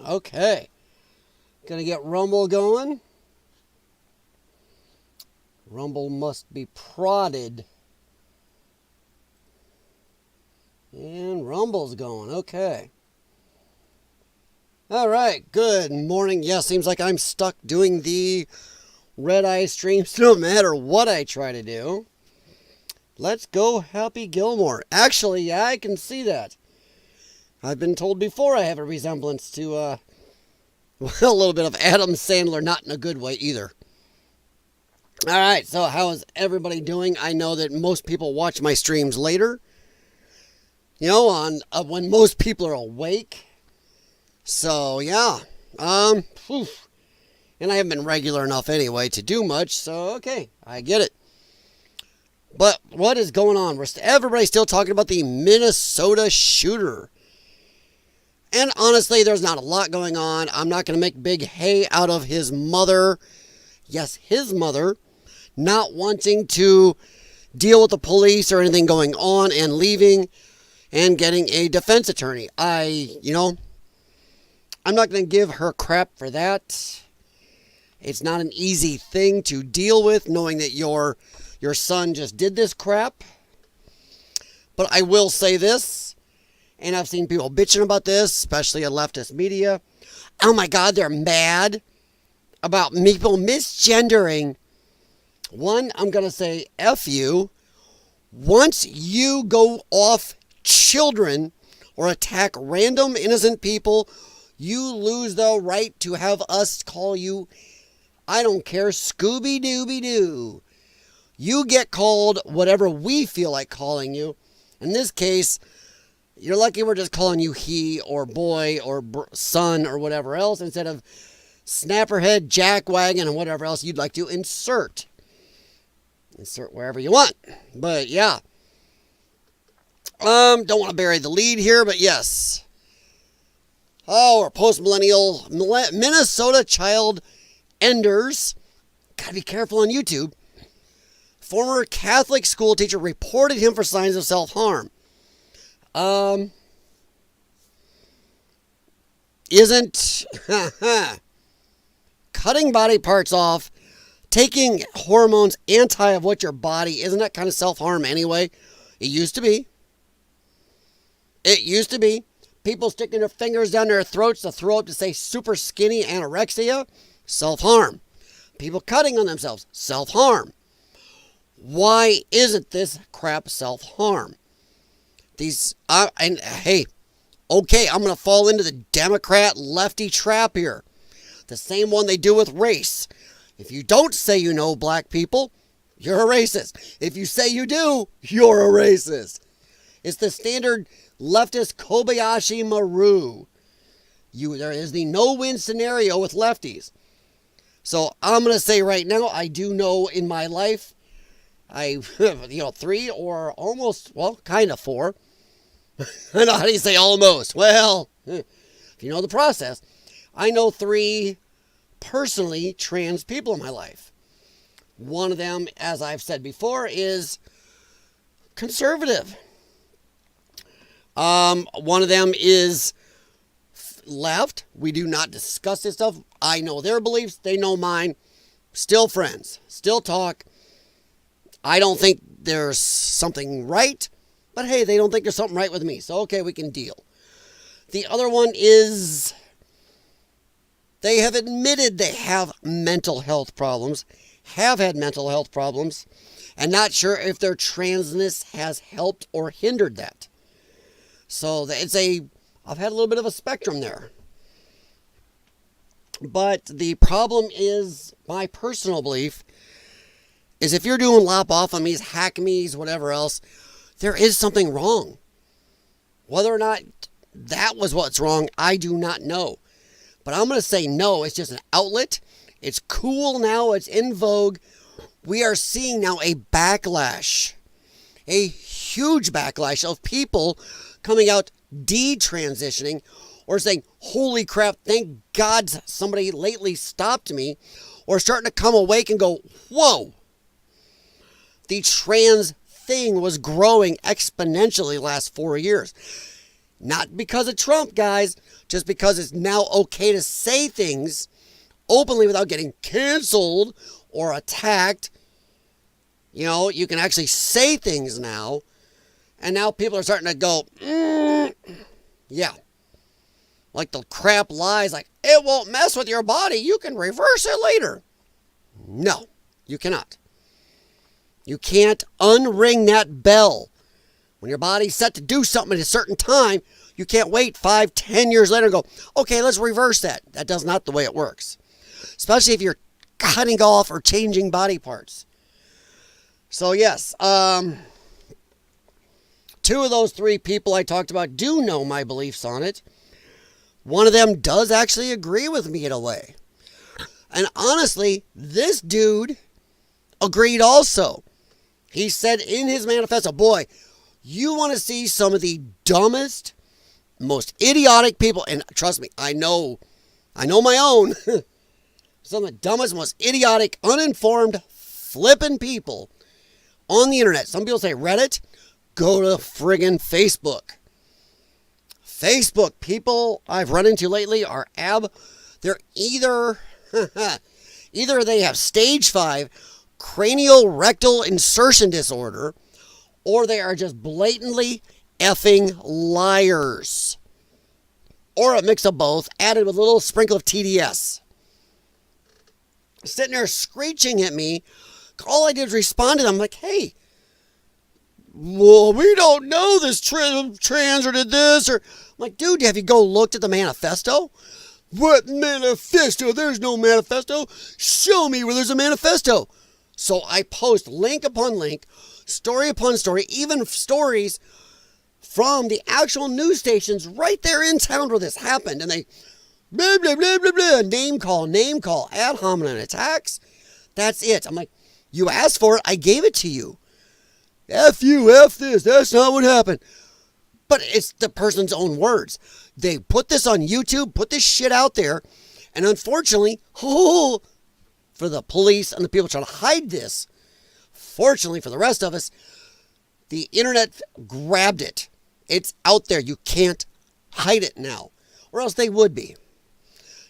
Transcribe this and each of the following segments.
Okay. Gonna get Rumble going. Rumble must be prodded. And Rumble's going. Okay. All right. Good morning. Yeah, seems like I'm stuck doing the red eye streams no matter what I try to do. Let's go Happy Gilmore. Actually, yeah, I can see that. I've been told before I have a resemblance to, a little bit of Adam Sandler, not in a good way either. All right, so how is everybody doing? I know that most people watch my streams later, on when most people are awake. So, yeah. And I haven't been regular enough anyway to do much, so, okay, I get it. But what is going on? Everybody's still talking about the Minnesota shooter. And honestly, there's not a lot going on. I'm not going to make big hay out of his mother. Yes, his mother not wanting to deal with the police or anything going on and leaving and getting a defense attorney. I'm not going to give her crap for that. It's not an easy thing to deal with, knowing that your son just did this crap. But I will say this, and I've seen people bitching about this, especially in leftist media. Oh my God, they're mad about people misgendering. One, I'm going to say F you. Once you go off children or attack random innocent people, you lose the right to have us call you, I don't care, Scooby-Dooby-Doo. You get called whatever we feel like calling you. In this case, you're lucky we're just calling you he or boy or son or whatever else instead of snapperhead, jackwagon, and whatever else you'd like to insert. Insert wherever you want. But yeah. Don't want to bury the lead here, but yes. Oh, our post-millennial Minnesota child enders. Gotta be careful on YouTube. Former Catholic school teacher reported him for signs of self-harm. Isn't cutting body parts off, taking hormones anti of what your body, isn't that kind of self-harm anyway? It used to be. It used to be. People sticking their fingers down their throats to throw up to say super skinny anorexia, self-harm. People cutting on themselves, self-harm. Why isn't this crap self-harm? Hey, okay, I'm going to fall into the Democrat lefty trap here. The same one they do with race. If you don't say you know black people, you're a racist. If you say you do, you're a racist. It's the standard leftist Kobayashi Maru. There is the no-win scenario with lefties. So I'm going to say right now, I do know in my life, 3 or almost, kind of 4. I know, how do you say almost? Well, if you know the process, I know 3 personally trans people in my life. One of them, as I've said before, is conservative. One of them is left. We do not discuss this stuff. I know their beliefs. They know mine. Still friends. Still talk. I don't think there's something right, but hey, they don't think there's something right with me. So, okay, we can deal. The other one is they have admitted they have mental health problems, have had mental health problems, and not sure if their transness has helped or hindered that. So I've had a little bit of a spectrum there. But the problem is, my personal belief, is if you're doing lobotomies, hackme's, whatever else, there is something wrong. Whether or not that was what's wrong, I do not know. But I'm going to say no, it's just an outlet. It's cool now, it's in vogue. We are seeing now a backlash, a huge backlash of people coming out detransitioning or saying, holy crap, thank God somebody lately stopped me, or starting to come awake and go, whoa. The trans thing was growing exponentially last 4 years. Not because of Trump, guys, just because it's now okay to say things openly without getting canceled or attacked. You know, you can actually say things now. And now people are starting to go, yeah. Like the crap lies, like, it won't mess with your body. You can reverse it later. No, you cannot. You can't unring that bell. When your body's set to do something at a certain time, you can't wait 5, 10 years later and go, okay, let's reverse that. That does not the way it works. Especially if you're cutting off or changing body parts. So yes, 2 of those 3 people I talked about do know my beliefs on it. One of them does actually agree with me in a way. And honestly, this dude agreed also. He said in his manifesto, boy, you want to see some of the dumbest, most idiotic people, and trust me, I know my own, some of the dumbest, most idiotic, uninformed, flippin' people on the internet. Some people say Reddit, go to friggin' Facebook. Facebook people I've run into lately are they're either they have stage 5 cranial rectal insertion disorder, or they are just blatantly effing liars. Or a mix of both, added with a little sprinkle of TDS. Sitting there screeching at me. All I did was respond to them. I'm like, hey, well, we don't know this trans or did this. Or I'm like, dude, have you looked at the manifesto? What manifesto? There's no manifesto. Show me where there's a manifesto. So I post link upon link, story upon story, even stories from the actual news stations right there in town where this happened. And they blah, blah, blah, blah, blah, name call, ad hominem attacks. That's it. I'm like, you asked for it. I gave it to you. F you, F this. That's not what happened. But it's the person's own words. They put this on YouTube, put this shit out there. And unfortunately, for the police and the people trying to hide this, fortunately for the rest of us, the internet grabbed it. It's out there. You can't hide it now. Or else they would be.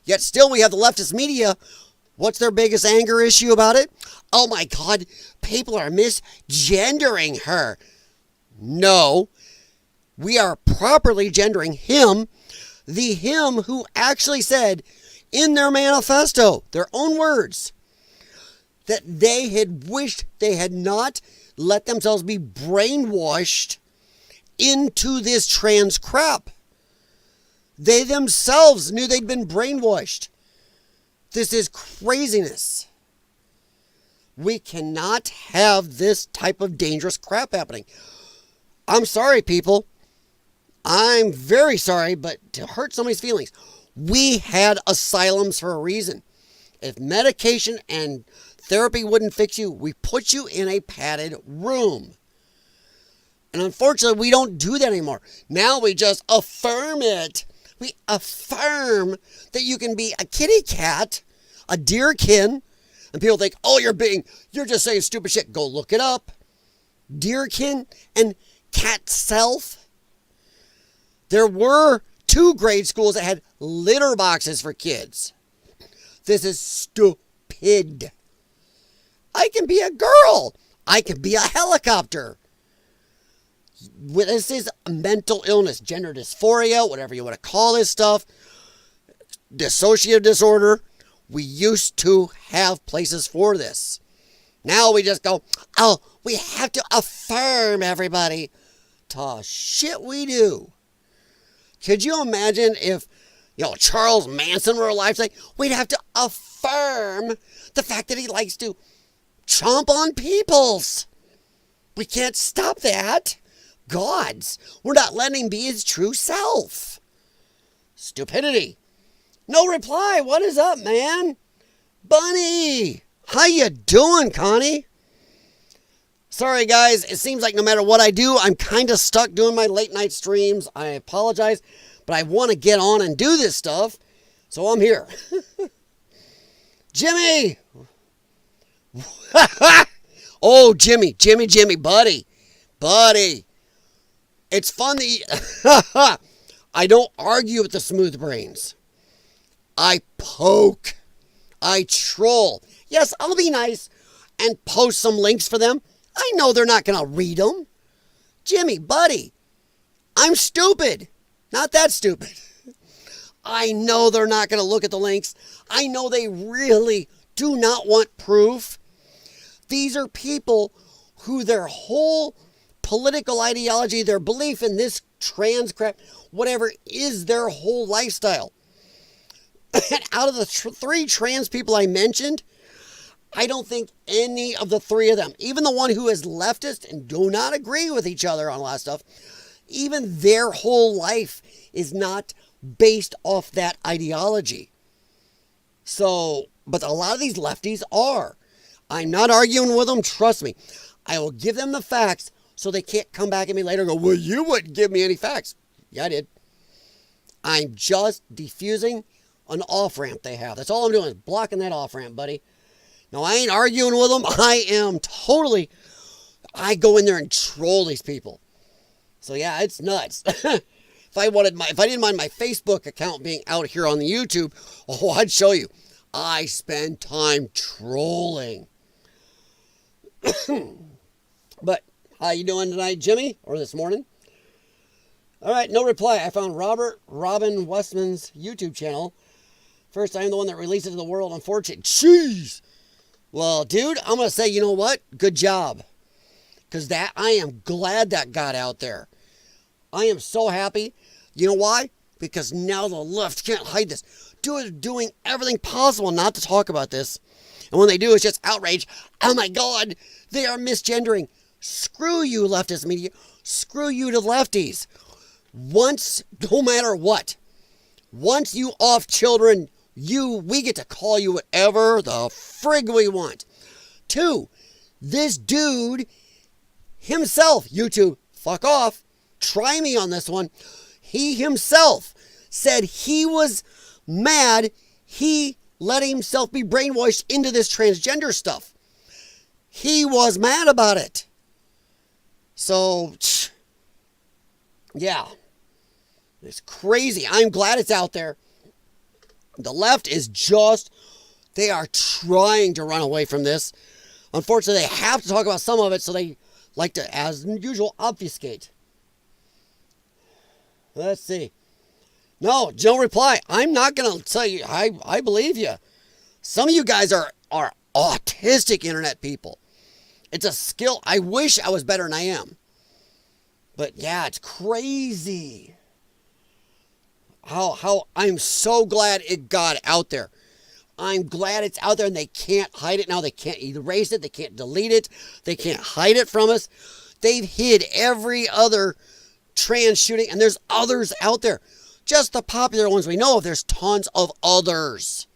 Yet still we have the leftist media. What's their biggest anger issue about it? Oh my God, people are misgendering her. No, we are properly gendering him, the him who actually said in their manifesto, their own words, that they had wished they had not let themselves be brainwashed into this trans crap. They themselves knew they'd been brainwashed. This is craziness. We cannot have this type of dangerous crap happening. I'm sorry, people. I'm very sorry, but to hurt somebody's feelings, we had asylums for a reason. If medication and therapy wouldn't fix you, we put you in a padded room. And unfortunately, we don't do that anymore. Now we just affirm it. We affirm that you can be a kitty cat, a deerkin, and people think, oh, you're just saying stupid shit. Go look it up. Deerkin and cat self. There were 2 grade schools that had litter boxes for kids. This is stupid. I can be a girl. I can be a helicopter. This is a mental illness, gender dysphoria, whatever you want to call this stuff, dissociative disorder. We used to have places for this. Now we just go, oh, we have to affirm everybody. Ta shit we do. Could you imagine if, Charles Manson were alive today? We'd have to affirm the fact that he likes to chomp on peoples. We can't stop that. Gods, we're not letting him be his true self. Stupidity. No reply. What is up, man? Bunny, how you doing, Connie? Sorry, guys. It seems like no matter what I do, I'm kind of stuck doing my late night streams. I apologize, but I want to get on and do this stuff, so I'm here. Jimmy. Oh, Jimmy, buddy. It's fun that I don't argue with the smooth brains. I poke. I troll. Yes, I'll be nice and post some links for them. I know they're not going to read them. Jimmy, buddy, I'm stupid. Not that stupid. I know they're not going to look at the links. I know they really do not want proof. These are people who their whole political ideology, their belief in this trans crap, whatever, is their whole lifestyle. And out of the three trans people I mentioned, I don't think any of the three of them, even the one who is leftist and do not agree with each other on a lot of stuff, even their whole life is not based off that ideology. So, but a lot of these lefties are. I'm not arguing with them, trust me. I will give them the facts so they can't come back at me later and go, well, you wouldn't give me any facts. Yeah, I did. I'm just diffusing an off-ramp they have. That's all I'm doing is blocking that off-ramp, buddy. No, I ain't arguing with them. I go in there and troll these people. So yeah, it's nuts. If I didn't mind my Facebook account being out here on the YouTube, oh, I'd show you. I spend time trolling. But how you doing tonight, Jimmy? Or this morning? All right, no reply. I found Robin Westman's YouTube channel. First, I am the one that released it to the world. Unfortunately, jeez. Well, dude, I'm going to say, you know what? Good job. Because I am glad that got out there. I am so happy. You know why? Because now the left can't hide this. Doing everything possible not to talk about this. And when they do, it's just outrage. Oh my God, they are misgendering. Screw you, leftist media. Screw you to lefties. Once, no matter what, once you off children, we get to call you whatever the frig we want. 2, this dude himself, YouTube, fuck off. Try me on this one. He himself said he was mad he let himself be brainwashed into this transgender stuff. He was mad about it. So, yeah. It's crazy. I'm glad it's out there. The left is they are trying to run away from this. Unfortunately, they have to talk about some of it, so they like to, as usual, obfuscate. Let's see. No reply. I'm not going to tell you. I believe you. Some of you guys are autistic internet people. It's a skill. I wish I was better than I am. But yeah, it's crazy. How I'm so glad it got out there. I'm glad it's out there and they can't hide it now. They can't erase it. They can't delete it. They can't hide it from us. They've hid every other trans shooting, and there's others out there. Just the popular ones we know of. There's tons of others.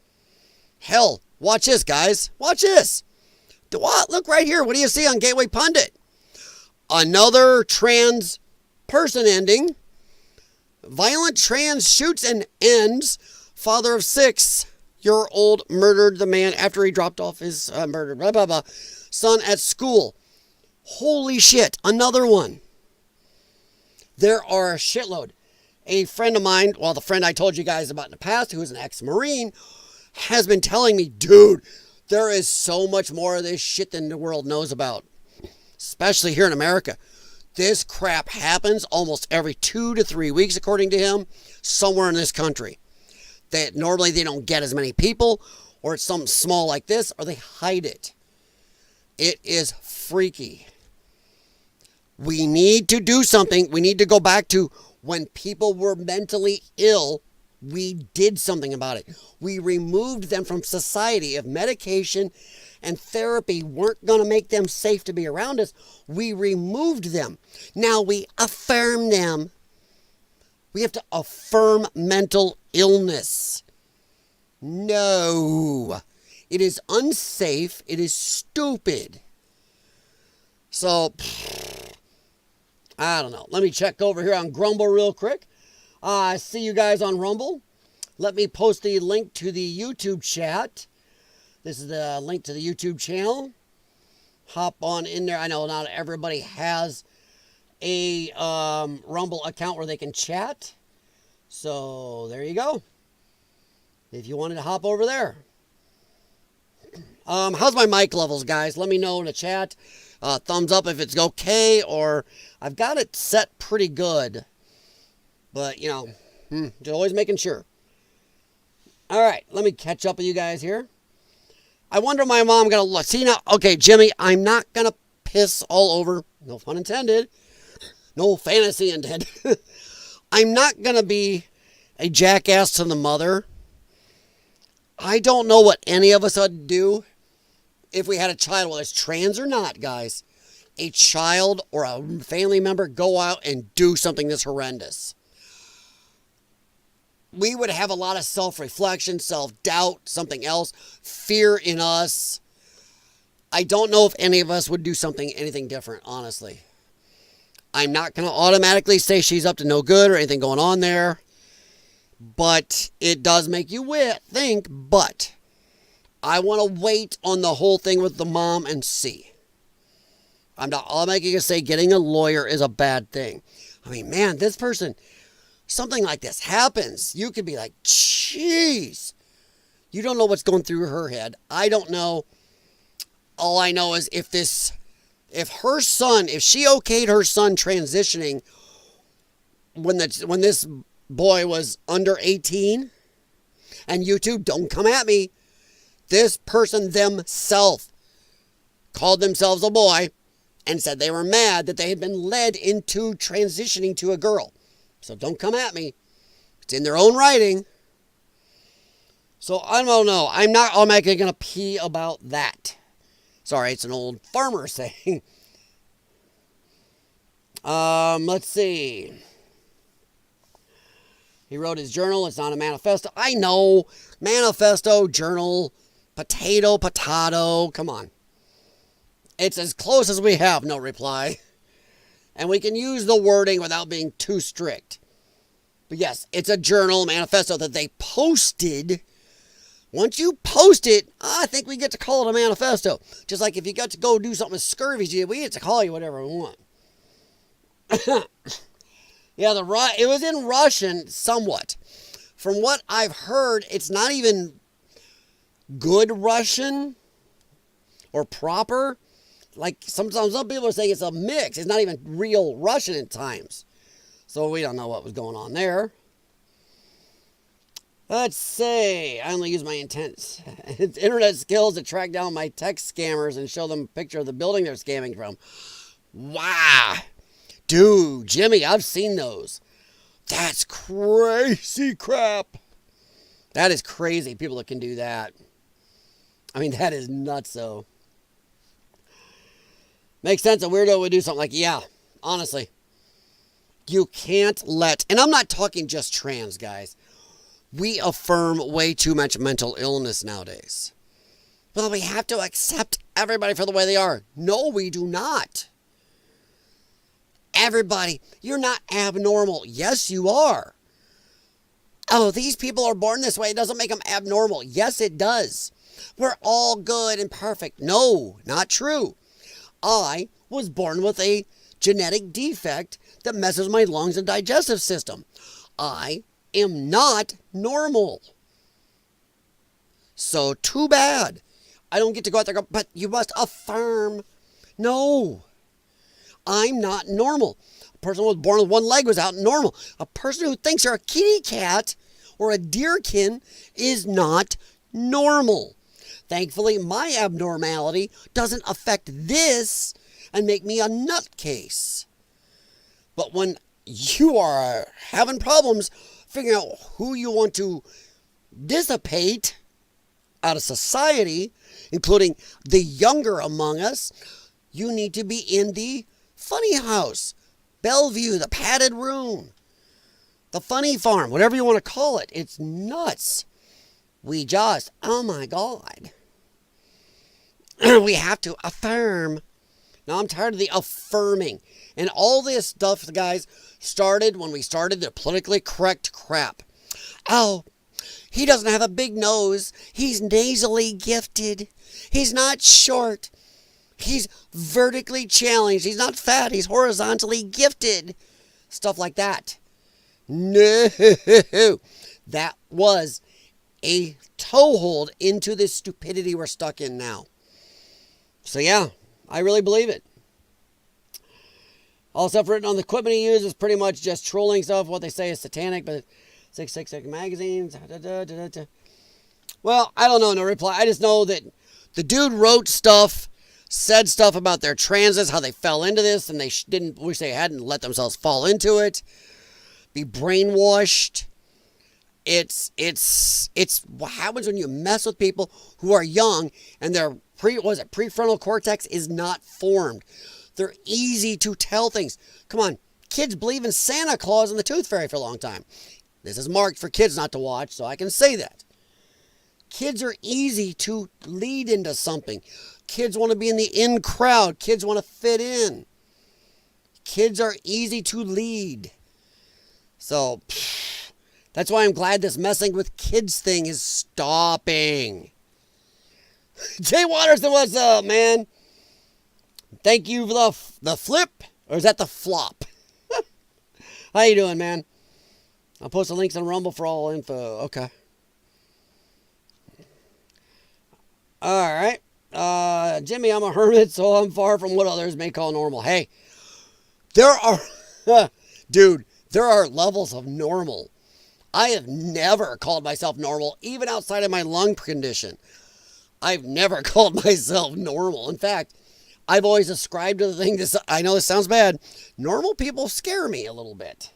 Hell, watch this, guys. Watch this. What? Look right here. What do you see on Gateway Pundit? Another trans person ending. Violent trans shoots and ends. Father of 6-year-old murdered the man after he dropped off his murdered son at school. Holy shit. Another one. There are a shitload. A friend of mine, well, the friend I told you guys about in the past, who is an ex-Marine, has been telling me, dude, there is so much more of this shit than the world knows about. Especially here in America. This crap happens almost every 2 to 3 weeks, according to him, somewhere in this country. That normally they don't get as many people, or it's something small like this, or they hide it. It is freaky. We need to do something. We need to go back to when people were mentally ill. We did something about it. We removed them from society. If medication and therapy weren't going to make them safe to be around us, we removed them. Now we affirm them. We have to affirm mental illness. No. It is unsafe. It is stupid. So, I don't know. Let me check over here on Grumble real quick. I see you guys on Rumble. Let me post the link to the YouTube chat. This is the link to the YouTube channel. Hop on in there. I know not everybody has a Rumble account where they can chat. So there you go. If you wanted to hop over there. How's my mic levels, guys? Let me know in the chat. Thumbs up if it's okay, or I've got it set pretty good. But, you know, just always making sure. All right, let me catch up with you guys here. I wonder my mom gonna look. See now, okay, Jimmy, I'm not gonna piss all over. No pun intended. No fantasy intended. I'm not gonna be a jackass to the mother. I don't know what any of us would do if we had a child, whether it's trans or not, guys. A child or a family member go out and do something this horrendous. We would have a lot of self-reflection, self-doubt, something else, fear in us. I don't know if any of us would do anything different, honestly. I'm not going to automatically say she's up to no good or anything going on there. But it does make you think, but I want to wait on the whole thing with the mom and see. I'm not automatically going to say getting a lawyer is a bad thing. I mean, man, this person, something like this happens. You could be like, jeez. You don't know what's going through her head. I don't know. All I know is if she okayed her son transitioning when this boy was under 18, and YouTube, don't come at me. This person themselves called themselves a boy and said they were mad that they had been led into transitioning to a girl. So don't come at me. It's in their own writing. So I don't know. I'm not automatically going to pee about that. Sorry, it's an old farmer saying. Let's see. He wrote his journal. It's not a manifesto. I know. Manifesto, journal, potato. Come on. It's as close as we have. No reply. And we can use the wording without being too strict. But yes, it's a journal manifesto that they posted. Once you post it, I think we get to call it a manifesto. Just like if you got to go do something with scurvy, we get to call you whatever we want. Yeah, it was in Russian somewhat. From what I've heard, it's not even good Russian or proper. Like some people are saying it's a mix. It's not even real Russian at times. So we don't know what was going on there. Let's see. I only use my internet skills to track down my text scammers and show them a picture of the building they're scamming from. Wow. Dude, Jimmy, I've seen those. That's crazy crap. That is crazy, people that can do that. I mean, that is nuts, though. Makes sense. A weirdo would do something like, yeah, honestly. You can't and I'm not talking just trans, guys. We affirm way too much mental illness nowadays. Well, we have to accept everybody for the way they are. No, we do not. Everybody, you're not abnormal. Yes, you are. Oh, these people are born this way. It doesn't make them abnormal. Yes, it does. We're all good and perfect. No, not true. I was born with a genetic defect that messes with my lungs and digestive system. I am not normal. So too bad. I don't get to go out there and go, but you must affirm. No. I'm not normal. A person who was born with one leg was out normal. A person who thinks they're a kitty cat or a deerkin is not normal. Thankfully, my abnormality doesn't affect this and make me a nutcase. But when you are having problems figuring out who you want to dissipate out of society, including the younger among us, you need to be in the funny house, Bellevue, the padded room, the funny farm, whatever you want to call it. It's nuts. Oh my God. We have to affirm. Now I'm tired of the affirming. And all this stuff, guys, started when we started the politically correct crap. Oh, he doesn't have a big nose. He's nasally gifted. He's not short. He's vertically challenged. He's not fat. He's horizontally gifted. Stuff like that. No. That was a toehold into this stupidity we're stuck in now. So yeah, I really believe it. All stuff written on the equipment he uses is pretty much just trolling stuff. What they say is satanic, but 666 magazines. Well, I don't know, no reply. I just know that the dude wrote stuff, said stuff about their transits, how they fell into this, and they didn't wish they hadn't let themselves fall into it, be brainwashed. It's what happens when you mess with people who are young and their prefrontal cortex is not formed. They're easy to tell things. Come on, kids believe in Santa Claus and the Tooth Fairy for a long time. This is marked for kids not to watch, so I can say that. Kids are easy to lead into something. Kids want to be in the in crowd. Kids want to fit in. Kids are easy to lead. So, that's why I'm glad this messing with kids thing is stopping. Jay Watterson, what's up, man? Thank you for the flip, or is that the flop? How you doing, man? I'll post the links on Rumble for all info. Okay. All right. Jimmy, I'm a hermit, so I'm far from what others may call normal. Hey, there are, dude, there are levels of normal. I have never called myself normal, even outside of my lung condition. I've never called myself normal. In fact, I've always ascribed to the thing that, I know this sounds bad, normal people scare me a little bit.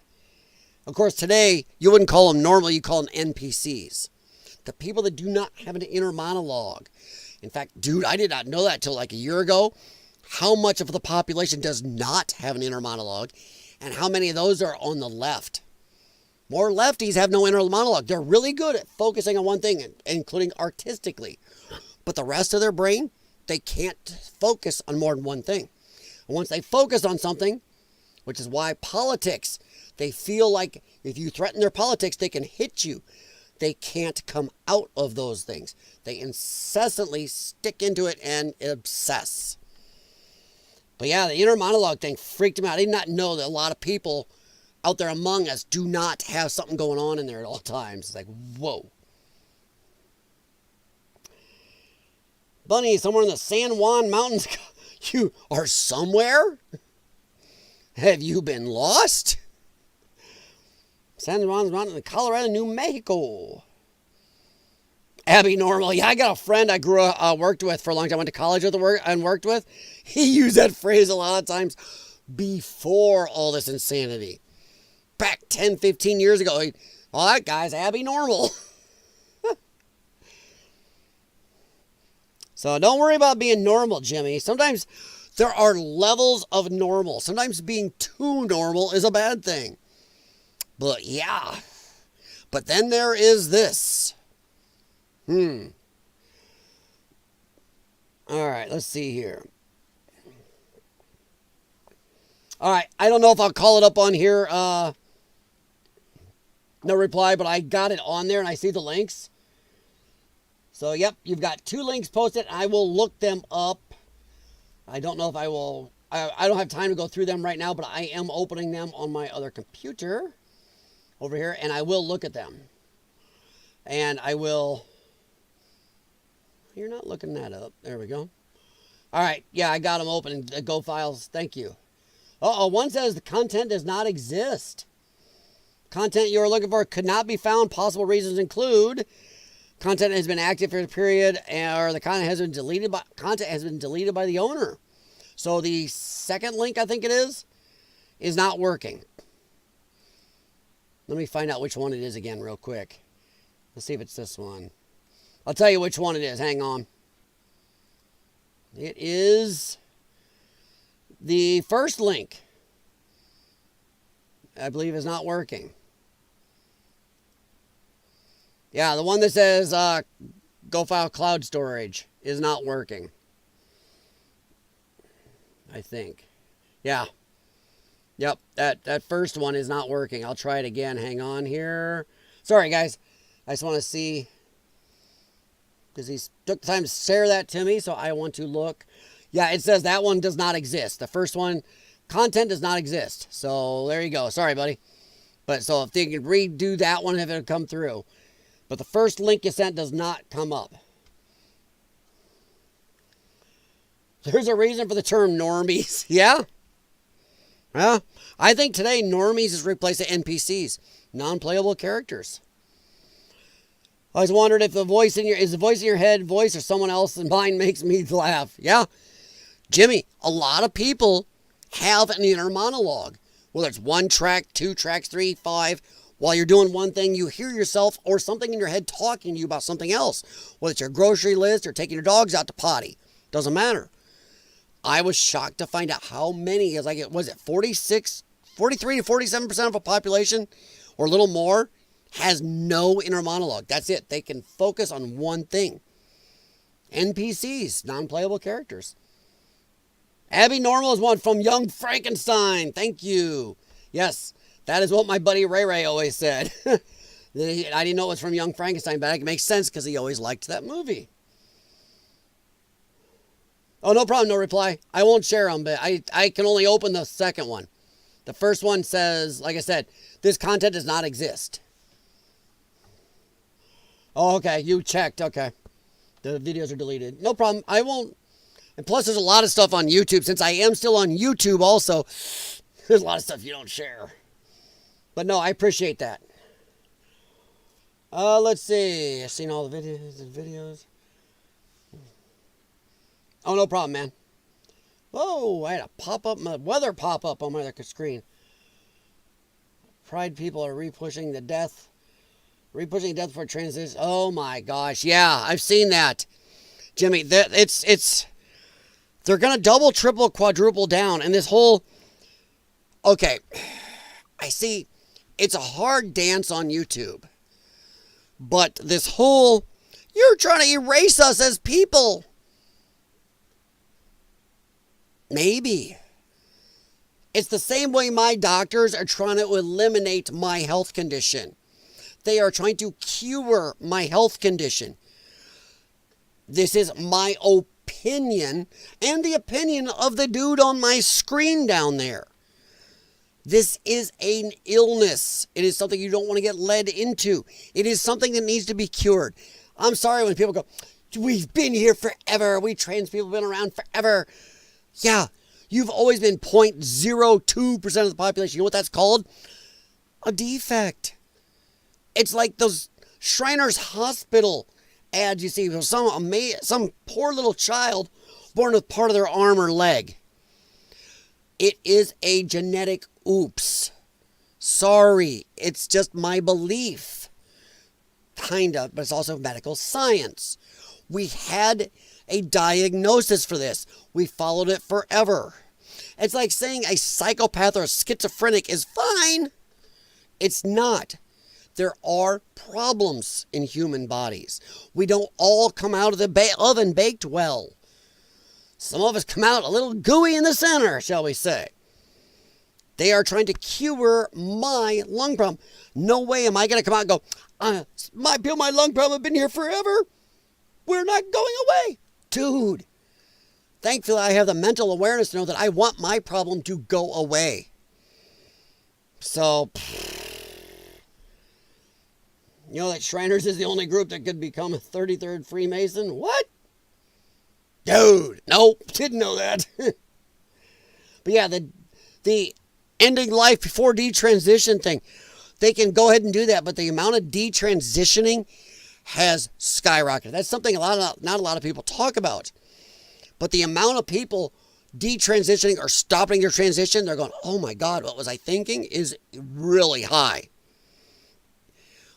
Of course, today, you wouldn't call them normal, you call them NPCs. The people that do not have an inner monologue. In fact, dude, I did not know that till like a year ago. How much of the population does not have an inner monologue, and how many of those are on the left? More lefties have no inner monologue. They're really good at focusing on one thing, including artistically. But the rest of their brain, they can't focus on more than one thing. And once they focus on something, which is why politics, they feel like if you threaten their politics, they can hit you. They can't come out of those things. They incessantly stick into it and obsess. But yeah, the inner monologue thing freaked me out. I did not know that a lot of people out there among us do not have something going on in there at all times. It's like, whoa. Bunny, somewhere in the San Juan Mountains. You are somewhere? Have you been lost? San Juan's Mountain in Colorado, New Mexico. Abby Normal. Yeah, I got a friend I worked with for a long time. I went to college with and worked with. He used that phrase a lot of times before all this insanity. Back 10, 15 years ago. Well, that guy's Abby Normal. So don't worry about being normal, Jimmy. Sometimes there are levels of normal. Sometimes being too normal is a bad thing. But yeah. But then there is this. All right, let's see here. All right, I don't know if I'll call it up on here. No reply, but I got it on there and I see the links. So, yep, you've got 2 links posted. I will look them up. I don't know if I will. I don't have time to go through them right now, but I am opening them on my other computer over here, and I will look at them. And I will. You're not looking that up. There we go. All right. Yeah, I got them open. Go files. Thank you. One says the content does not exist. Content you are looking for could not be found. Possible reasons include content has been active for a period, or the content has been deleted by the owner. So the second link, I think it is not working. Let me find out which one it is again real quick. Let's see if it's this one. I'll tell you which one it is. Hang on. It is the first link. I believe is not working. Yeah, the one that says go file cloud storage is not working. I think. Yeah. Yep, that first one is not working. I'll try it again. Hang on here. Sorry, guys. I just want to see, because he took the time to share that to me, so I want to look. Yeah, it says that one does not exist. The first one, content does not exist. So there you go. Sorry, buddy. But so if they could redo that one, if it would come through. But the first link you sent does not come up. There's a reason for the term normies. Yeah? Yeah. I think today normies is replacing NPCs. Non-playable characters. I was wondering if the voice in your head voice or someone else's mind makes me laugh. Yeah. Jimmy, a lot of people have an inner monologue. Whether it's 1 track, 2 tracks, 3, 5. While you're doing one thing, you hear yourself or something in your head talking to you about something else. Whether it's your grocery list or taking your dogs out to potty. Doesn't matter. I was shocked to find out how many, was it 43 to 47% of a population or a little more has no inner monologue. That's it. They can focus on one thing. NPCs, non-playable characters. Abby Normal is one from Young Frankenstein. Thank you. Yes, that is what my buddy Ray Ray always said. I didn't know it was from Young Frankenstein, but it makes sense because he always liked that movie. Oh, no problem, no reply. I won't share them, but I can only open the second one. The first one says, like I said, this content does not exist. Oh, okay, you checked, okay. The videos are deleted. No problem, I won't. And plus, there's a lot of stuff on YouTube. Since I am still on YouTube also, there's a lot of stuff you don't share. But no, I appreciate that. Let's see. I've seen all the videos. Oh, no problem, man. Whoa, I had a weather pop up on my other screen. Pride people are repushing death for transition. Oh my gosh, yeah, I've seen that, Jimmy. They're gonna double, triple, quadruple down, and this whole. Okay, I see. It's a hard dance on YouTube, but this whole you're trying to erase us as people. Maybe. It's the same way my doctors are trying to eliminate my health condition. They are trying to cure my health condition. This is my opinion and the opinion of the dude on my screen down there. This is an illness. It is something you don't want to get led into. It is something that needs to be cured. I'm sorry when people go, we've been here forever. We trans people have been around forever. Yeah, you've always been 0.02% of the population. You know what that's called? A defect. It's like those Shriners Hospital ads you see. Some poor little child born with part of their arm or leg. It is a genetic oops. Sorry, it's just my belief. Kind of, but it's also medical science. We had a diagnosis for this. We followed it forever. It's like saying a psychopath or a schizophrenic is fine. It's not. There are problems in human bodies. We don't all come out of the oven baked well. Some of us come out a little gooey in the center, shall we say. They are trying to cure my lung problem. No way am I going to come out and go, my lung problem have been here forever. We're not going away. Dude, thankfully I have the mental awareness to know that I want my problem to go away. So, you know that Shriners is the only group that could become a 33rd Freemason? What? Dude, nope, didn't know that. But yeah, the ending life before detransition thing, they can go ahead and do that, but the amount of detransitioning has skyrocketed. That's something not a lot of people talk about. But the amount of people detransitioning or stopping their transition, they're going, oh my God, what was I thinking, is really high.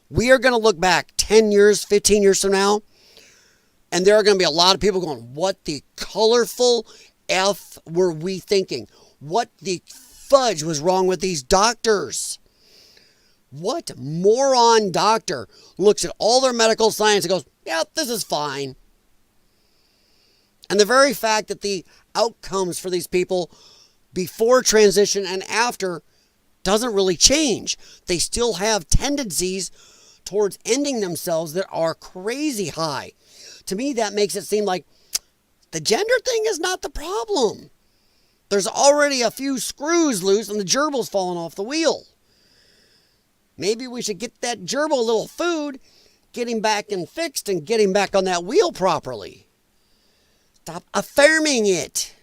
We are going to look back 10 years, 15 years from now, and there are going to be a lot of people going, what the colorful F were we thinking? What the fudge was wrong with these doctors? What moron doctor looks at all their medical science and goes, yeah, this is fine. And the very fact that the outcomes for these people before transition and after doesn't really change. They still have tendencies towards ending themselves that are crazy high. To me, that makes it seem like the gender thing is not the problem. There's already a few screws loose and the gerbil's falling off the wheel. Maybe we should get that gerbil a little food, get him back and fixed, and get him back on that wheel properly. Stop affirming it.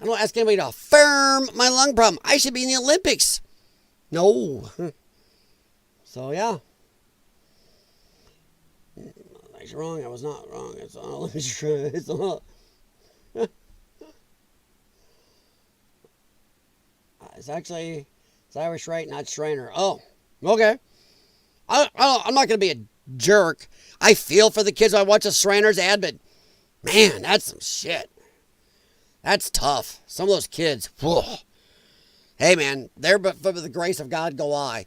I don't ask anybody to affirm my lung problem. I should be in the Olympics. No. So, yeah. I was wrong. I was not wrong. It's all. It's all. It's Irish right, not Shriner. Oh, okay. I'm not going to be a jerk. I feel for the kids. I watch a Shriner's ad, but man, that's some shit. That's tough. Some of those kids. Whew. Hey, man, there but for the grace of God go I.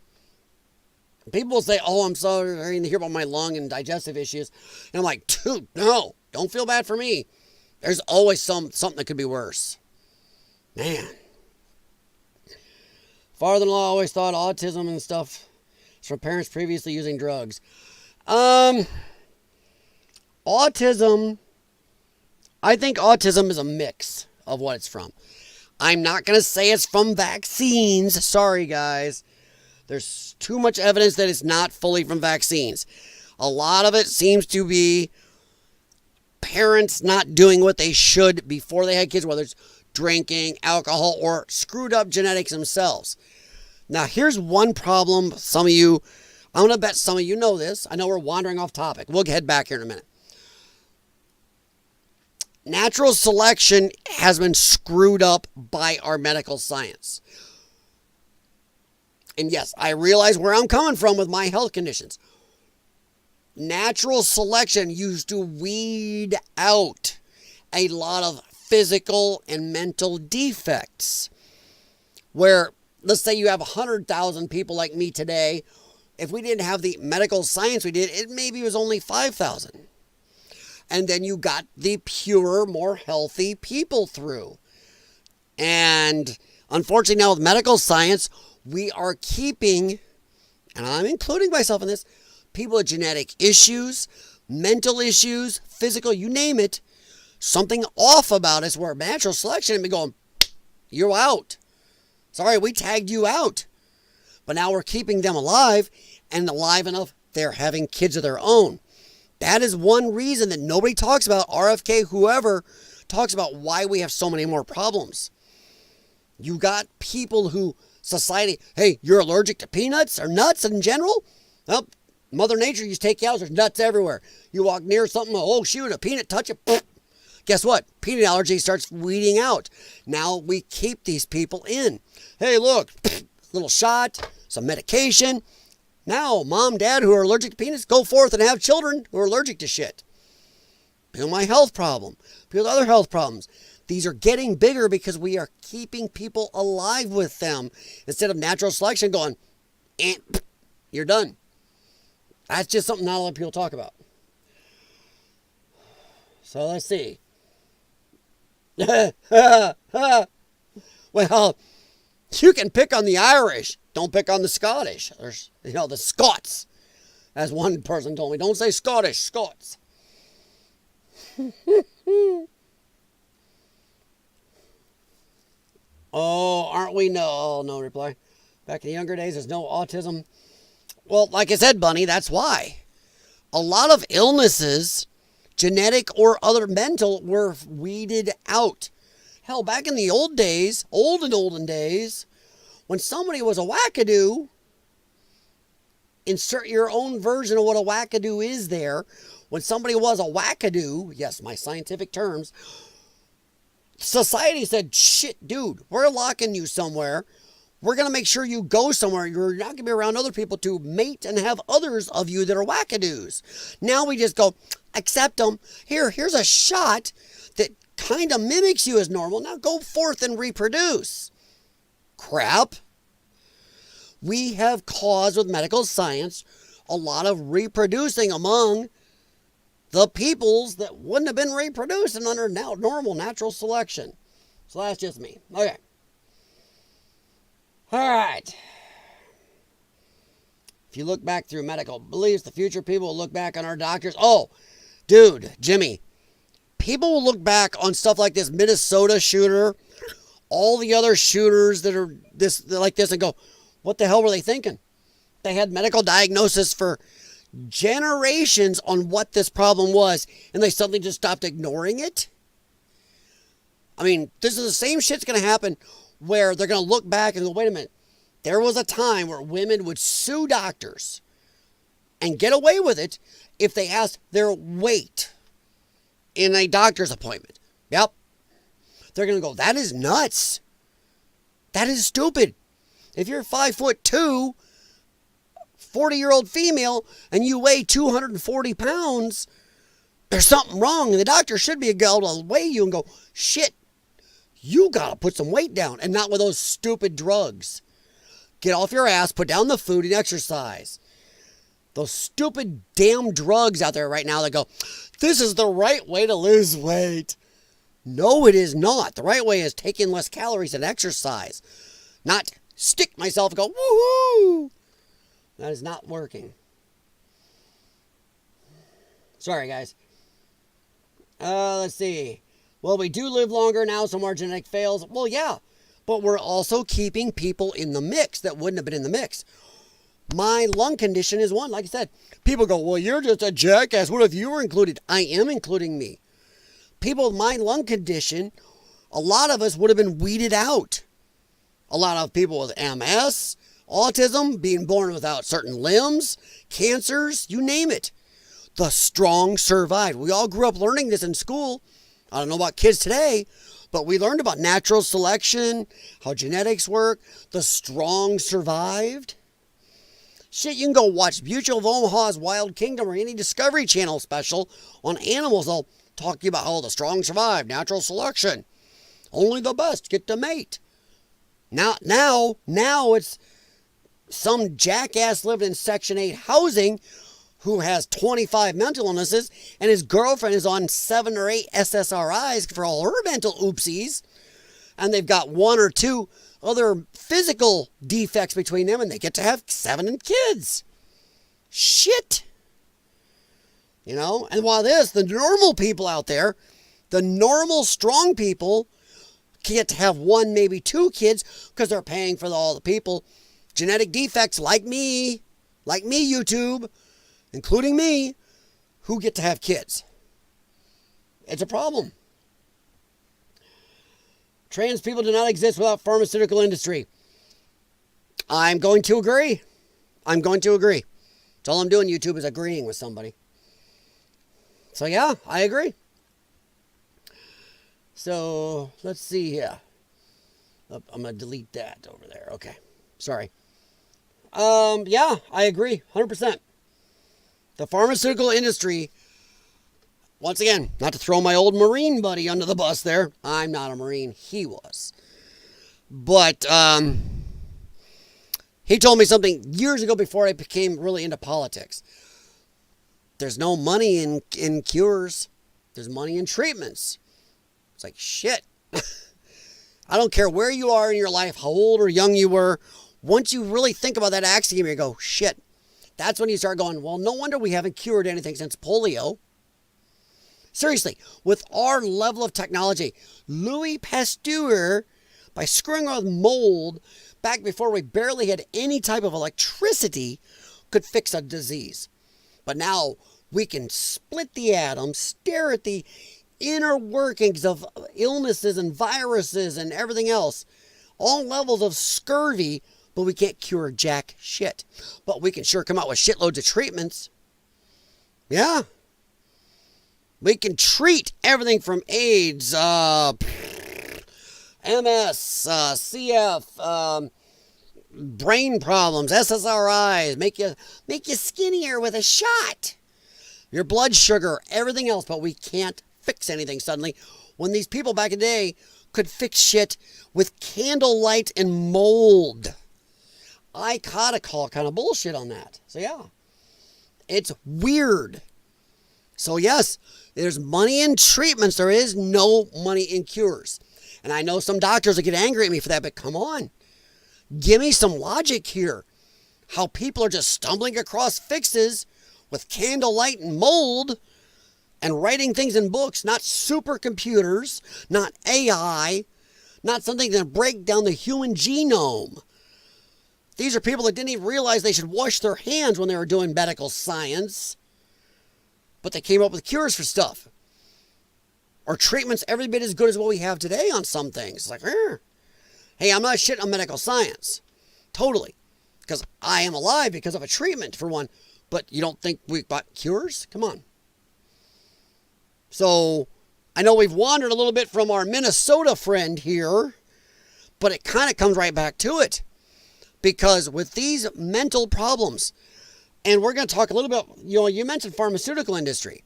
People say, oh, I'm sorry to hear about my lung and digestive issues. And I'm like, dude, no, don't feel bad for me. There's always something that could be worse. Man. Father-in-law always thought autism and stuff is from parents previously using drugs. Autism, I think autism is a mix of what it's from. I'm not going to say it's from vaccines. Sorry, guys. There's too much evidence that it's not fully from vaccines. A lot of it seems to be parents not doing what they should before they had kids, whether it's drinking, alcohol, or screwed up genetics themselves. Now, here's one problem. Some of you, I'm going to bet some of you know this. I know we're wandering off topic. We'll head back here in a minute. Natural selection has been screwed up by our medical science. And yes, I realize where I'm coming from with my health conditions. Natural selection used to weed out a lot of physical and mental defects. Where, let's say you have 100,000 people like me today. If we didn't have the medical science we did, it maybe was only 5,000. And then you got the purer, more healthy people through. And unfortunately now with medical science, we are keeping, and I'm including myself in this, people with genetic issues, mental issues, physical, you name it, something off about us where natural selection had been going, you're out. Sorry, we tagged you out. But now we're keeping them alive, and alive enough, they're having kids of their own. That is one reason that nobody talks about, RFK, whoever, talks about why we have so many more problems. You got people who, society, hey, you're allergic to peanuts or nuts in general? Well, Mother Nature used to take you out, there's nuts everywhere. You walk near something, oh shoot, a peanut touch it, poof. Guess what? Peanut allergy starts weeding out. Now we keep these people in. Hey, look, little shot, some medication. Now, mom, dad who are allergic to peanuts, go forth and have children who are allergic to shit. People with my health problem. People with other health problems. These are getting bigger because we are keeping people alive with them. Instead of natural selection going, you're done. That's just something not a lot of people talk about. So let's see. Well, you can pick on the Irish. Don't pick on the Scottish. There's, the Scots. As one person told me, don't say Scottish, Scots. Oh, aren't we? No reply. Back in the younger days, there's no autism. Well, like I said, Bunny, that's why. A lot of illnesses, genetic or other mental, were weeded out. Hell, back in the olden days, when somebody was a wackadoo, insert your own version of what a wackadoo is there. When somebody was a wackadoo, yes, my scientific terms, society said, shit, dude, we're locking you somewhere. We're going to make sure you go somewhere. You're not going to be around other people to mate and have others of you that are wackadoos. Now we just go, accept them. Here's a shot that kind of mimics you as normal. Now go forth and reproduce. Crap. We have caused with medical science a lot of reproducing among the peoples that wouldn't have been reproducing under now normal natural selection. So that's just me. Okay. All right. If you look back through medical beliefs, the future people will look back on our doctors. Oh, dude, Jimmy, people will look back on stuff like this Minnesota shooter, all the other shooters that are like this and go, what the hell were they thinking? they had medical diagnosis for generations on what this problem was, and they suddenly just stopped ignoring it. I mean, this is the same shit's going to happen where they're going to look back and go, wait a minute, there was a time where women would sue doctors and get away with it if they asked their weight in a doctor's appointment. Yep. They're going to go, that is nuts. That is stupid. If you're 5'2", 40-year-old female, and you weigh 240 pounds, there's something wrong. And the doctor should be able to weigh you and go, shit, you got to put some weight down, and not with those stupid drugs. Get off your ass, put down the food, and exercise. Those stupid damn drugs out there right now that go, this is the right way to lose weight. No, it is not. The right way is taking less calories and exercise. Not stick myself and go, woohoo! That is not working. Sorry, guys. Let's see. Well, we do live longer now, so our genetic fails. Well, yeah. But we're also keeping people in the mix that wouldn't have been in the mix. My lung condition is one. Like I said, people go, well, you're just a jackass. What if you were included? I am including me. People with my lung condition, a lot of us would have been weeded out. A lot of people with MS, autism, being born without certain limbs, cancers, you name it. The strong survived. We all grew up learning this in school. I don't know about kids today, but we learned about natural selection, how genetics work. The strong survived. Shit, you can go watch Mutual of Omaha's Wild Kingdom or any Discovery Channel special on animals. They'll talk to you about how the strong survive, natural selection. Only the best get to mate. Now it's some jackass living in Section 8 housing who has 25 mental illnesses, and his girlfriend is on 7 or 8 SSRIs for all her mental oopsies, and they've got 1 or 2 other physical defects between them, and they get to have 7 kids. Shit. You know, and while the normal people out there, the normal strong people, get to have 1, maybe 2 kids because they're paying for all the people. Genetic defects like me, YouTube, including me, who get to have kids. It's a problem. Trans people do not exist without pharmaceutical industry. I'm going to agree. That's all I'm doing, YouTube, is agreeing with somebody. So yeah, I agree. So let's see here. I'm going to delete that over there. Okay. Sorry. Yeah, I agree. 100%. The pharmaceutical industry, once again, not to throw my old Marine buddy under the bus there. I'm not a Marine. He was. But he told me something years ago before I became really into politics. There's no money in cures. There's money in treatments. It's like, shit. I don't care where you are in your life, how old or young you were. Once you really think about that axiom, you go, shit. That's when you start going, well, no wonder we haven't cured anything since polio. Seriously, with our level of technology, Louis Pasteur, by screwing around with mold, back before we barely had any type of electricity, could fix a disease. But now we can split the atom, stare at the inner workings of illnesses and viruses and everything else, all levels of scurvy, but we can't cure jack shit. But we can sure come out with shitloads of treatments. Yeah. We can treat everything from AIDS, MS, CF, brain problems, SSRIs, make you skinnier with a shot. Your blood sugar, everything else, but we can't fix anything suddenly when these people back in the day could fix shit with candlelight and mold. I gotta call kind of bullshit on that. So yeah, it's weird. So yes, there's money in treatments. There is no money in cures. And I know some doctors will get angry at me for that, but come on. Give me some logic here. How people are just stumbling across fixes with candlelight and mold and writing things in books, not supercomputers, not AI, not something that break down the human genome. These are people that didn't even realize they should wash their hands when they were doing medical science. But they came up with cures for stuff. Or treatments every bit as good as what we have today on some things. It's like, hey, I'm not shitting on medical science. Totally. Because I am alive because of a treatment, for one. But you don't think we've got cures? Come on. So, I know we've wandered a little bit from our Minnesota friend here. But it kind of comes right back to it. Because with these mental problems, and we're going to talk a little bit, you mentioned pharmaceutical industry.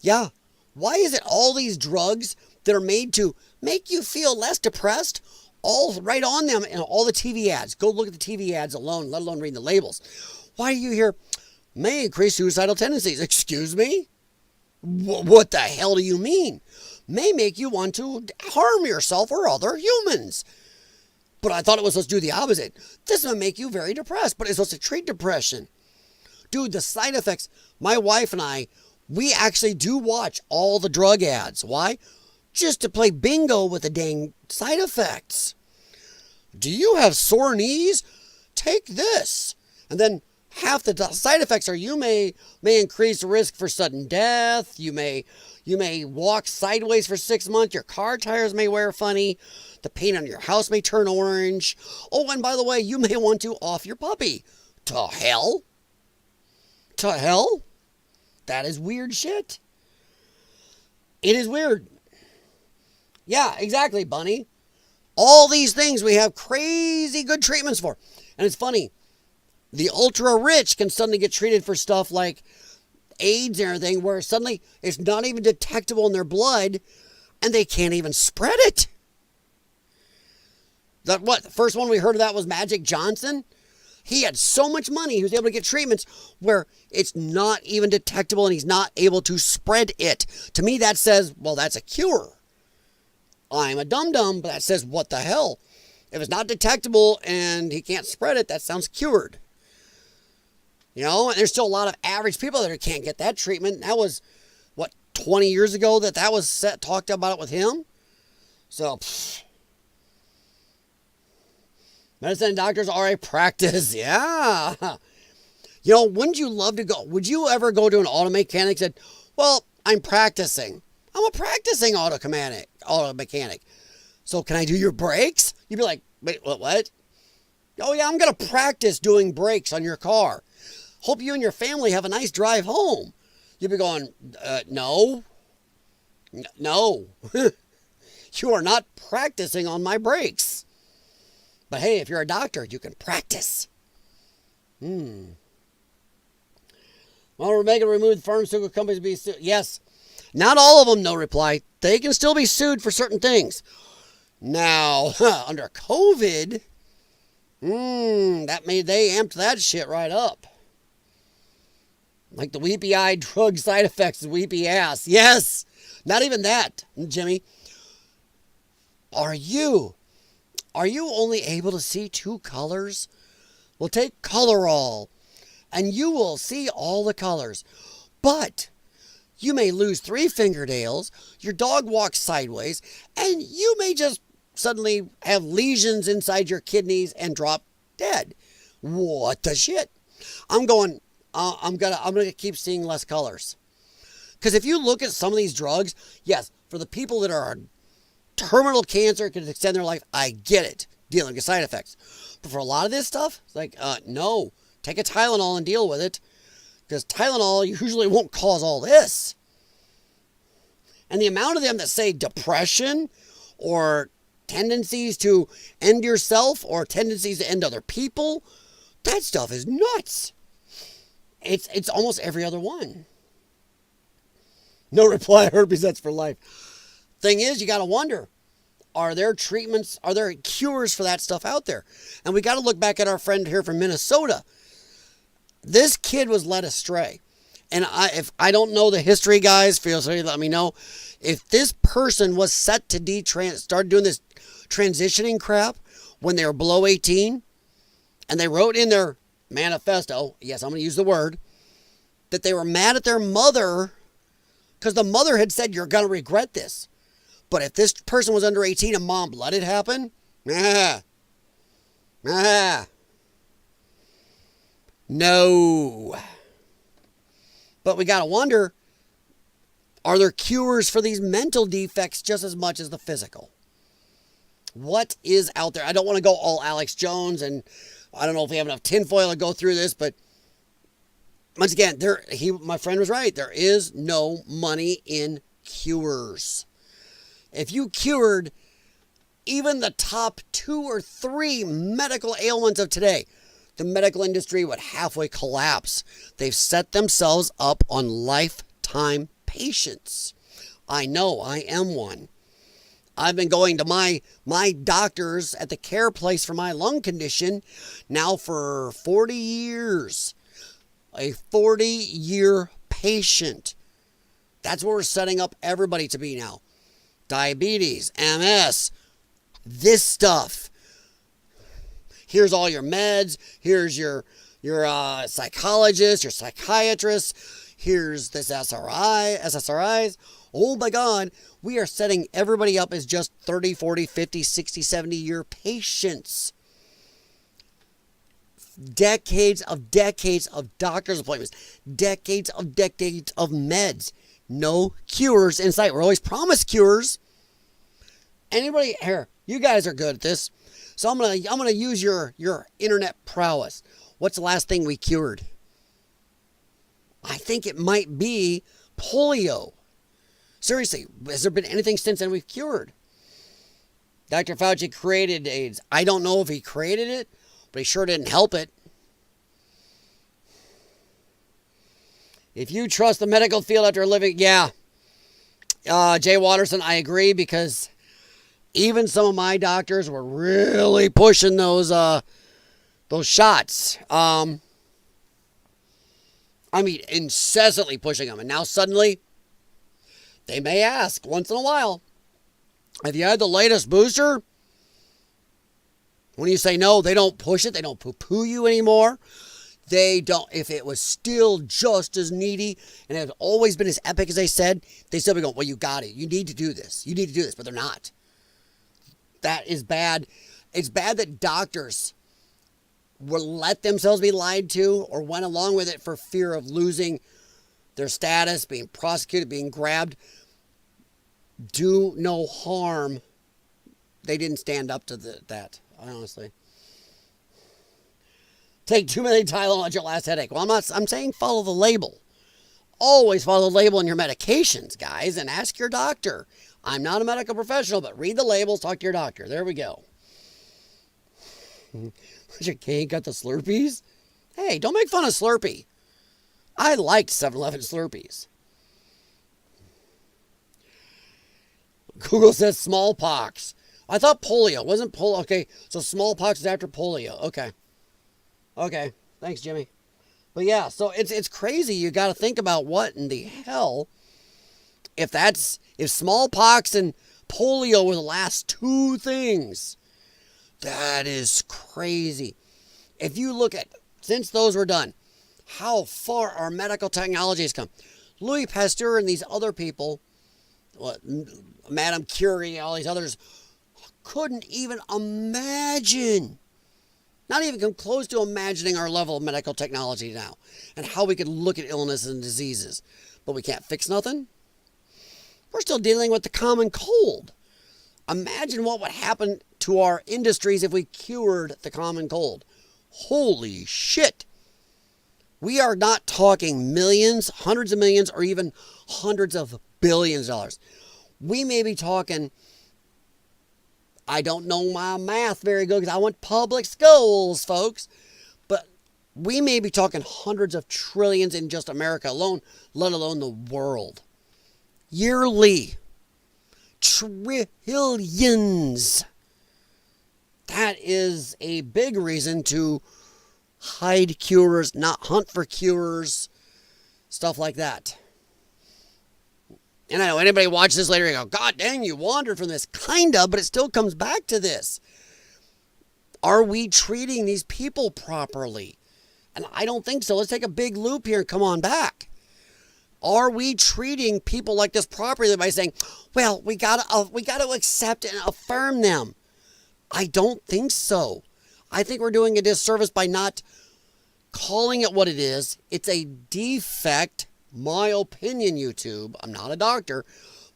Yeah. Why is it all these drugs that are made to make you feel less depressed, all right on them and all the TV ads? Go look at the TV ads alone, let alone reading the labels. Why do you hear, may increase suicidal tendencies? Excuse me? What the hell do you mean? May make you want to harm yourself or other humans. But I thought it was supposed to do the opposite. This will make you very depressed, but it's supposed to treat depression. Dude, the side effects, my wife and I, we actually do watch all the drug ads. Why? Just to play bingo with the dang side effects. Do you have sore knees? Take this. And then half the side effects are you may increase the risk for sudden death. You may walk sideways for 6 months. Your car tires may wear funny. The paint on your house may turn orange. Oh, and by the way, you may want to off your puppy. To hell? To hell? That is weird shit. It is weird. Yeah, exactly, Bunny. All these things we have crazy good treatments for. And it's funny. The ultra rich can suddenly get treated for stuff like AIDS and everything where suddenly it's not even detectable in their blood and they can't even spread it. The first one we heard of that was Magic Johnson. He had so much money, he was able to get treatments where it's not even detectable and he's not able to spread it. To me, that says, well, that's a cure. I'm a dum-dum, but that says, what the hell? If it's not detectable and he can't spread it, that sounds cured. And there's still a lot of average people that can't get that treatment. That was, 20 years ago that was talked about it with him? So, medicine and doctors are a practice. Yeah. Wouldn't you love to go? Would you ever go to an auto mechanic and said, well, I'm practicing. I'm a practicing auto mechanic. So can I do your brakes? You'd be like, wait, what? Oh yeah, I'm going to practice doing brakes on your car. Hope you and your family have a nice drive home. You'd be going, no. You are not practicing on my brakes. But hey, if you're a doctor, you can practice. Well, we're making remove pharmaceutical companies be sued. Yes. Not all of them, no reply. They can still be sued for certain things. Now, under COVID, they amped that shit right up. Like the weepy eye drug side effects, weepy ass. Yes. Not even that, Jimmy. Are you only able to see 2 colors? Well, take Colorall, and you will see all the colors. But you may lose 3 fingernails, your dog walks sideways, and you may just suddenly have lesions inside your kidneys and drop dead. What the shit? I'm gonna keep seeing less colors. Because if you look at some of these drugs, yes, for the people that are terminal cancer, can extend their life, I get it, dealing with side effects. But for a lot of this stuff, it's like, no, take a Tylenol and deal with it. Because Tylenol usually won't cause all this. And the amount of them that say depression or tendencies to end yourself or tendencies to end other people, that stuff is nuts. It's almost every other one. No reply, herpes, that's for life. Thing is, you got to wonder, are there treatments, are there cures for that stuff out there? And we got to look back at our friend here from Minnesota. This kid was led astray. And if I don't know the history, guys, feel free to let me know. If this person was set to start doing this transitioning crap when they were below 18, and they wrote in their manifesto, yes, I'm going to use the word, that they were mad at their mother because the mother had said, you're going to regret this. But if this person was under 18 and mom let it happen, No. But we got to wonder, are there cures for these mental defects just as much as the physical? What is out there? I don't want to go all Alex Jones, and I don't know if we have enough tinfoil to go through this, but once again, my friend was right. There is no money in cures. If you cured even the top 2 or 3 medical ailments of today, the medical industry would halfway collapse. They've set themselves up on lifetime patients. I know, I am one. I've been going to my doctors at the care place for my lung condition now for 40 years. A 40-year patient. That's what we're setting up everybody to be now. Diabetes, MS, this stuff. Here's all your meds. Here's your psychologist, your psychiatrist. Here's this SSRIs. Oh my God, we are setting everybody up as just 30, 40, 50, 60, 70-year patients. Decades of doctor's appointments. Decades of meds. No cures in sight. We're always promised cures. Anybody here, you guys are good at this. So I'm gonna use your internet prowess. What's the last thing we cured? I think it might be polio. Seriously, has there been anything since then we've cured? Dr. Fauci created AIDS. I don't know if he created it, but he sure didn't help it. If you trust the medical field after living, yeah. Jay Watterson, I agree, because even some of my doctors were really pushing those shots. I mean, incessantly pushing them. And now suddenly, they may ask once in a while, have you had the latest booster? When you say no, they don't push it. They don't poo-poo you anymore. They don't, if it was still just as needy and it had always been as epic as they said, they still be going, well, you got it. You need to do this. You need to do this, but they're not. That is bad. It's bad that doctors will let themselves be lied to or went along with it for fear of losing their status, being prosecuted, being grabbed. Do no harm. They didn't stand up to that, honestly. Take too many Tylenol at your last headache. Well, I'm saying follow the label. Always follow the label in your medications, guys, and ask your doctor. I'm not a medical professional, but read the labels, talk to your doctor. There we go. Your king got the Slurpees? Hey, don't make fun of Slurpee. I liked 7-Eleven Slurpees. Google says smallpox. I thought polio. Wasn't polio? Okay, so smallpox is after polio. Okay, thanks, Jimmy. But yeah, so it's crazy. You got to think about what in the hell, if smallpox and polio were the last 2 things, that is crazy. If you look at, since those were done, how far our medical technology has come. Louis Pasteur and these other people, Madame Curie, all these others, couldn't even imagine. Not even come close to imagining our level of medical technology now and how we could look at illnesses and diseases. But we can't fix nothing. We're still dealing with the common cold. Imagine what would happen to our industries if we cured the common cold. Holy shit. We are not talking millions, hundreds of millions, or even hundreds of billions of dollars. We may be talking, I don't know my math very good because I went public schools, folks. But we may be talking hundreds of trillions in just America alone, let alone the world. Yearly. Trillions. That is a big reason to hide cures, not hunt for cures, stuff like that. And I know anybody watch this later and go, God dang, you wandered from this. Kinda, but it still comes back to this. Are we treating these people properly? And I don't think so. Let's take a big loop here and come on back. Are we treating people like this properly by saying, well, we gotta accept and affirm them? I don't think so. I think we're doing a disservice by not calling it what it is. It's a defect. My opinion, YouTube. I'm not a doctor,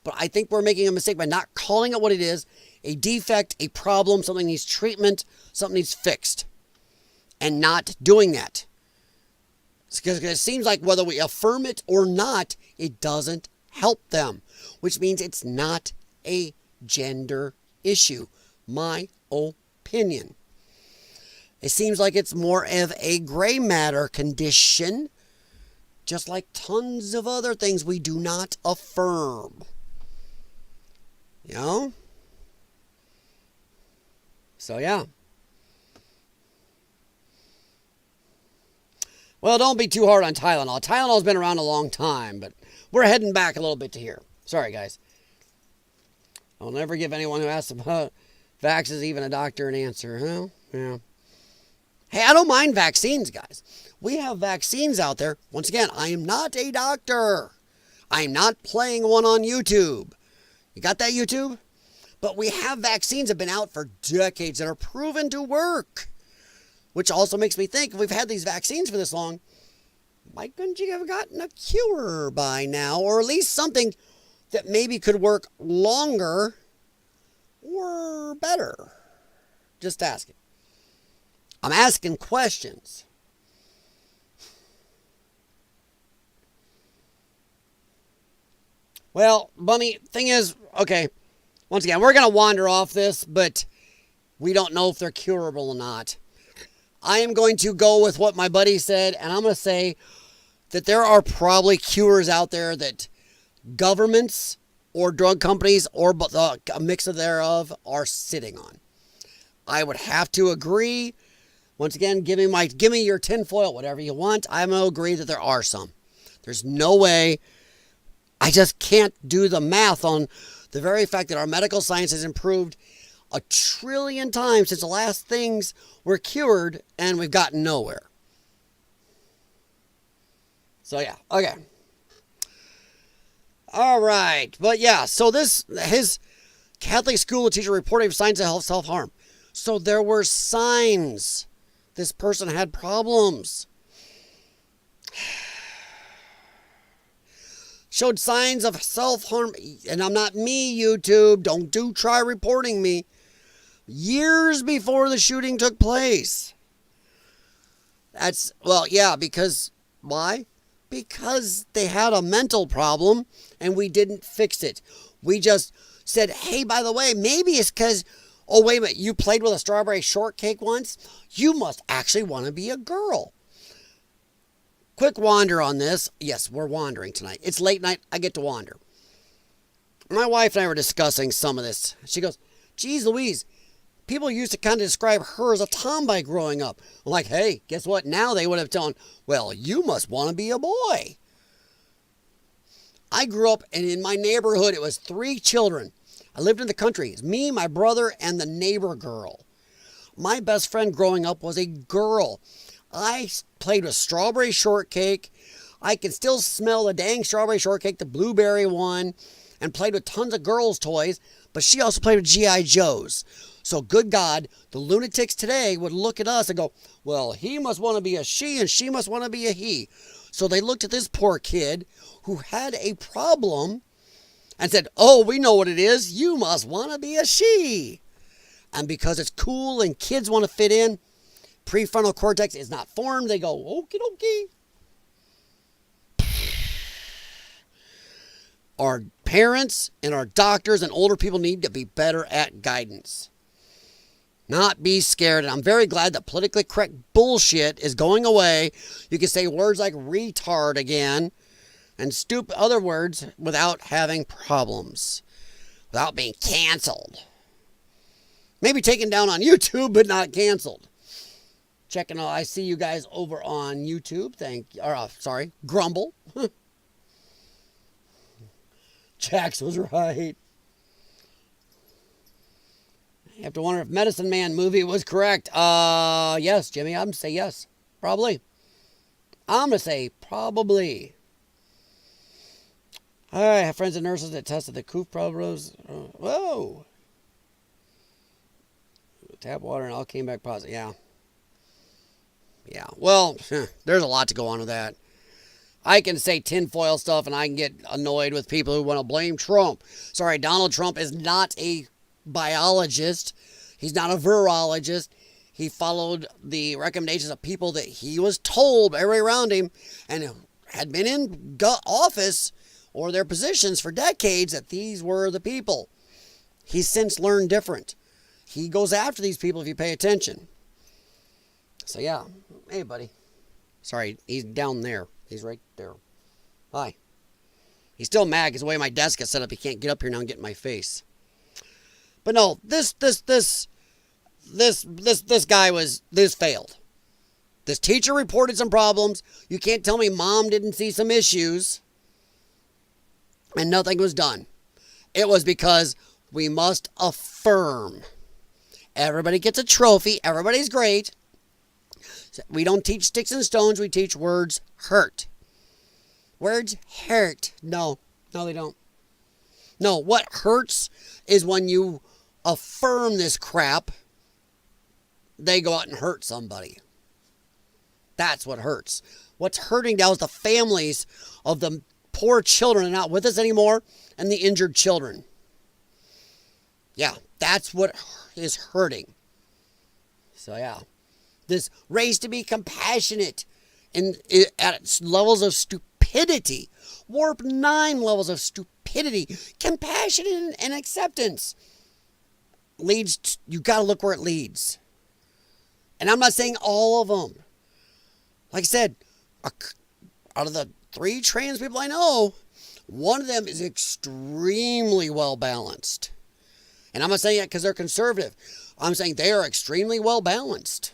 but I think we're making a mistake by not calling it what it is. A defect, a problem, something needs treatment, something needs fixed. And not doing that. Because it seems like whether we affirm it or not, it doesn't help them. Which means it's not a gender issue. My opinion. It seems like it's more of a gray matter condition. Just like tons of other things we do not affirm. You know? So, yeah. Well, don't be too hard on Tylenol. Tylenol's been around a long time, but we're heading back a little bit to here. Sorry, guys. I'll never give anyone who asks about vaxes, even a doctor, an answer. Huh? Yeah. Hey, I don't mind vaccines, guys. We have vaccines out there. Once again, I am not a doctor. I am not playing one on YouTube. You got that, YouTube? But we have vaccines that have been out for decades that are proven to work. Which also makes me think, if we've had these vaccines for this long, why couldn't you have gotten a cure by now? Or at least something that maybe could work longer or better? Just asking. I'm asking questions. Well, Bunny, thing is, okay, once again, we're going to wander off this, but we don't know if they're curable or not. I am going to go with what my buddy said, and I'm going to say that there are probably cures out there that governments or drug companies or a mix of thereof are sitting on. I would have to agree. Once again, give me your tinfoil, whatever you want. I'm going to agree that there are some. There's no way. I just can't do the math on the very fact that our medical science has improved 1 trillion times since the last things were cured, and we've gotten nowhere. So, yeah. Okay. All right. But, yeah. So, his Catholic school teacher reported signs of self-harm. So, there were signs. This person had problems. Showed signs of self-harm. And I'm not me, YouTube. Don't try reporting me. Years before the shooting took place. Because, why? Because they had a mental problem and we didn't fix it. We just said, hey, by the way, maybe it's because, oh, wait a minute, you played with a strawberry shortcake once? You must actually want to be a girl. Quick wander on this. Yes, we're wandering tonight. It's late night. I get to wander. My wife and I were discussing some of this. She goes, geez Louise, people used to kind of describe her as a tomboy growing up. I'm like, hey, guess what? Now they would have told, well, you must want to be a boy. I grew up, and in my neighborhood, it was 3 children. I lived in the country. It's me, my brother, and the neighbor girl. My best friend growing up was a girl. I played with strawberry shortcake. I can still smell the dang strawberry shortcake, the blueberry one, and played with tons of girls' toys. But she also played with G.I. Joes. So, good God, the lunatics today would look at us and go, well, he must want to be a she and she must want to be a he. So they looked at this poor kid who had a problem and said, oh, we know what it is. You must want to be a she. And because it's cool and kids want to fit in, prefrontal cortex is not formed. They go, okie dokie. Our parents and our doctors and older people need to be better at guidance. Not be scared. And I'm very glad that politically correct bullshit is going away. You can say words like retard again and stupid other words without having problems. Without being canceled. Maybe taken down on YouTube, but not canceled. Checking out. I see you guys over on YouTube. Grumble. Jax was right. You have to wonder if Medicine Man movie was correct. Yes, Jimmy. I'm going to say yes. Probably. I'm going to say probably. All right. I have friends and nurses that tested the coof problems. Whoa. Tap water and all came back positive. Yeah. Yeah, well, there's a lot to go on with that. I can say tinfoil stuff and I can get annoyed with people who want to blame Trump. Sorry, Donald Trump is not a biologist. He's not a virologist. He followed the recommendations of people that he was told, everybody around him, and had been in office or their positions for decades, that these were the people. He's since learned different. He goes after these people if you pay attention. So yeah, hey buddy. Sorry, he's down there. He's right there. Hi. He's still mad because the way my desk is set up, he can't get up here now and get in my face. But no, this failed. This teacher reported some problems. You can't tell me mom didn't see some issues. And nothing was done. It was because we must affirm. Everybody gets a trophy. Everybody's great. We don't teach sticks and stones. We teach words hurt. Words hurt. No, they don't. No, what hurts is when you affirm this crap, they go out and hurt somebody. That's what hurts. What's hurting now is the families of the poor children are not with us anymore and the injured children. Yeah, that's what is hurting. So yeah. This race to be compassionate and at levels of stupidity. Warp 9 levels of stupidity. Compassion and acceptance. You got to look where it leads. And I'm not saying all of them. Like I said, out of the 3 trans people I know, one of them is extremely well balanced. And I'm not saying that because they're conservative. I'm saying they are extremely well balanced.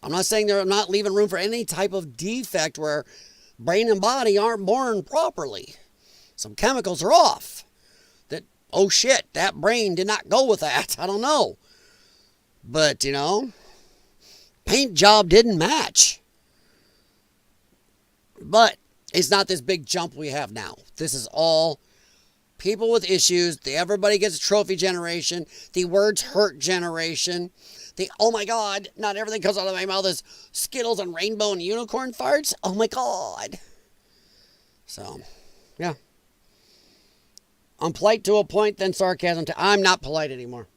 I'm not saying they're not leaving room for any type of defect where brain and body aren't born properly. Some chemicals are off. That, oh shit, that brain did not go with that. I don't know. But, paint job didn't match. But it's not this big jump we have now. This is all people with issues. Everybody gets a trophy generation. The words hurt generation. Oh my God, not everything comes out of my mouth is Skittles and rainbow and unicorn farts. Oh my God. So, yeah. I'm polite to a point, then sarcasm I'm not polite anymore.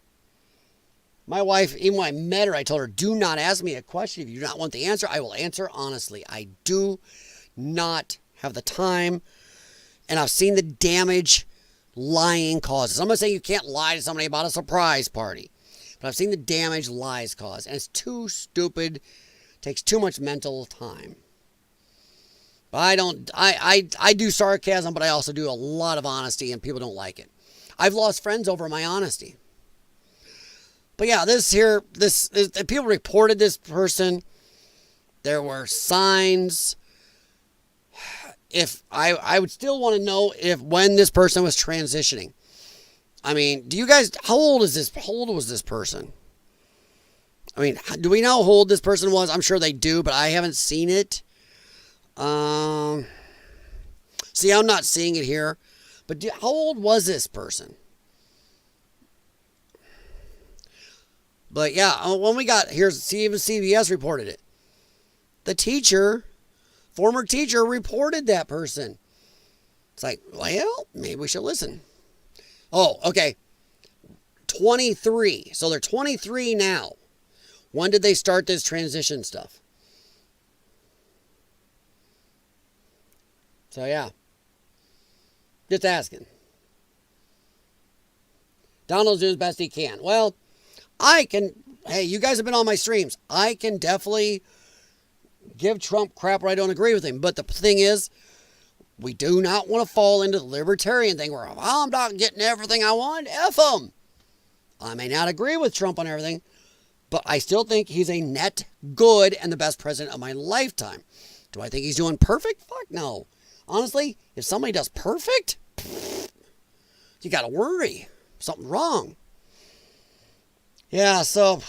My wife, even when I met her, I told her, do not ask me a question. If you do not want the answer, I will answer honestly. I do not have the time, and I've seen the damage lying causes. I'm not saying you can't lie to somebody about a surprise party. But I've seen the damage lies cause. And it's too stupid. Takes too much mental time. But I do sarcasm, but I also do a lot of honesty, and people don't like it. I've lost friends over my honesty. But yeah, people reported this person. There were signs. If I would still want to know when this person was transitioning. I mean, how old was this person? I mean, do we know how old this person was? I'm sure they do, but I haven't seen it. See, I'm not seeing it here. But how old was this person? But yeah, when we got, even CBS reported it. The former teacher reported that person. It's like, well, maybe we should listen. Oh, okay. 23. So they're 23 now. When did they start this transition stuff? So yeah. Just asking. Donald's doing the best he can. Well, hey, you guys have been on my streams. I can definitely give Trump crap where I don't agree with him. But the thing is, we do not want to fall into the libertarian thing where I'm not getting everything I want. F him. I may not agree with Trump on everything, but I still think he's a net good and the best president of my lifetime. Do I think he's doing perfect? Fuck no. Honestly, if somebody does perfect, you got to worry. Something wrong. Yeah, so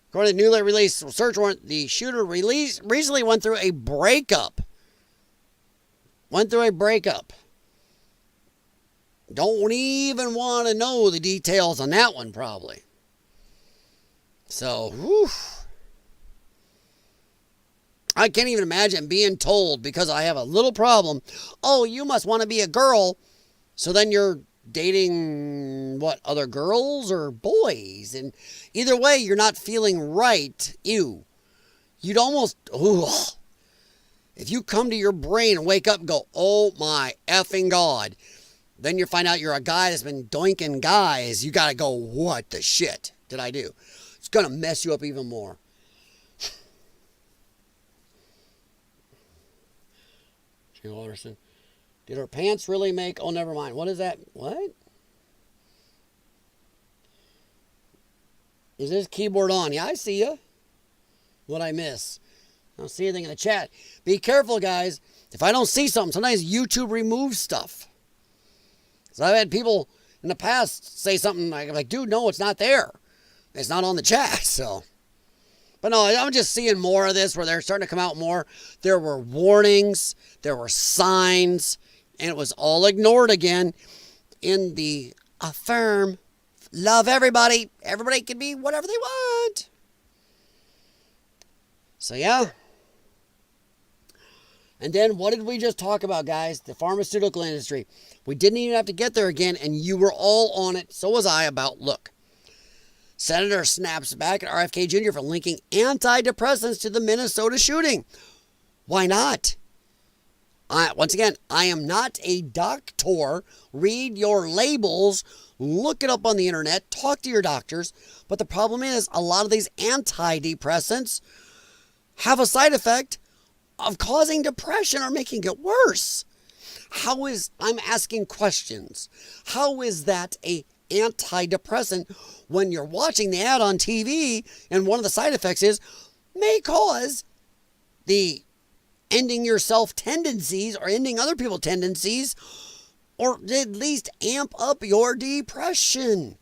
according to the newly released search warrant, the shooter recently went through a breakup. Don't even want to know the details on that one, probably. So, whew, I can't even imagine being told because I have a little problem, oh, you must want to be a girl, so then you're dating, what, other girls or boys? And either way, you're not feeling right. Ew. You'd almost, ooh, if you come to your brain and wake up and go, oh my effing God, then you find out you're a guy that's been doinking guys, you got to go, what the shit did I do? It's going to mess you up even more. Jay Watterson. Did her pants really make... Oh, never mind. What is that? What? Is this keyboard on? Yeah, I see you. What'd I miss? I don't see anything in the chat. Be careful, guys. If I don't see something, sometimes YouTube removes stuff. So I've had people in the past say something like, dude, no, it's not there. It's not on the chat, so... But no, I'm just seeing more of this where they're starting to come out more. There were warnings. There were signs. And it was all ignored again in the affirm, love everybody. Everybody can be whatever they want. So, yeah. And then what did we just talk about, guys? The pharmaceutical industry. We didn't even have to get there again, and you were all on it. So was I about, look. Senator snaps back at RFK Jr. for linking antidepressants to the Minnesota shooting. Why not? Once again, I am not a doctor. Read your labels. Look it up on the internet. Talk to your doctors. But the problem is, a lot of these antidepressants have a side effect of causing depression or making it worse. I'm asking questions. How is that a antidepressant when you're watching the ad on TV and one of the side effects is may cause the ending yourself tendencies or ending other people's tendencies or at least amp up your depression?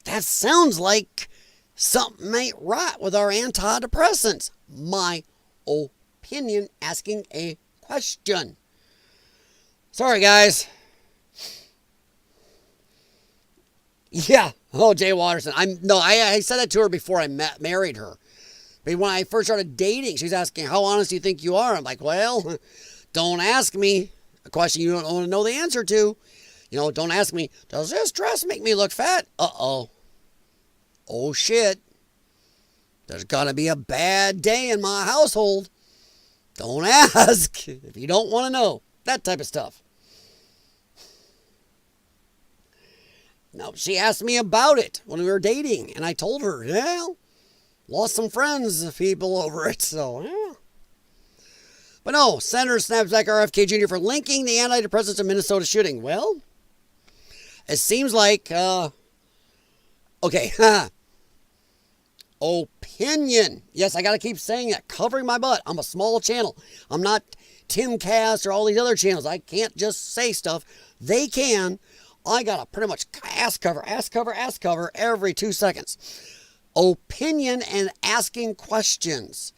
That sounds like something ain't right with our antidepressants. My opinion, asking a question. Sorry, guys. Yeah. Oh, Jay Watterson. I said that to her before I married her. But when I first started dating, she was asking, how honest do you think you are? I'm like, well, don't ask me a question you don't want to know the answer to. You know, don't ask me, does this dress make me look fat? Uh-oh. Oh, shit. There's going to be a bad day in my household. Don't ask if you don't want to know. That type of stuff. No, she asked me about it when we were dating, and I told her, yeah, lost some friends, people over it, so, yeah. But no, Senator snaps back RFK Jr. for linking the antidepressants to Minnesota shooting. Well, it seems like, okay, opinion. Yes, I got to keep saying that, covering my butt. I'm a small channel. I'm not Timcast or all these other channels. I can't just say stuff. They can. I got to pretty much ass cover every 2 seconds. Opinion and asking questions.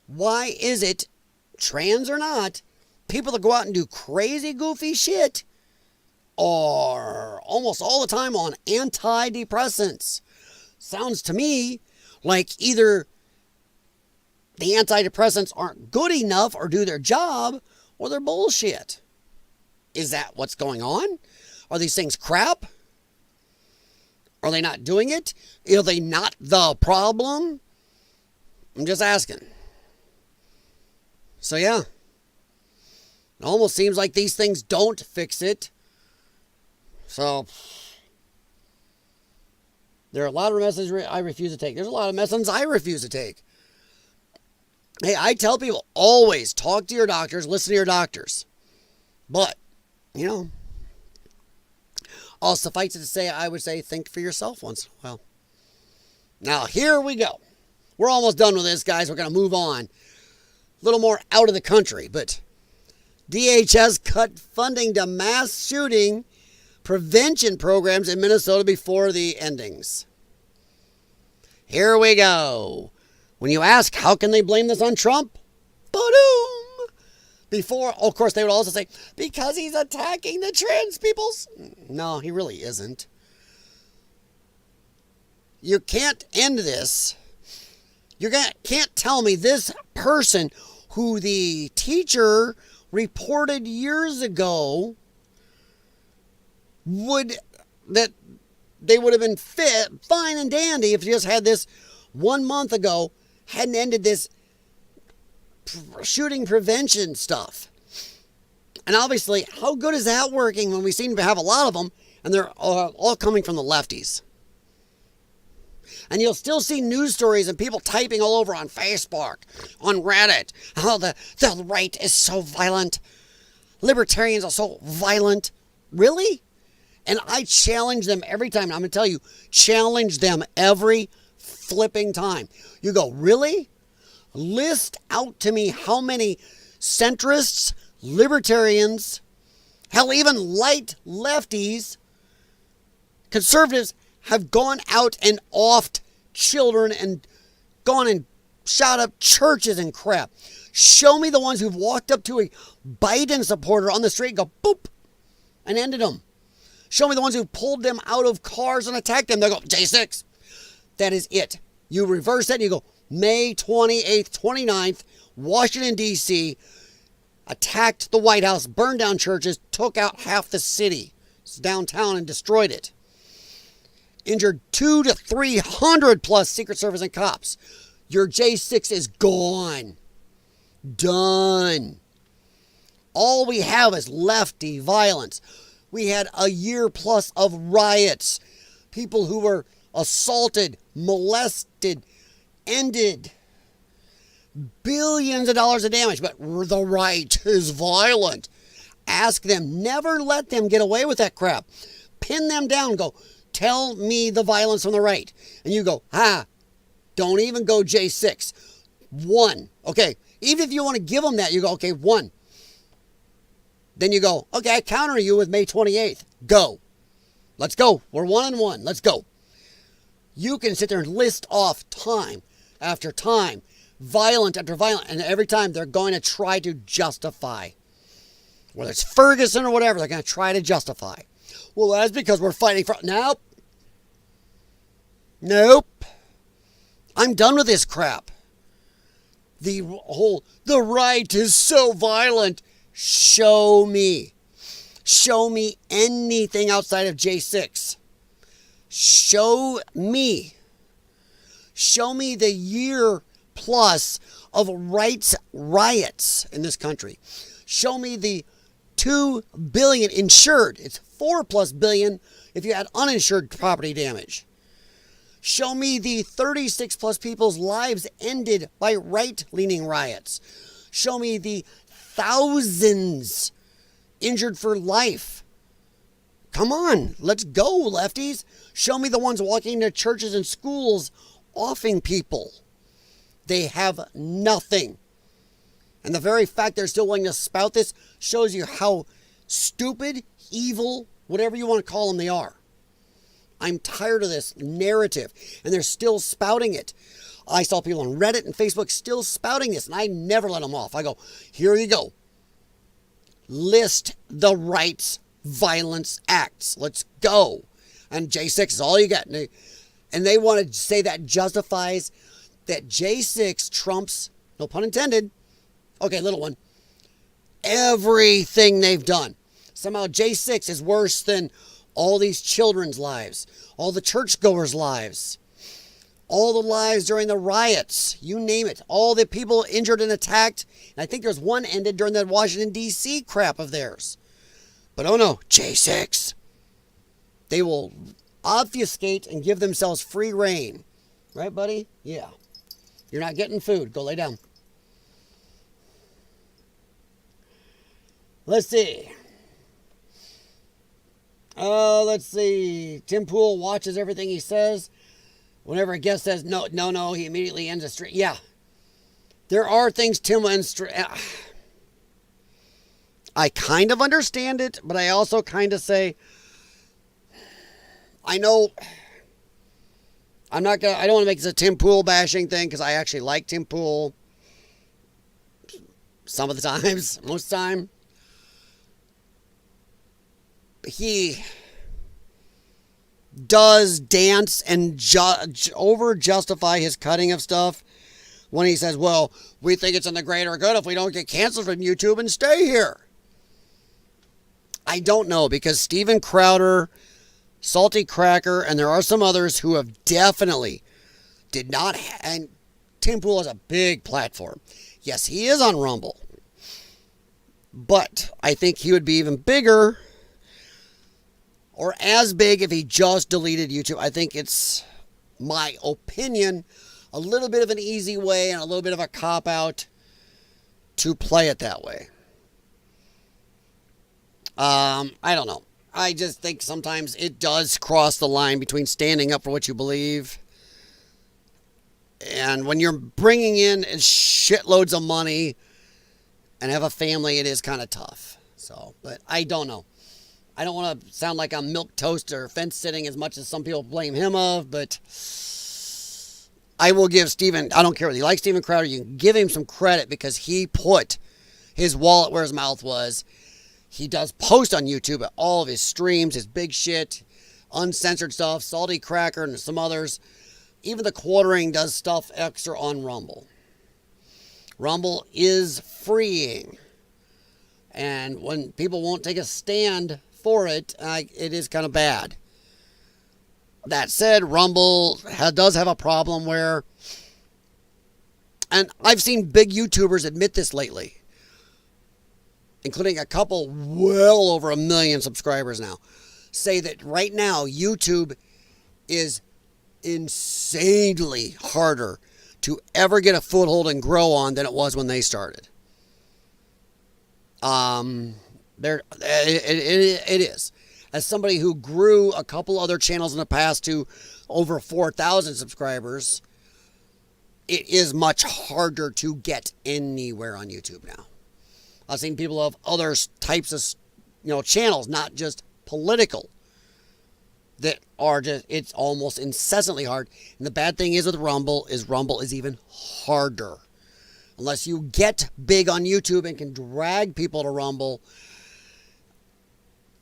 Why is it, trans or not, people that go out and do crazy, goofy shit are almost all the time on antidepressants? Sounds to me like either the antidepressants aren't good enough or do their job, or they're bullshit. Is that what's going on? Are these things crap? Are they not doing it? Are they not the problem? I'm just asking. So yeah. It almost seems like these things don't fix it. So there are a lot of messages I refuse to take. There's a lot of messages I refuse to take. Hey, I tell people, always talk to your doctors, listen to your doctors. But, you know, I'll suffice it to say, I would say, think for yourself once in a while. Now, here we go. We're almost done with this, guys. We're going to move on. A little more out of the country, but DHS cut funding to mass shooting prevention programs in Minnesota before the endings. Here we go. When you ask, how can they blame this on Trump? Ba-doom! Before, of course, they would also say, because he's attacking the trans peoples. No, he really isn't. You can't end this. You can't tell me this person who the teacher reported years ago that they would have been fine and dandy if you just had this 1 month ago, hadn't ended this shooting prevention stuff. And obviously, how good is that working when we seem to have a lot of them and they're all coming from the lefties? And you'll still see news stories and people typing all over on Facebook, on Reddit. Oh, the right is so violent. Libertarians are so violent. Really? And I challenge them every time. I'm going to tell you, challenge them every flipping time. You go, really? List out to me how many centrists, libertarians, hell, even light lefties, conservatives have gone out and offed children and gone and shot up churches and crap. Show me the ones who've walked up to a Biden supporter on the street and go, boop, and ended them. Show me the ones who pulled them out of cars and attacked them. They go, J6. That is it. You reverse that and you go, May 28th, 29th, Washington, D.C., attacked the White House, burned down churches, took out half the city downtown and destroyed it. Injured 200 to 300 plus Secret Service and cops. Your J6 is gone. Done. All we have is lefty violence. We had a year plus of riots. People who were assaulted, molested, ended. Billions of dollars of damage. But the right is violent. Ask them. Never let them get away with that crap. Pin them down. Go, tell me the violence from the right. And you go, don't even go J6. 1. Okay. Even if you want to give them that, you go, okay, 1. Then you go, okay, I counter you with May 28th. Go. Let's go. We're 1-1. Let's go. You can sit there and list off time after time, violent after violent, and every time they're going to try to justify. Whether it's Ferguson or whatever, they're going to try to justify. Well, that's because we're fighting for... Nope. I'm done with this crap. The right is so violent. Show me. Show me anything outside of J6. Show me. Show me the year plus of rights riots in this country. Show me the 2 billion insured. It's 4+ billion if you had uninsured property damage. Show me the 36 plus people's lives ended by right-leaning riots. Show me the thousands injured for life. Come on, let's go, lefties. Show me the ones walking into churches and schools offing people. They have nothing. And the very fact they're still willing to spout this shows you how stupid, evil, whatever you want to call them, they are. I'm tired of this narrative, and they're still spouting it. I saw people on Reddit and Facebook still spouting this, and I never let them off. I go, here you go. List the rights violence acts. Let's go. And J6 is all you got. And they want to say that justifies that J6 trumps, no pun intended, okay, little one, everything they've done. Somehow J6 is worse than all these children's lives, all the churchgoers' lives, all the lives during the riots, you name it, all the people injured and attacked. And I think there's one ended during that Washington, D.C. crap of theirs. But oh no, J6. They will obfuscate and give themselves free reign. Right, buddy? Yeah. You're not getting food. Go lay down. Let's see. Let's see. Tim Pool watches everything he says. Whenever a guest says no, he immediately ends a stream. Yeah. There are things Tim ends. I kind of understand it, but I also kind of say, I know I don't want to make this a Tim Pool bashing thing because I actually like Tim Pool. Some of the times, most of the time. does dance and over-justify his cutting of stuff when he says, well, we think it's in the greater good if we don't get canceled from YouTube and stay here. I don't know, because Steven Crowder, Salty Cracker, and there are some others who have definitely did not, and Tim Pool has a big platform. Yes, he is on Rumble, but I think he would be even bigger or as big if he just deleted YouTube. I think it's, my opinion, a little bit of an easy way and a little bit of a cop-out to play it that way. I don't know. I just think sometimes it does cross the line between standing up for what you believe, and when you're bringing in shitloads of money and have a family, it is kind of tough. So, but I don't know. I don't want to sound like I'm milquetoast or fence sitting as much as some people blame him of, but I will give Steven, I don't care whether you like Steven Crowder, you can give him some credit because he put his wallet where his mouth was. He does post on YouTube at all of his streams, his big shit, uncensored stuff, Salty Cracker and some others. Even the Quartering does stuff extra on Rumble. Rumble is freeing. And when people won't take a stand for it, it is kind of bad. That said, Rumble does have a problem where, and I've seen big YouTubers admit this lately, including a couple well over 1 million subscribers now, say that right now YouTube is insanely harder to ever get a foothold and grow on than it was when they started. It is. As somebody who grew a couple other channels in the past to over 4,000 subscribers, it is much harder to get anywhere on YouTube now. I've seen people of other types of, channels, not just political, that are just, it's almost incessantly hard. And the bad thing is with Rumble is even harder. Unless you get big on YouTube and can drag people to Rumble,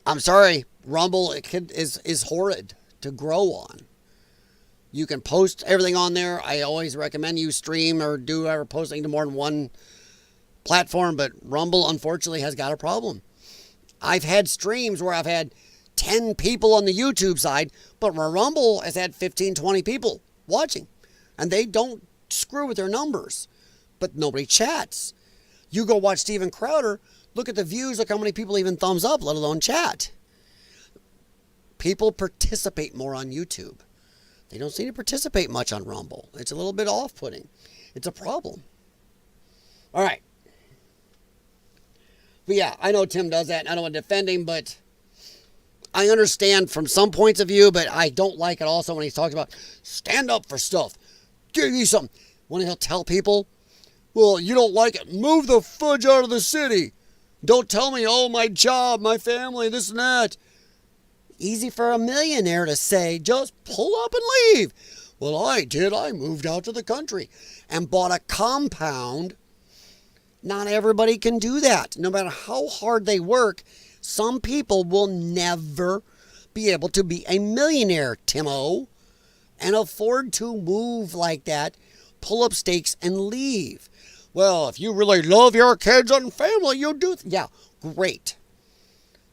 I'm sorry, Rumble is horrid to grow on. You can post everything on there. I always recommend you stream or do whatever, posting to more than one platform, but Rumble unfortunately has got a problem. I've had streams where I've had 10 people on the YouTube side, but Rumble has had 15, 20 people watching, and they don't screw with their numbers, but nobody chats. You go watch Steven Crowder, look at the views, look how many people even thumbs up, let alone chat. People participate more on YouTube. They don't seem to participate much on Rumble. It's a little bit off-putting. It's a problem. All right. But yeah, I know Tim does that, and I don't want to defend him, but I understand from some points of view, but I don't like it also when he talks about stand up for stuff. Give you something. When he'll tell people, well, you don't like it, move the fudge out of the city. Don't tell me, oh, my job, my family, this and that. Easy for a millionaire to say, just pull up and leave. Well, I did. I moved out to the country and bought a compound. Not everybody can do that. No matter how hard they work, some people will never be able to be a millionaire, Tim-O, and afford to move like that, pull up stakes, and leave. Well, if you really love your kids and family, you do. Yeah, great.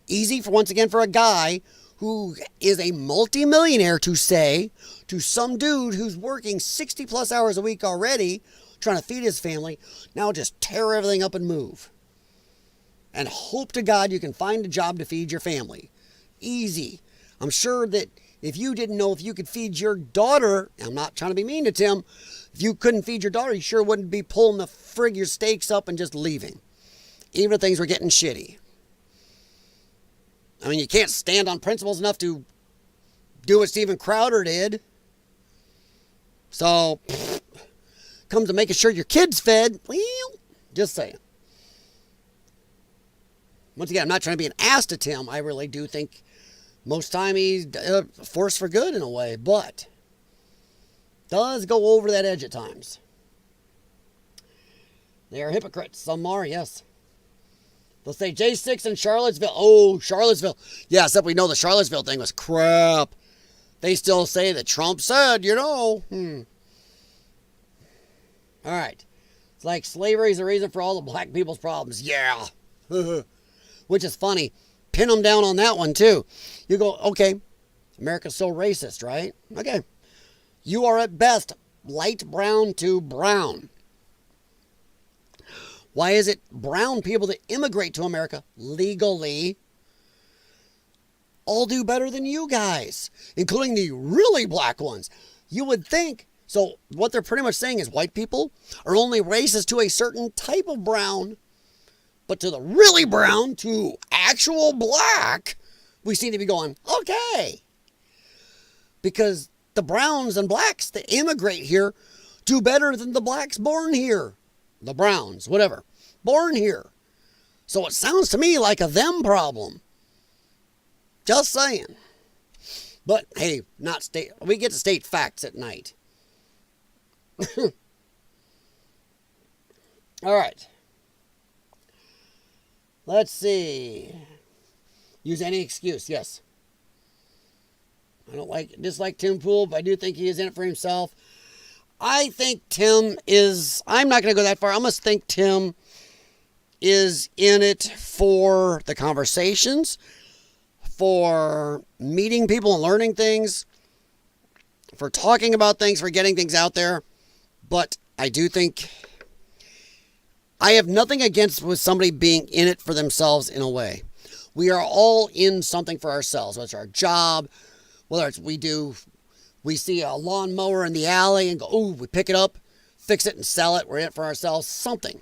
Easy, once again, for a guy who is a multimillionaire to say to some dude who's working 60 plus hours a week already, trying to feed his family, now just tear everything up and move. And hope to God you can find a job to feed your family. Easy. I'm sure that if you didn't know if you could feed your daughter, I'm not trying to be mean to Tim, if you couldn't feed your daughter, you sure wouldn't be pulling the frig your stakes up and just leaving. Even if things were getting shitty. I mean, you can't stand on principles enough to do what Steven Crowder did. So, comes to making sure your kid's fed. Well, just saying. Once again, I'm not trying to be an ass to Tim. I really do think most time he's a force for good in a way, but does go over that edge at times. They are hypocrites. Some are, yes. They'll say J6 in Charlottesville. Oh, Charlottesville. Yeah, except we know the Charlottesville thing was crap. They still say that Trump said, All right. It's like slavery is the reason for all the black people's problems. Yeah. Which is funny. Pin them down on that one, too. You go, okay, America's so racist, right? Okay. You are at best light brown to brown. Why is it brown people that immigrate to America legally all do better than you guys, including the really black ones? You would think. So what they're pretty much saying is white people are only racist to a certain type of brown, but to the really brown, to actual black, we seem to be going, okay. Because the browns and blacks that immigrate here do better than the blacks born here. The browns, whatever, born here. So it sounds to me like a them problem. Just saying. But hey, we get to state facts at night. All right. Let's see. Use any excuse. Yes. I don't dislike Tim Pool, but I do think he is in it for himself. I think Tim is, I'm not going to go that far. I must think Tim is in it for the conversations, for meeting people and learning things, for talking about things, for getting things out there. But I do think I have nothing against with somebody being in it for themselves in a way. We are all in something for ourselves, whether it's our job, whether it's we see a lawnmower in the alley and go, ooh, we pick it up, fix it and sell it. We're in it for ourselves, something.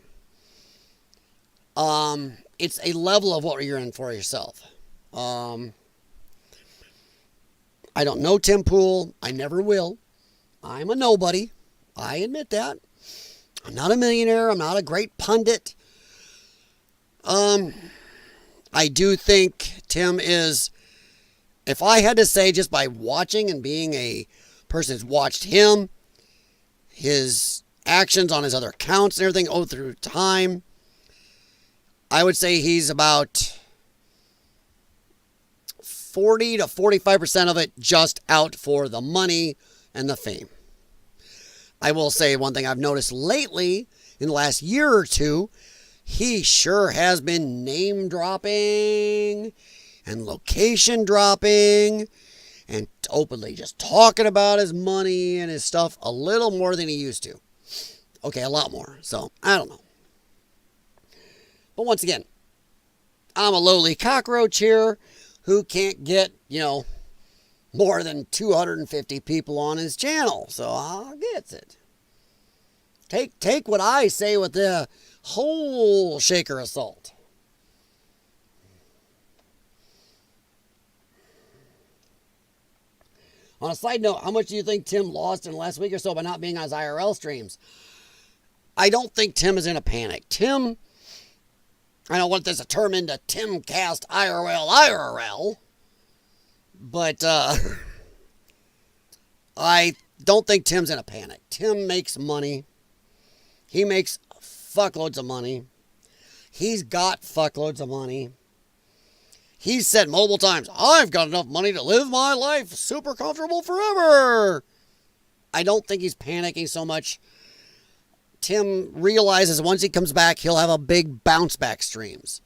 It's a level of what you're in for yourself. I don't know Tim Pool. I never will. I'm a nobody. I admit that. I'm not a millionaire. I'm not a great pundit. I do think Tim is, if I had to say just by watching and being a person who's watched him, his actions on his other accounts and everything through time, I would say he's about 40 to 45% of it just out for the money and the fame. I will say one thing I've noticed lately in the last year or two, he sure has been name dropping and location dropping and openly just talking about his money and his stuff a little more than he used to. Okay, a lot more. So, I don't know. But once again, I'm a lowly cockroach here who can't get, more than 250 people on his channel. So I gets it. Take what I say with the whole shaker of salt. On a side note, how much do you think Tim lost in the last week or so by not being on his IRL streams? I don't think Tim is in a panic. Tim, I don't want this to turn into Timcast IRL. But I don't think Tim's in a panic. Tim makes money. He makes fuckloads of money. He's got fuckloads of money. He's said multiple times, I've got enough money to live my life super comfortable forever. I don't think he's panicking so much. Tim realizes once he comes back, he'll have a big bounce back streams.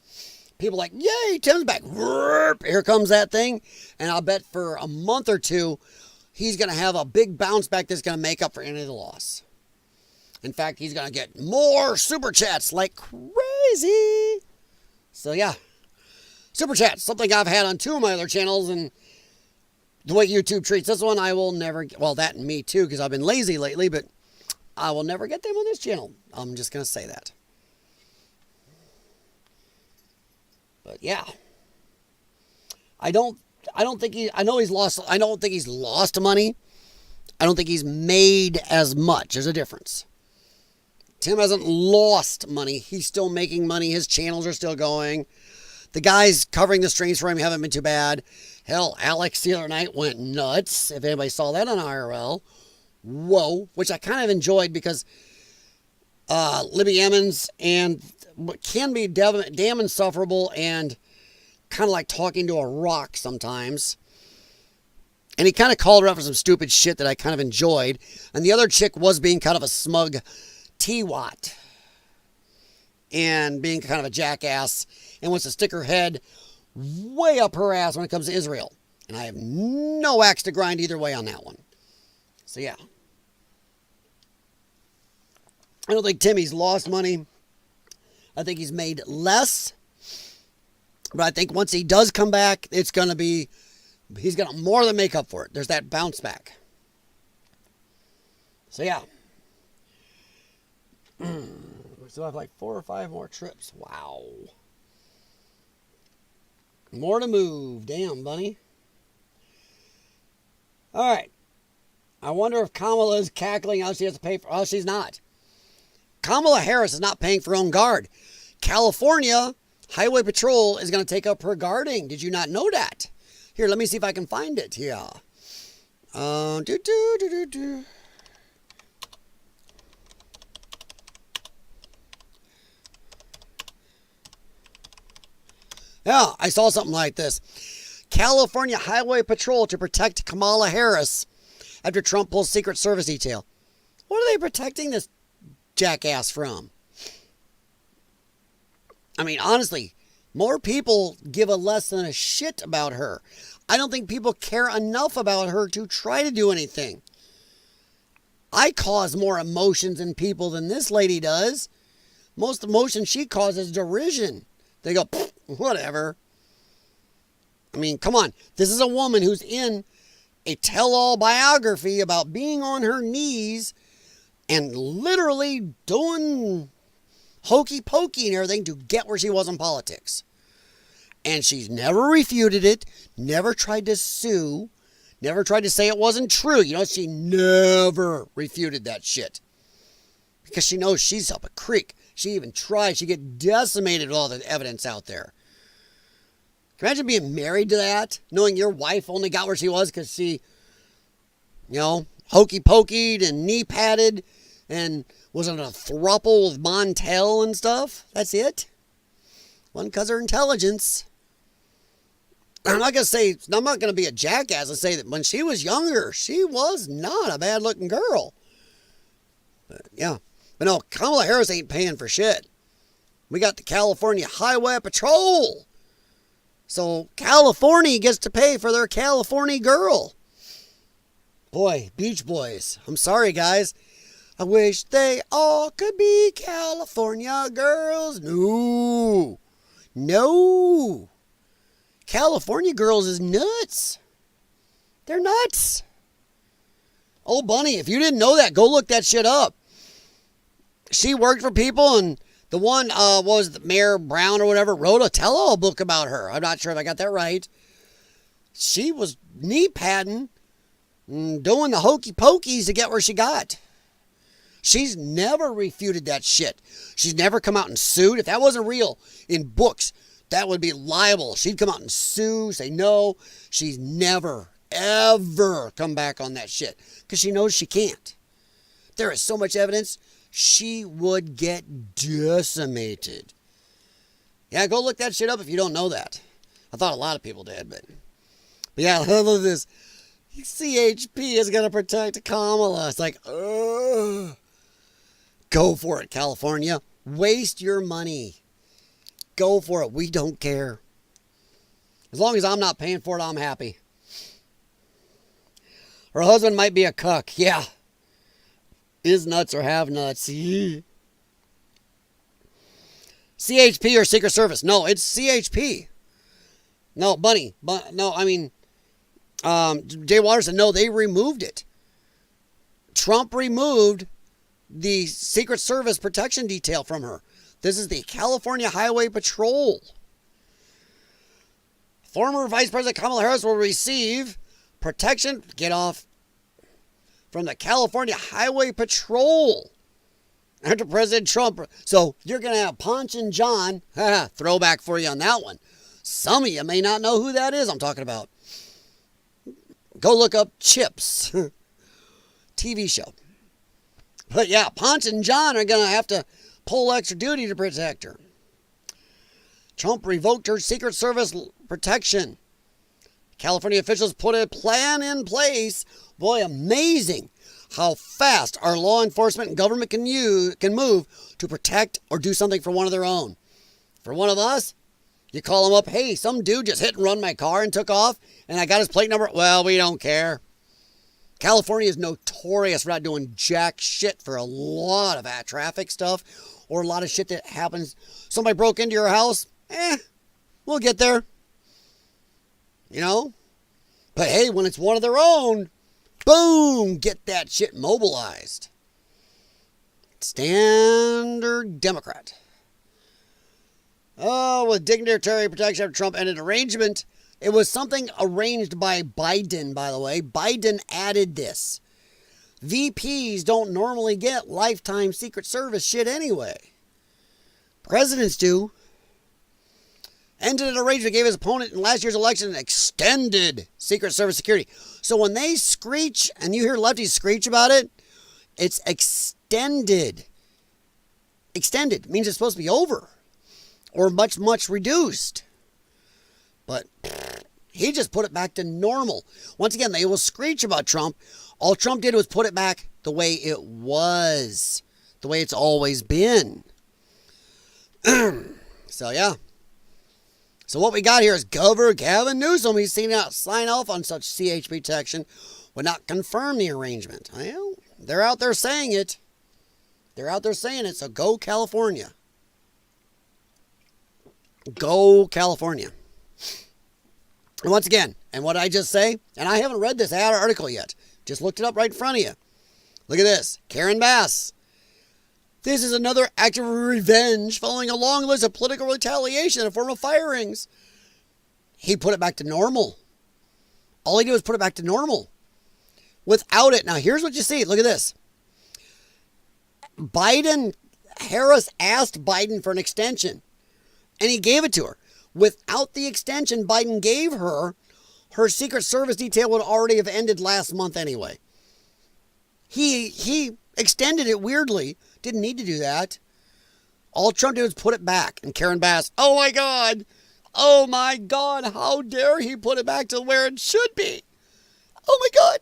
People are like, yay, Tim's back. Here comes that thing. And I'll bet for a month or two, he's going to have a big bounce back that's going to make up for any of the loss. In fact, he's going to get more super chats like crazy. So yeah, super chats, something I've had on 2 of my other channels. And the way YouTube treats this one, I will never get, well, that and me too, because I've been lazy lately, but I will never get them on this channel. I'm just going to say that. But yeah, I don't think I know he's lost. I don't think he's lost money. I don't think he's made as much. There's a difference. Tim hasn't lost money. He's still making money. His channels are still going. The guys covering the streams for him haven't been too bad. Hell, Alex the other night went nuts. If anybody saw that on IRL. Whoa. Which I kind of enjoyed because Libby Emmons and what can be damn insufferable and kind of like talking to a rock sometimes. And he kind of called her out for some stupid shit that I kind of enjoyed. And the other chick was being kind of a smug T-Watt. And being kind of a jackass. And wants to stick her head way up her ass when it comes to Israel. And I have no axe to grind either way on that one. So yeah. I don't think Timmy's lost money. I think he's made less. But I think once he does come back, it's going to be, he's going to more than make up for it. There's that bounce back. So yeah. We still have like 4 or 5 more trips. Wow. More to move. Damn, bunny. All right. I wonder if Kamala is cackling how she has to pay for... Oh, she's not. Kamala Harris is not paying for her own guard. California Highway Patrol is going to take up her guarding. Did you not know that? Here, let me see if I can find it. Yeah. Yeah, I saw something like this. California Highway Patrol to protect Kamala Harris after Trump pulls Secret Service detail. What are they protecting this jackass from? I mean, honestly, more people give a less than a shit about her. I don't think people care enough about her to try to do anything. I cause more emotions in people than this lady does. Most emotion she causes derision. They go, whatever. I mean, come on. This is a woman who's in a tell-all biography about being on her knees and literally doing hokey pokey and everything to get where she was in politics. And she's never refuted it, never tried to sue, never tried to say it wasn't true. You know, she never refuted that shit. Because she knows she's up a creek. She even tried. She get decimated with all the evidence out there. Can you imagine being married to that? Knowing your wife only got where she was because she, you know, hokey pokeyed and knee padded and was in a throuple with Montel and stuff. That's it. Wasn't because of her intelligence. I'm not going to be a jackass and say that when she was younger, she was not a bad looking girl. But yeah. But no, Kamala Harris ain't paying for shit. We got the California Highway Patrol. So California gets to pay for their California girl. Boy, Beach Boys. I'm sorry, guys. I wish they all could be California girls. No. No. California girls is nuts. They're nuts. Oh, Bunny, if you didn't know that, go look that shit up. She worked for people, and the one, was Mayor Brown or whatever, wrote a tell-all book about her. I'm not sure if I got that right. She was knee padding and doing the hokey pokeys to get where she got. She's never refuted that shit. She's never come out and sued. If that wasn't real in books, that would be liable. She'd come out and sue, say no. She's never, ever come back on that shit because she knows she can't. There is so much evidence. She would get decimated. Yeah, go look that shit up if you don't know that. I thought a lot of people did, but yeah, I love this. CHP is going to protect Kamala. It's like, ugh. Go for it, California. Waste your money. Go for it. We don't care. As long as I'm not paying for it, I'm happy. Her husband might be a cuck. Yeah. Is nuts or have nuts. CHP or Secret Service? No, it's CHP. No, Bunny. No, I mean, Jay Waters said, no, they removed it. Trump removed the Secret Service protection detail from her. This is the California Highway Patrol. Former Vice President Kamala Harris will receive protection, get off, from the California Highway Patrol after President Trump. So you're going to have Ponch and John. Throwback for you on that one. Some of you may not know who that is I'm talking about. Go look up Chips. TV show. But yeah, Ponch and John are going to have to pull extra duty to protect her. Trump revoked her Secret Service protection. California officials put a plan in place. Boy, amazing how fast our law enforcement and government can move to protect or do something for one of their own. For one of us, you call them up, hey, some dude just hit and run my car and took off, and I got his plate number. Well, we don't care. California is notorious for not doing jack shit for a lot of traffic stuff or a lot of shit that happens. Somebody broke into your house. We'll get there. You know? But hey, when it's one of their own, boom, get that shit mobilized. Standard Democrat. Oh, with dignitary protection after Trump ended arrangement. It was something arranged by Biden, by the way. Biden added this. VPs don't normally get lifetime Secret Service shit anyway. Presidents do. Ended an arrangement, gave his opponent in last year's election an extended Secret Service security. So when they screech, and you hear lefties screech about it, it's extended. Extended means it's supposed to be over. Or much, much reduced. But he just put it back to normal. Once again, they will screech about Trump. All Trump did was put it back the way it was. The way it's always been. So, yeah. So what we got here is Governor Gavin Newsom. He's seen out sign off on such CHP protection. Would not confirm the arrangement. Well, they're out there saying it. They're out there saying it. So go California. Go California. And once again, and what I just say, and I haven't read this article yet. Just looked it up right in front of you. Look at this. Karen Bass. This is another act of revenge following a long list of political retaliation in the form of firings. He put it back to normal. All he did was put it back to normal. Without it. Now, here's what you see. Look at this. Harris asked Biden for an extension. And he gave it to her. Without the extension Biden gave her, her Secret Service detail would already have ended last month anyway. He extended it weirdly. Didn't need to do that. All Trump did was put it back. And Karen Bass, oh my God, how dare he put it back to where it should be? Oh my God.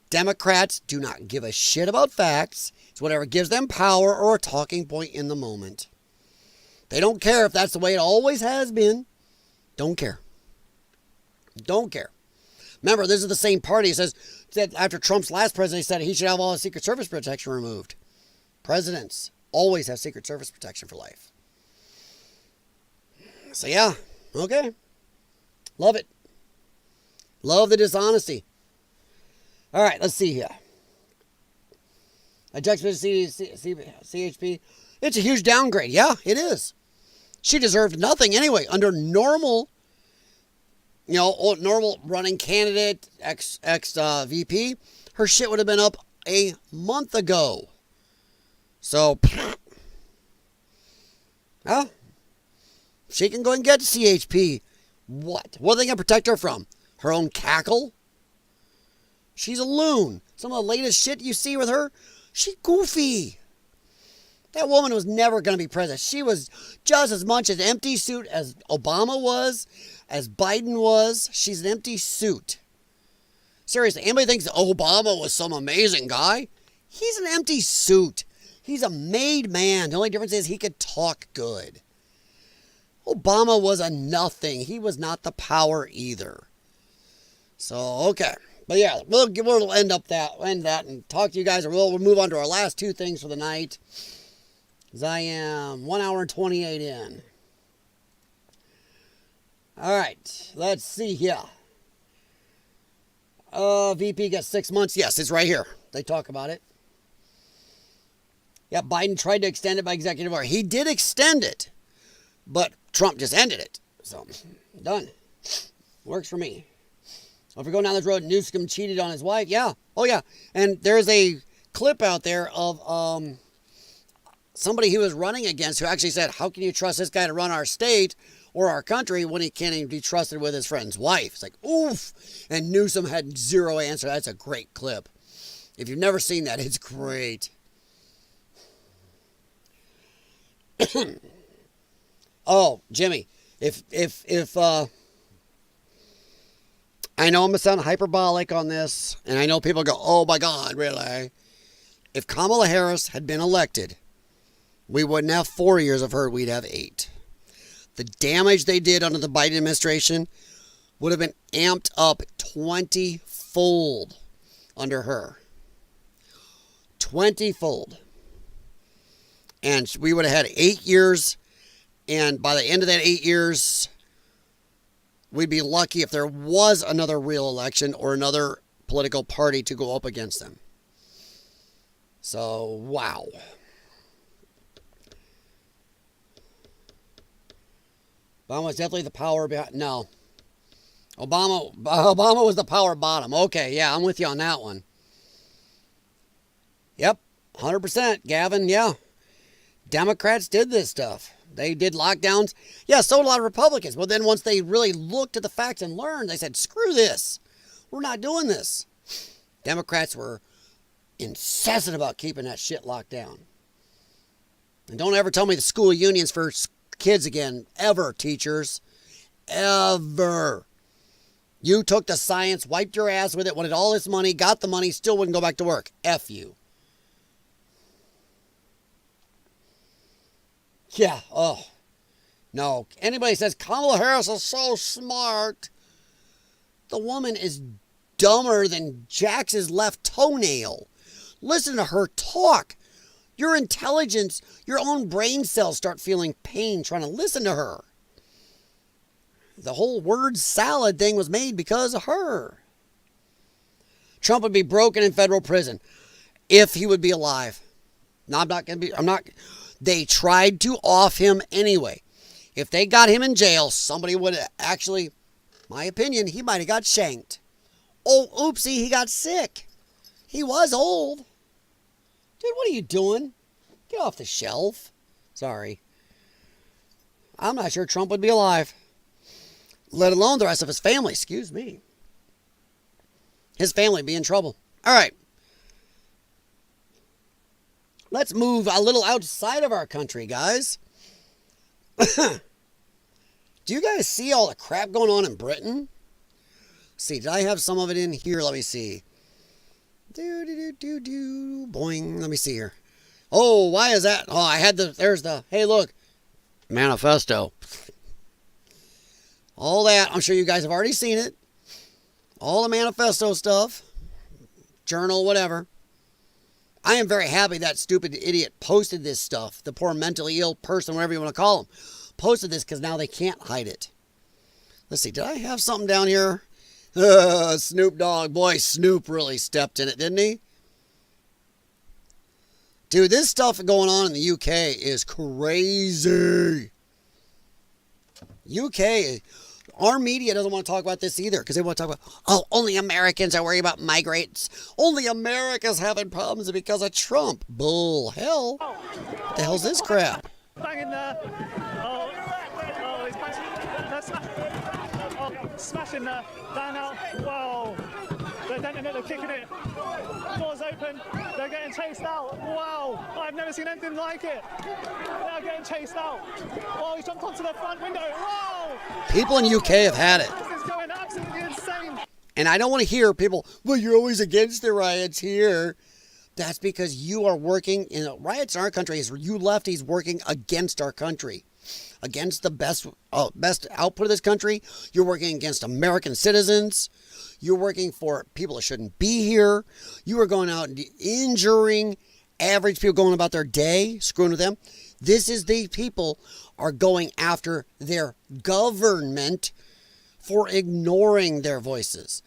Democrats do not give a shit about facts. It's whatever gives them power or a talking point in the moment. They don't care if that's the way it always has been. Don't care. Don't care. Remember, this is the same party that said after Trump's last presidency said he should have all his Secret Service protection removed. Presidents always have Secret Service protection for life. So yeah, okay. Love it. Love the dishonesty. All right, let's see here. Adjustment to CHP. It's a huge downgrade. Yeah, it is. She deserved nothing anyway. Under normal, normal running candidate, ex VP, her shit would have been up a month ago. So, well, she can go and get CHP. What? What are they going to protect her from? Her own cackle? She's a loon. Some of the latest shit you see with her, she's goofy. That woman was never going to be president. She was just as much an empty suit as Obama was, as Biden was. She's an empty suit. Seriously, anybody thinks Obama was some amazing guy? He's an empty suit. He's a made man. The only difference is he could talk good. Obama was a nothing. He was not the power either. So, okay. But yeah, we'll end that and talk to you guys. We'll move on to our last two things for the night. Because I am 1 hour and 28 in. All right, let's see here. VP got 6 months. Yes, it's right here. They talk about it. Yeah, Biden tried to extend it by executive order. He did extend it, but Trump just ended it. So, done. Works for me. If we go down this road, Newsom cheated on his wife. Yeah. Oh, yeah. And there's a clip out there of somebody he was running against who actually said, how can you trust this guy to run our state or our country when he can't even be trusted with his friend's wife? It's like, oof. And Newsom had zero answer. That's a great clip. If you've never seen that, it's great. Oh, Jimmy, if I know I'm going to sound hyperbolic on this, and I know people go, oh my God, really? If Kamala Harris had been elected, we wouldn't have 4 years of her, we'd have 8. The damage they did under the Biden administration would have been amped up 20-fold under her. 20-fold. And we would have had 8 years, and by the end of that 8 years, we'd be lucky if there was another real election or another political party to go up against them. So, wow. Obama was definitely the power behind. No. Obama was the power bottom. Okay, yeah, I'm with you on that one. Yep, 100%, Gavin, yeah. Democrats did this stuff. They did lockdowns. Yeah, so did a lot of Republicans. But then once they really looked at the facts and learned, they said, screw this. We're not doing this. Democrats were incessant about keeping that shit locked down. And don't ever tell me the school unions for kids again. Ever, teachers. Ever. You took the science, wiped your ass with it, wanted all this money, got the money, still wouldn't go back to work. F you. Yeah, oh. No. Anybody says Kamala Harris is so smart. The woman is dumber than Jax's left toenail. Listen to her talk. Your intelligence, your own brain cells start feeling pain trying to listen to her. The whole word salad thing was made because of her. Trump would be broken in federal prison if he would be alive. No, They tried to off him anyway. If they got him in jail, somebody would have actually, my opinion, he might have got shanked. Oh, oopsie, he got sick. He was old. Dude, what are you doing? Get off the shelf. Sorry. I'm not sure Trump would be alive. Let alone the rest of his family. Excuse me. His family would be in trouble. All right. Let's move a little outside of our country, guys. Do you guys see all the crap going on in Britain? Let's see, did I have some of it in here? Let me see. Boing. Let me see here. Oh, why is that? Oh, I had there's the, hey, look. Manifesto. All that. I'm sure you guys have already seen it. All the manifesto stuff. Journal, whatever. I am very happy that stupid idiot posted this stuff. The poor mentally ill person, whatever you want to call him, posted this because now they can't hide it. Let's see. Did I have something down here? Snoop Dogg. Boy, Snoop really stepped in it, didn't he? Dude, this stuff going on in the UK is crazy. UK, our media doesn't want to talk about this either because they want to talk about, oh, only Americans are worried about migrants. Only America's having problems because of Trump. Bull hell. What the hell's this crap? Bang in there. He's smashing there. Down out. Whoa. They're denting it, they're kicking it. Doors open. They're getting chased out. Wow. I've never seen anything like it. They're getting chased out. Oh, he jumped onto the front window. Wow. People in UK have had it. This is going absolutely insane. And I don't want to hear people, well, you're always against the riots here. That's because you are working in riots in our country. Is you lefties working against our country, against the best output of this country. You're working against American citizens. You're working for people that shouldn't be here. You are going out and injuring average people, going about their day, screwing with them. This is the people are going after their government for ignoring their voices.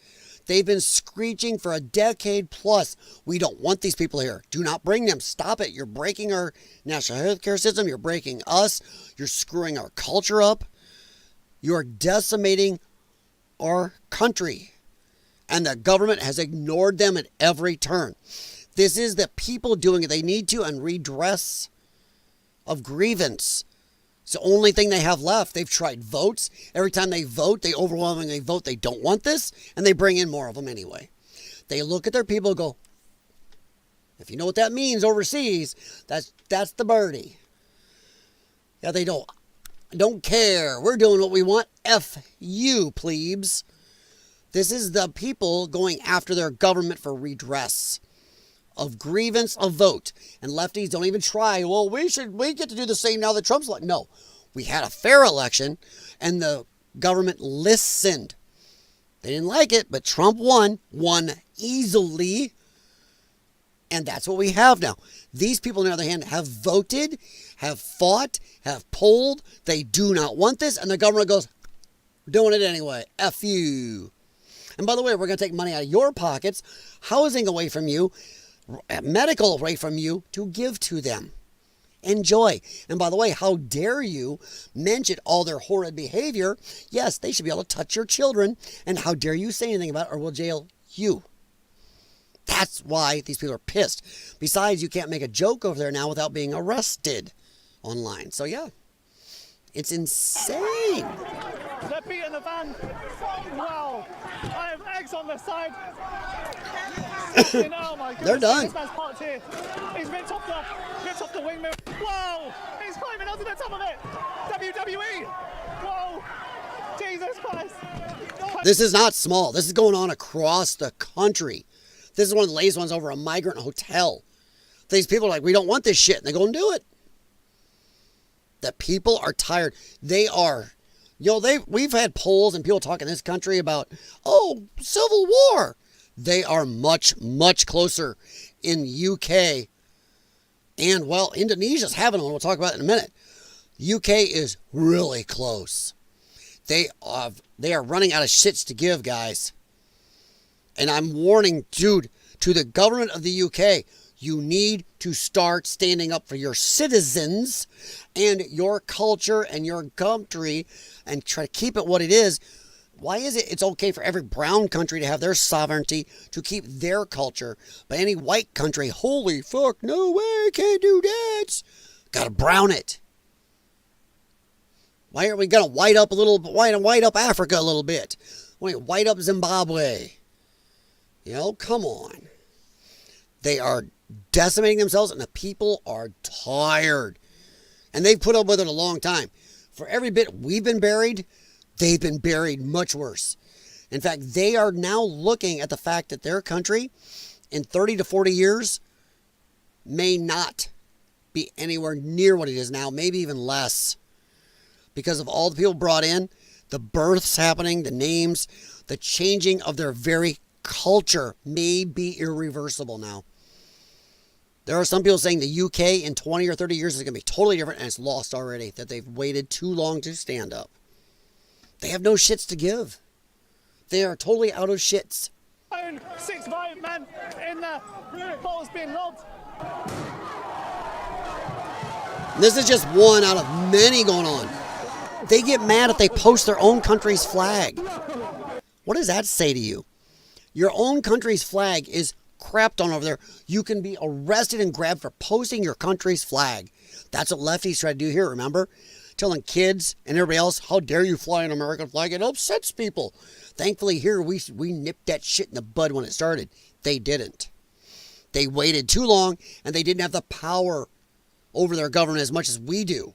They've been screeching for a decade plus. We don't want these people here. Do not bring them. Stop it. You're breaking our national health care system. You're breaking us. You're screwing our culture up. You're decimating our country. And the government has ignored them at every turn. This is the people doing it. They need to, and redress of grievance. It's the only thing they have left. They've tried votes. Every time they vote, they overwhelmingly vote they don't want this, and they bring in more of them anyway. They look at their people and go, if you know what that means overseas, that's the birdie. Yeah, they don't care. We're doing what we want. F you, plebes. This is the people going after their government for redress of grievance, of vote. And lefties don't even try. Well, we get to do the same now that Trump's like. No, we had a fair election and the government listened. They didn't like it, but Trump won easily. And that's what we have now. These people, on the other hand, have voted, have fought, have polled. They do not want this. And the government goes, we're doing it anyway. F you. And by the way, we're going to take money out of your pockets, housing away from you, medical away from you to give to them. Enjoy. And by the way, how dare you mention all their horrid behavior? Yes, they should be able to touch your children. And how dare you say anything about it or we'll jail you. That's why these people are pissed. Besides, you can't make a joke over there now without being arrested online. So yeah, it's insane. They're beating the van. Wow. I have eggs on the side. Oh my goodness. They're done. This man's parked here. He's ripped off the wingmill. Whoa! He's climbing onto the top of it. WWE. Whoa! Jesus Christ. This is not small. This is going on across the country. This is one of the latest ones over a migrant hotel. These people are like, we don't want this shit. And they go and do it. The people are tired. They are. We've had polls and people talk in this country about, civil war. They are much, much closer in UK. And, Indonesia's having one. We'll talk about it in a minute. UK is really close. They are running out of shits to give, guys. And I'm warning, dude, to the government of the UK, you need to start standing up for your citizens and your culture and your country and try to keep it what it is. Why is it's okay for every brown country to have their sovereignty, to keep their culture, but any white country, holy fuck, no way, can't do that. Gotta brown it. Why aren't we gonna white up Africa a little bit? White up Zimbabwe. Come on. They are decimating themselves and the people are tired. And they've put up with it a long time. For every bit we've been buried, they've been buried much worse. In fact, they are now looking at the fact that their country in 30 to 40 years may not be anywhere near what it is now, maybe even less. Because of all the people brought in, the births happening, the names, the changing of their very culture may be irreversible now. There are some people saying the UK in 20 or 30 years is going to be totally different and it's lost already, that they've waited too long to stand up. They have no shits to give. They are totally out of shits. 6 violent men in the polls being robbed. This is just one out of many going on. They get mad if they post their own country's flag. What does that say to you? Your own country's flag is crapped on over there. You can be arrested and grabbed for posting your country's flag. That's what lefties try to do here, remember? Telling kids and everybody else, how dare you fly an American flag? It upsets people. Thankfully here, we nipped that shit in the bud when it started. They didn't. They waited too long and they didn't have the power over their government as much as we do.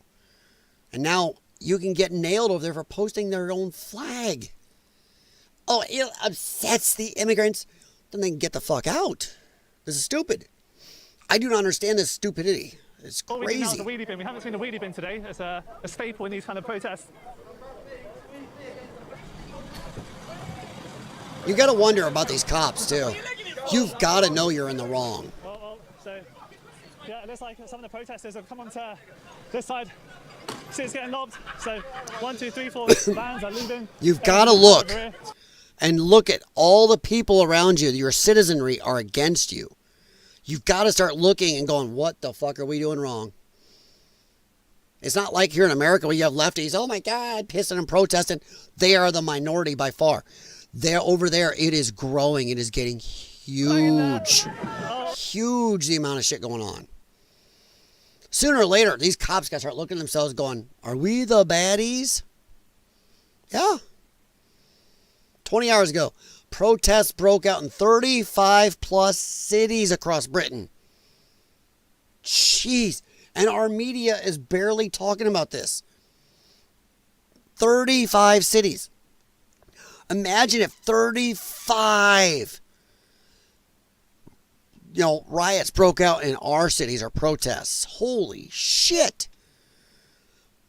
And now you can get nailed over there for posting their own flag. Oh, it upsets the immigrants. Then they can get the fuck out. This is stupid. I do not understand this stupidity. It's crazy. Now is the wheelie bin. We haven't seen the wheelie bin today. It's a staple in these kind of protests. You got to wonder about these cops, too. You've got to know you're in the wrong. It looks like some of the protesters have come onto this side. See, it's getting lobbed. So 1, 2, 3, 4 vans are leaving. You've got to look. And look at all the people around you. Your citizenry are against you. You've got to start looking and going, what the fuck are we doing wrong? It's not like here in America where you have lefties, oh my God, pissing and protesting. They are the minority by far. They're over there, it is growing. It is getting huge. Huge, the amount of shit going on. Sooner or later, these cops got to start looking at themselves going, are we the baddies? Yeah. 20 hours ago, protests broke out in 35 plus cities across Britain. Jeez. And our media is barely talking about this. 35 cities. Imagine if 35, riots broke out in our cities or protests. Holy shit.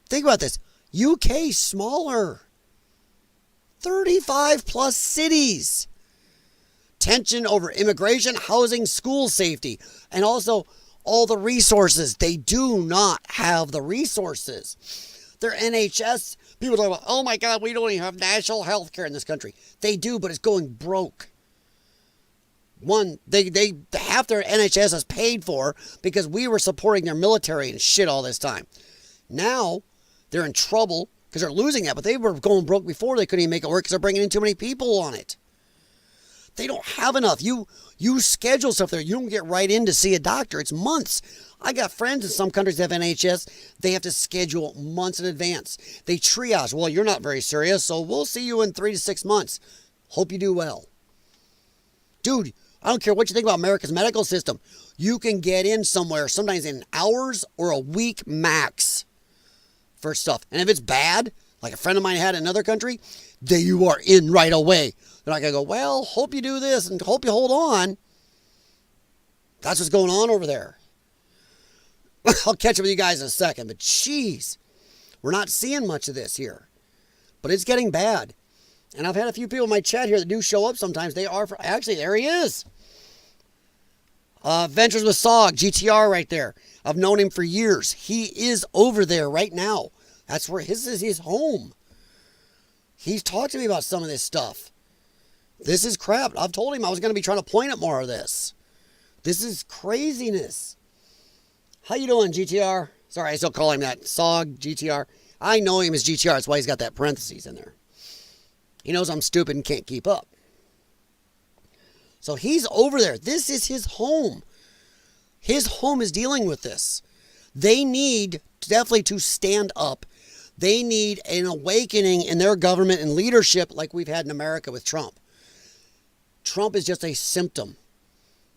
Think about this. UK smaller. 35 plus cities. Tension over immigration, housing, school safety, and also all the resources. They do not have the resources. Their NHS, people talk about, oh my God, we don't even have national health care in this country. They do, but it's going broke. One, they half their NHS is paid for because we were supporting their military and shit all this time. Now they're in trouble because they're losing that, but they were going broke before. They couldn't even make it work because they're bringing in too many people on it. They don't have enough. You schedule stuff there. You don't get right in to see a doctor. It's months. I got friends in some countries that have NHS. They have to schedule months in advance. They triage. Well, you're not very serious, so we'll see you in 3 to 6 months. Hope you do well. Dude, I don't care what you think about America's medical system. You can get in somewhere sometimes in hours or a week max for stuff. And if it's bad, like a friend of mine had in another country, then you are in right away. They're not going to go, well, hope you do this and hope you hold on. That's what's going on over there. I'll catch up with you guys in a second, but jeez, we're not seeing much of this here. But it's getting bad. And I've had a few people in my chat here that do show up sometimes. They are, actually, there he is. Ventures with SOG, GTR right there. I've known him for years. He is over there right now. That's where his is his home. He's talked to me about some of this stuff. This is crap. I've told him I was going to be trying to point at more of this. This is craziness. How you doing, GTR? Sorry, I still call him that. SOG, GTR. I know him as GTR. That's why he's got that parentheses in there. He knows I'm stupid and can't keep up. So he's over there. This is his home. His home is dealing with this. They need definitely to stand up. They need an awakening in their government and leadership like we've had in America with Trump. Trump is just a symptom.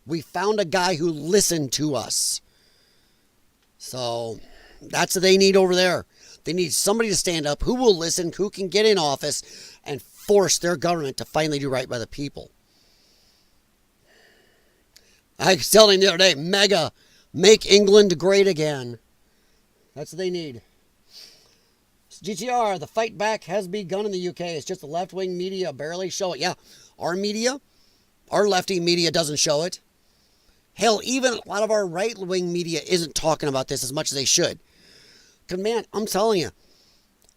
We found a guy who listened to us. So that's what they need over there. They need somebody to stand up who will listen, who can get in office and force their government to finally do right by the people. I was telling him the other day, mega, make England great again. That's what they need. GTR, the fight back has begun in the UK. It's just the left-wing media barely show it. Yeah, our media, our lefty media doesn't show it. Hell, even a lot of our right-wing media isn't talking about this as much as they should. Because, man, I'm telling you,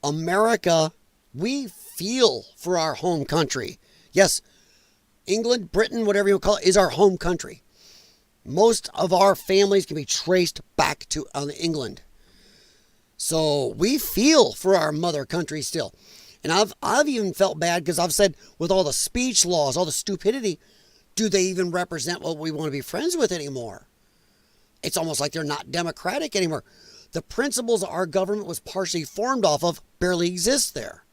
America, we feel for our home country. Yes, England, Britain, whatever you call it, is our home country. Most of our families can be traced back to England. So we feel for our mother country still. And I've even felt bad because I've said with all the speech laws, all the stupidity, do they even represent what we want to be friends with anymore? It's almost like they're not democratic anymore. The principles our government was partially formed off of barely exist there.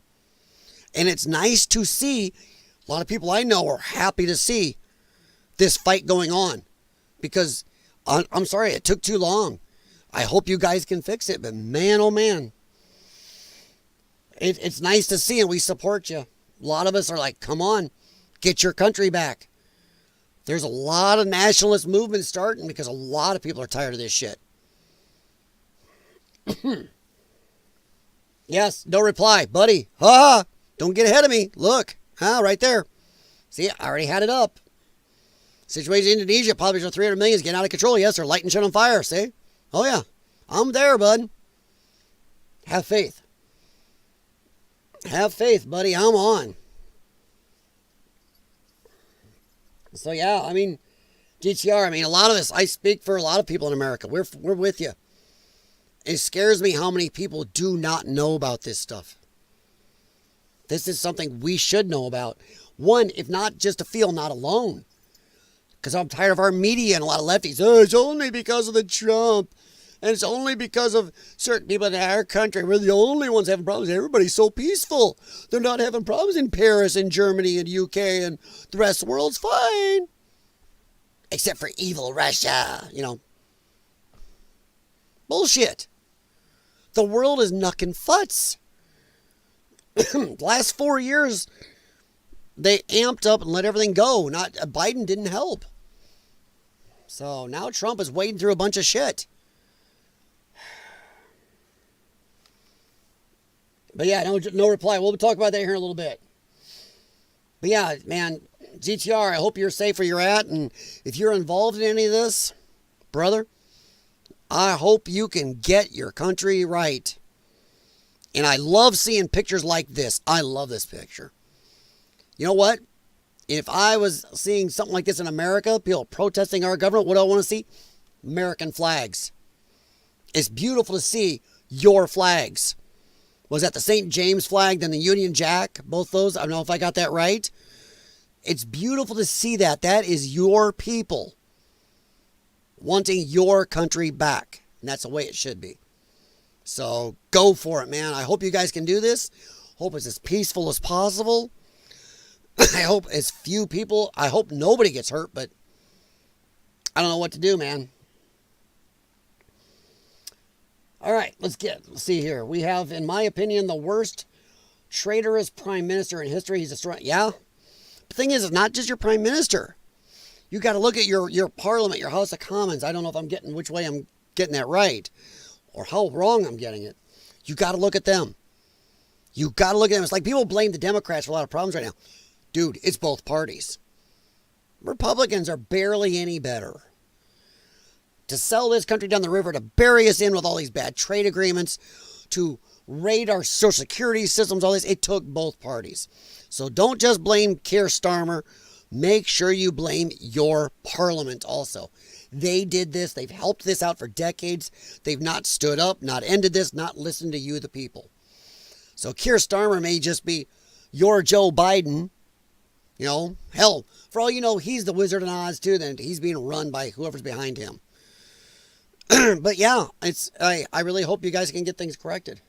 And it's nice to see, a lot of people I know are happy to see this fight going on. Because, I'm sorry, it took too long. I hope you guys can fix it, but man, oh man. It's nice to see and we support you. A lot of us are like, come on, get your country back. There's a lot of nationalist movements starting because a lot of people are tired of this shit. Yes, no reply. Buddy, don't get ahead of me. Look, right there. See, I already had it up. Situation in Indonesia, population of 300 million is getting out of control. Yes, they're lighting shit on fire, see? Oh yeah, I'm there, bud. Have faith. Have faith, buddy. I'm on. So yeah, I mean, GTR, I mean, a lot of this, I speak for a lot of people in America. We're with you. It scares me how many people do not know about this stuff. This is something we should know about. One, if not just to feel not alone. Because I'm tired of our media and a lot of lefties. Oh, it's only because of the Trump. And it's only because of certain people in our country. We're the only ones having problems. Everybody's so peaceful. They're not having problems in Paris and Germany and UK and the rest of the world's fine. Except for evil Russia, you know. Bullshit. The world is knucking futs. Last 4 years, they amped up and let everything go. Not Biden didn't help. So now Trump is wading through a bunch of shit. But yeah, no reply. We'll talk about that here in a little bit. But yeah, man, GTR, I hope you're safe where you're at. And if you're involved in any of this, brother, I hope you can get your country right. And I love seeing pictures like this. I love this picture. You know what? If I was seeing something like this in America, people protesting our government, what do I want to see? American flags. It's beautiful to see your flags. Was that the St. James flag, then the Union Jack? Both those. I don't know if I got that right. It's beautiful to see that. That is your people wanting your country back. And that's the way it should be. So go for it, man. I hope you guys can do this. Hope it's as peaceful as possible. I hope as few people, I hope nobody gets hurt, but I don't know what to do, man. All right, let's see here. We have, in my opinion, the worst traitorous prime minister in history. He's destroying. Yeah. The thing is, it's not just your prime minister. You got to look at your parliament, your House of Commons. I don't know if I'm getting which way I'm getting that right or how wrong I'm getting it. You got to look at them. You got to look at them. It's like people blame the Democrats for a lot of problems right now. Dude, it's both parties. Republicans are barely any better. To sell this country down the river, to bury us in with all these bad trade agreements, to raid our social security systems, all this, it took both parties. So don't just blame Keir Starmer. Make sure you blame your parliament also. They did this. They've helped this out for decades. They've not stood up, not ended this, not listened to you, the people. So Keir Starmer may just be your Joe Biden. You know, hell, for all you know, he's the Wizard of Oz too. Then he's being run by whoever's behind him. But yeah, I really hope you guys can get things corrected.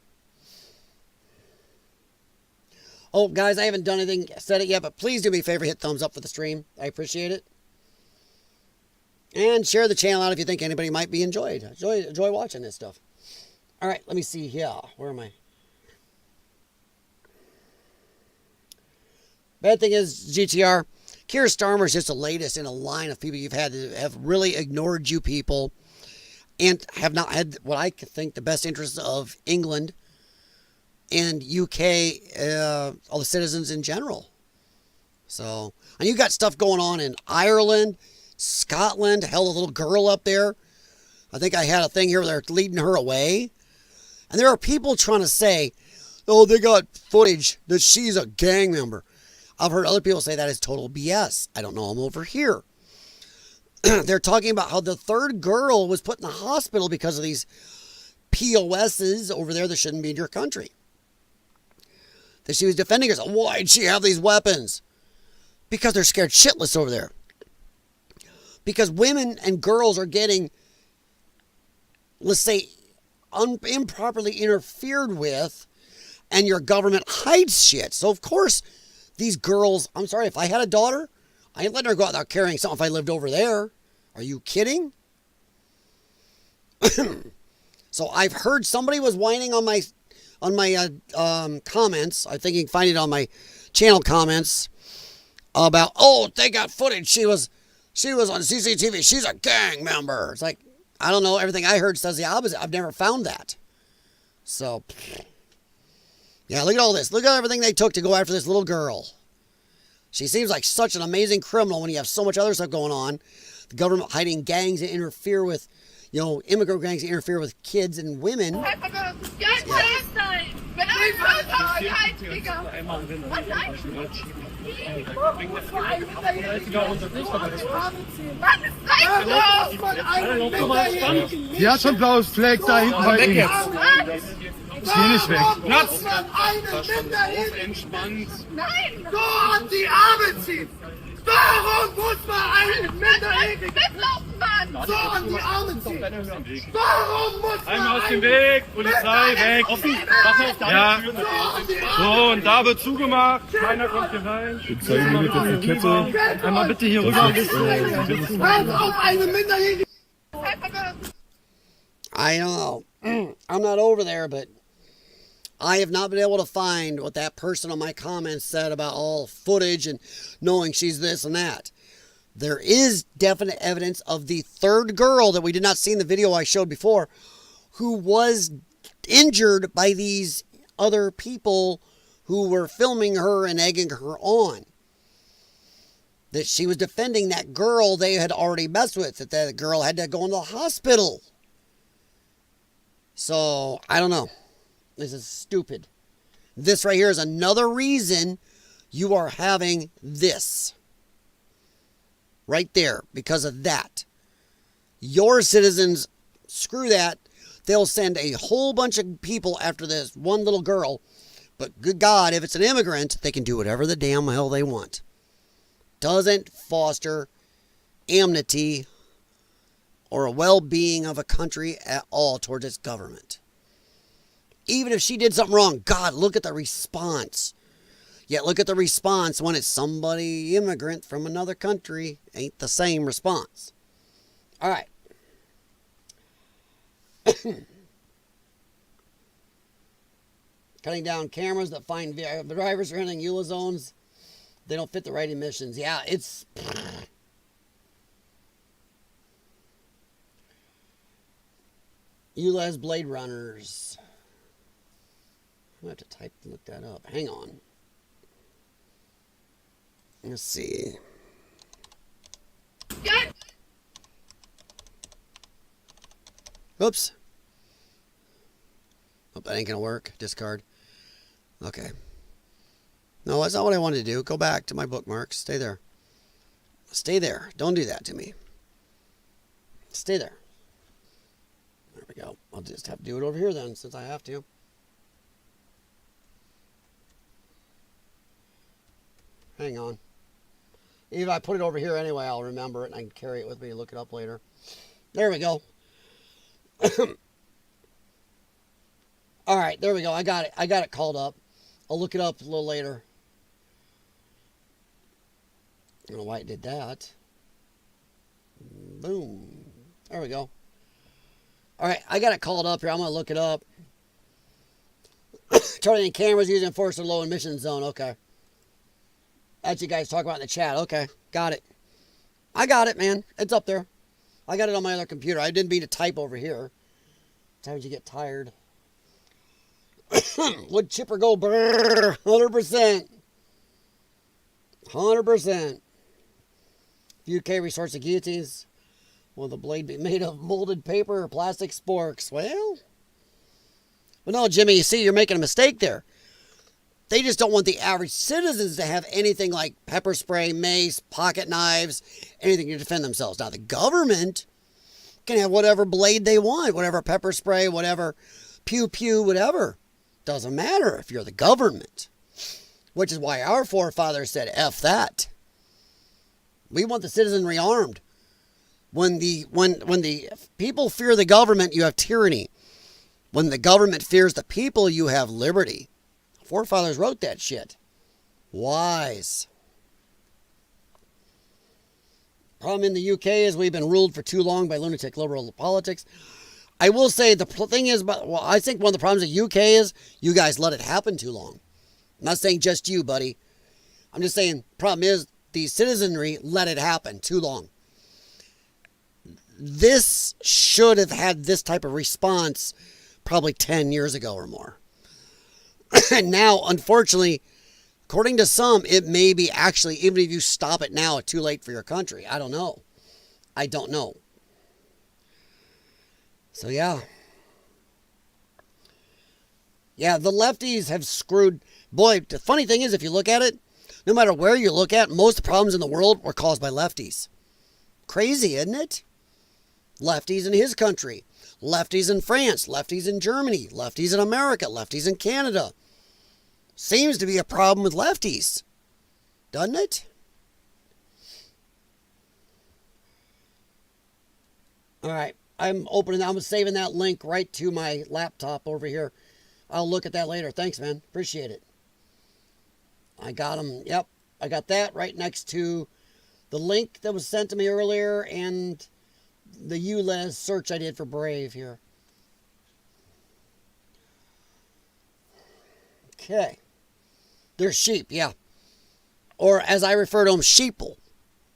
Oh, guys, I haven't done anything, said it yet, but please do me a favor, hit thumbs up for the stream. I appreciate it. And share the channel out if you think anybody might be enjoy watching this stuff. All right, let me see here. Where am I? Bad thing is, GTR, Keir Starmer is just the latest in a line of people you've had that have really ignored you people and have not had what I think the best interests of England and UK, all the citizens in general. So, and you got stuff going on in Ireland, Scotland, hell, a little girl up there. I think I had a thing here where they're leading her away. And there are people trying to say, oh, they got footage that she's a gang member. I've heard other people say that is total BS. I don't know, I'm over here. They're talking about how the third girl was put in the hospital because of these POSs over there that shouldn't be in your country. That she was defending herself. Why'd she have these weapons? Because they're scared shitless over there. Because women and girls are getting, let's say, improperly interfered with, and your government hides shit. So, of course, these girls, I'm sorry, if I had a daughter, I ain't letting her go out there carrying something if I lived over there. Are you kidding? So I've heard somebody was whining on my comments. I think you can find it on my channel comments about, oh, they got footage. She was on CCTV. She's a gang member. It's like, I don't know. Everything I heard says the opposite. I've never found that. So, yeah, look at all this. Look at everything they took to go after this little girl. She seems like such an amazing criminal when you have so much other stuff going on. The government hiding gangs that interfere with, you know, immigrant gangs that interfere with kids and women. Die hat schon blaues Fleck da hinten bei Ihnen. Zieh nicht weg. Platz! Entspannt. Nein! So an die Arme ziehen! Warum muss man einen Minderjährigen so an die Arme ziehen? Warum muss man Einmal aus dem Weg, Polizei, weg. Offen, ja. So, und da wird zugemacht. Keiner kommt hier rein. Einmal bitte hier rüber. Hört auf eine Minderjährige! I don't know. I'm not over there, but I have not been able to find what that person on my comments said about all footage and knowing she's this and that. There is definite evidence of the third girl that we did not see in the video I showed before, who was injured by these other people who were filming her and egging her on. That she was defending that girl they had already messed with, that that girl had to go into the hospital. So, I don't know. This is stupid. This right here is another reason you are having this. Right there, because of that. Your citizens, screw that. They'll send a whole bunch of people after this one little girl. But good God, if it's an immigrant, they can do whatever the damn hell they want. Doesn't foster amity or a well-being of a country at all towards its government. Even if she did something wrong, God, look at the response. Yet look at the response when it's somebody immigrant from another country. Ain't the same response. All right. Cutting down cameras that find drivers running EULA zones. They don't fit the right emissions. Yeah, it's... EULA's Blade Runners. I'm going to have to look that up. Hang on. Let's see. Oops. Oh, that ain't going to work. Discard. Okay. No, that's not what I wanted to do. Go back to my bookmarks. Stay there. Stay there. Don't do that to me. Stay there. There we go. I'll just have to do it over here then, since I have to. Hang on. If I put it over here anyway, I'll remember it and I can carry it with me and look it up later. There we go. All right, there we go. I got it. I got it called up. I'll look it up a little later. I don't know why it did that. Boom. There we go. All right, I got it called up here. I'm going to look it up. Turning cameras using enforced or low emission zone. Okay. That's you guys talk about in the chat. Okay, got it. I got it, man. It's up there. I got it on my other computer. I didn't mean to type over here. Sometimes you get tired. Would chipper go brrr? 100%. 100%. UK resorts to guillotines. Will the blade be made of molded paper or plastic sporks? Well, no, Jimmy, you see, you're making a mistake there. They just don't want the average citizens to have anything like pepper spray, mace, pocket knives, anything to defend themselves. Now, the government can have whatever blade they want, whatever pepper spray, whatever pew-pew, whatever. Doesn't matter if you're the government. Which is why our forefathers said, F that. We want the citizenry armed. When the people fear the government, you have tyranny. When the government fears the people, you have liberty. Forefathers wrote that shit. Wise. Problem in the UK is we've been ruled for too long by lunatic liberal politics. I will say the thing is, well, I think one of the problems of the UK is you guys let it happen too long. I'm not saying just you, buddy. I'm just saying problem is the citizenry let it happen too long. This should have had this type of response probably 10 years ago or more. And now, unfortunately, according to some, it may be actually, even if you stop it now, too late for your country. I don't know. I don't know. So, yeah. Yeah, the lefties have screwed. Boy, the funny thing is, if you look at it, no matter where you look at, most of the problems in the world were caused by lefties. Crazy, isn't it? Lefties in his country. Lefties in France. Lefties in Germany. Lefties in America. Lefties in Canada. Seems to be a problem with lefties. Doesn't it? All right. I'm saving that link right to my laptop over here. I'll look at that later. Thanks, man. Appreciate it. I got them. Yep. I got that right next to the link that was sent to me earlier and the ULEZ search I did for Brave here. Okay. They're sheep, yeah. Or as I refer to them, sheeple.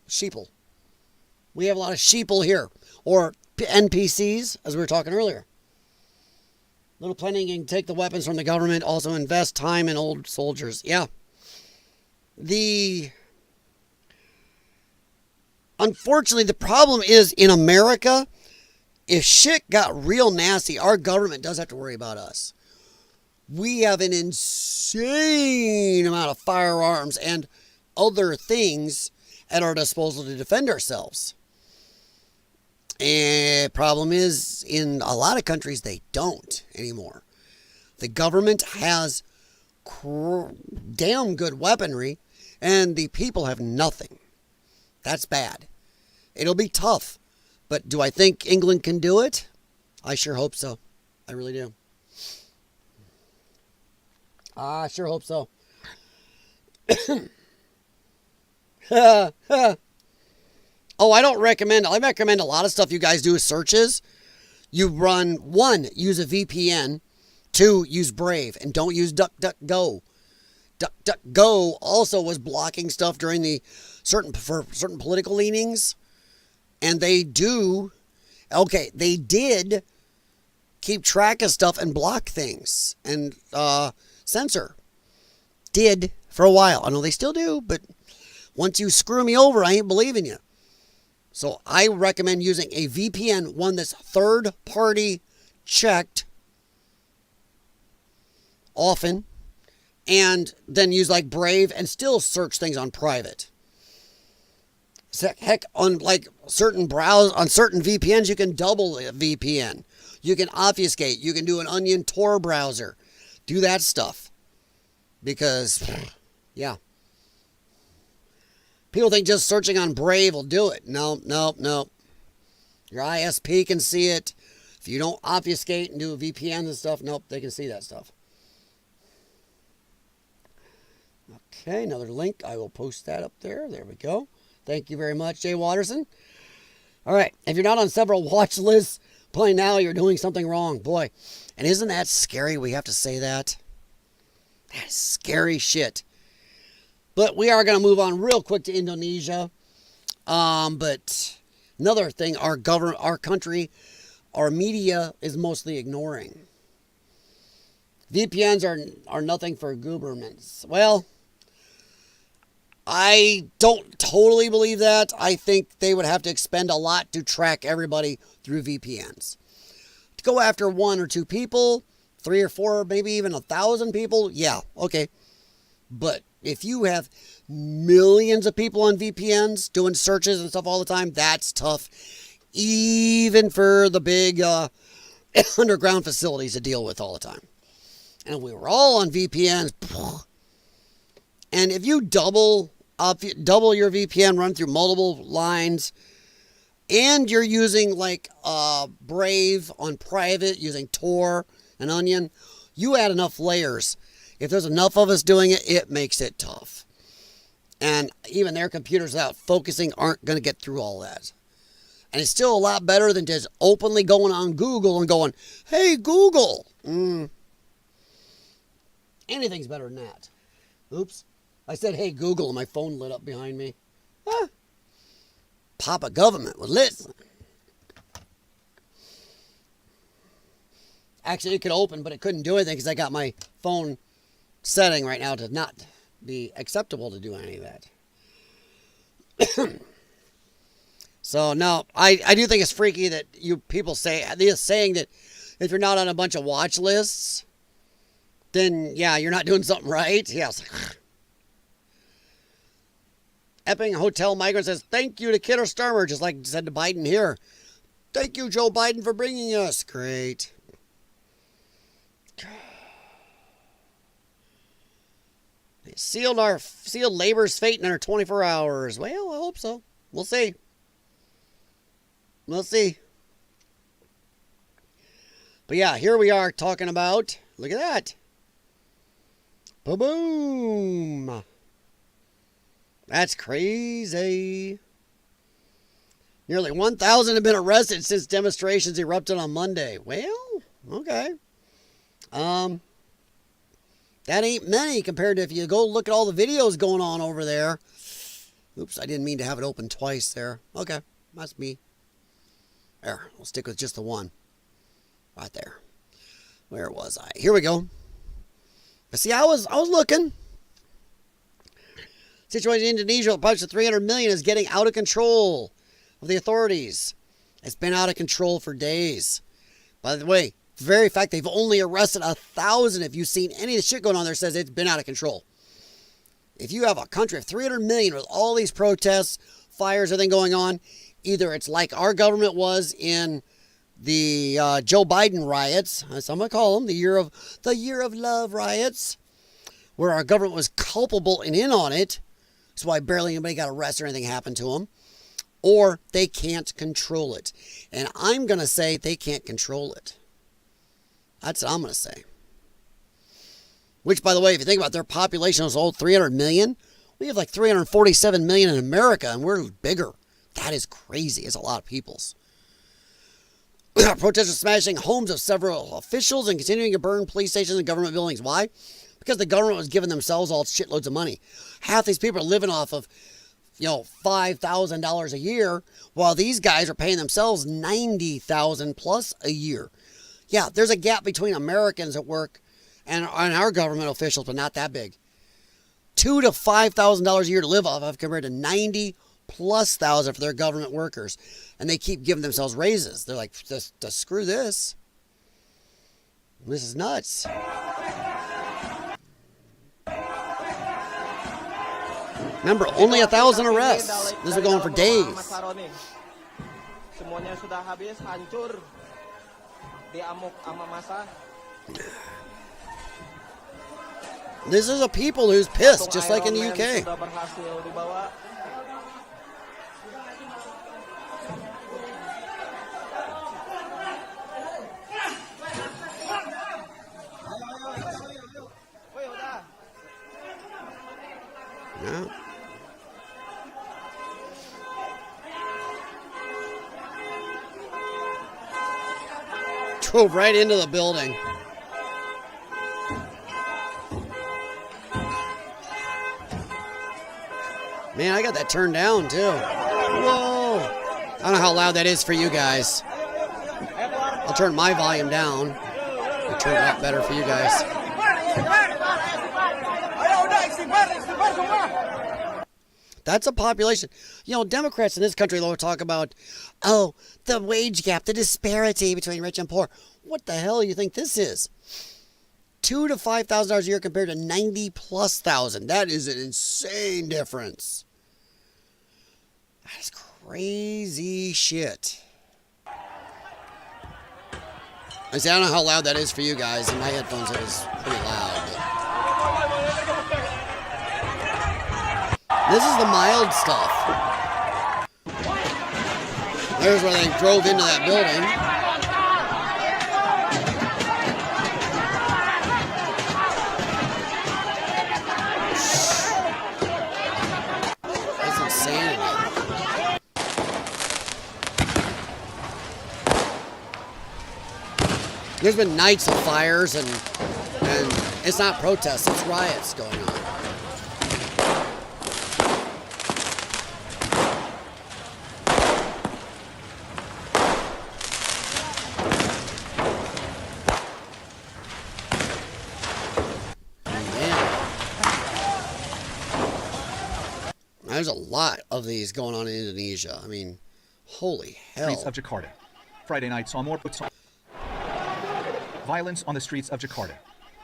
Sheeple. We have a lot of sheeple here. Or NPCs, as we were talking earlier. Little planning can take the weapons from the government, also invest time in old soldiers. Yeah. Unfortunately, the problem is in America, if shit got real nasty, our government does have to worry about us. We have an insane amount of firearms and other things at our disposal to defend ourselves. And problem is, in a lot of countries, they don't anymore. The government has damn good weaponry, and the people have nothing. That's bad. It'll be tough. But do I think England can do it? I sure hope so. I really do. I sure hope so. Oh, I recommend a lot of stuff you guys do as searches. You run, 1, use a VPN. 2, use Brave. And don't use DuckDuckGo. DuckDuckGo also was blocking stuff during the certain political leanings. And they did keep track of stuff and block things and censor. Did for a while. I know they still do, but once you screw me over, I ain't believing you. So I recommend using a VPN, one that's third party checked often, and then use like Brave and still search things on private. Heck, on like certain VPNs, you can double a VPN. You can obfuscate. You can do an Onion Tor browser. Do that stuff. Because, yeah. People think just searching on Brave will do it. No. Your ISP can see it. If you don't obfuscate and do VPNs and stuff, nope, they can see that stuff. Okay, another link. I will post that up there. There we go. Thank you very much, Jay Watterson. All right, if you're not on several watch lists, by now you're doing something wrong. Boy, and isn't that scary we have to say that? That's scary shit. But we are going to move on real quick to Indonesia. But another thing our country, our media is mostly ignoring. VPNs are nothing for governments. Well, I don't totally believe that. I think they would have to expend a lot to track everybody through VPNs. To go after 1 or 2 people, 3 or 4, maybe even 1,000 people, yeah, okay. But if you have millions of people on VPNs doing searches and stuff all the time, that's tough. Even for the big underground facilities to deal with all the time. And if we were all on VPNs, and if you double your VPN, run through multiple lines, and you're using like Brave on private, using Tor and Onion, you add enough layers. If there's enough of us doing it, it makes it tough. And even their computers without focusing aren't going to get through all that. And it's still a lot better than just openly going on Google and going, hey, Google. Anything's better than that. Oops. I said, hey, Google, and my phone lit up behind me. Papa government would listen. Actually, it could open, but it couldn't do anything because I got my phone setting right now to not be acceptable to do any of that. So, no, I do think it's freaky that you people saying that if you're not on a bunch of watch lists, then, yeah, you're not doing something right. Yeah, it's like, Epping Hotel Migrant says, thank you to Kidder Starmer, just like said to Biden here. Thank you, Joe Biden, for bringing us. Great. They sealed labor's fate in under 24 hours. Well, I hope so. We'll see. We'll see. But yeah, here we are talking about, look at that. Boom. That's crazy. Nearly 1,000 have been arrested since demonstrations erupted on Monday. Well, okay. That ain't many compared to if you go look at all the videos going on over there. Oops, I didn't mean to have it open twice there. Okay, must be. There, we'll stick with just the one. Right there. Where was I? Here we go. But see, I was looking. Situation in Indonesia, the budget of 300 million is getting out of control of the authorities. It's been out of control for days. By the way, the very fact they've only arrested 1,000, if you've seen any of the shit going on there, says it's been out of control. If you have a country of 300 million with all these protests, fires, everything going on, either it's like our government was in the Joe Biden riots, as I'm going to call them, the year of love riots, where our government was culpable and in on it. That's why barely anybody got arrested or anything happened to them. Or they can't control it. And I'm going to say they can't control it. That's what I'm going to say. Which, by the way, if you think about their population is old 300 million, we have like 347 million in America, and we're bigger. That is crazy. It's a lot of peoples. Protesters smashing homes of several officials and continuing to burn police stations and government buildings. Why? Because the government was giving themselves all shitloads of money. Half these people are living off of, $5,000 a year, while these guys are paying themselves $90,000 plus a year. Yeah, there's a gap between Americans at work and our government officials, but not that big. $2,000 to $5,000 a year to live off of compared to $90,000 plus for their government workers. And they keep giving themselves raises. They're like, just screw this. This is nuts. Remember, only 1,000 arrests. This is going for days. This is a people who's pissed, just like in the UK. Yeah. Drove right into the building. Man, I got that turned down too. Whoa! I don't know how loud that is for you guys. I'll turn my volume down. I'll turn it up better for you guys. That's a population. Democrats in this country, they'll talk about, the wage gap, the disparity between rich and poor. What the hell do you think this is? $2,000 to $5,000 a year compared to $90,000 plus. That is an insane difference. That's crazy shit. I don't know how loud that is for you guys. In my headphones, it was pretty loud. This is the mild stuff. There's where they drove into that building. That's insanity. There's been nights of fires and it's not protests, it's riots going on. There's a lot of these going on in Indonesia. I mean, holy hell. Streets of Jakarta. Friday night saw more violence on the streets of Jakarta.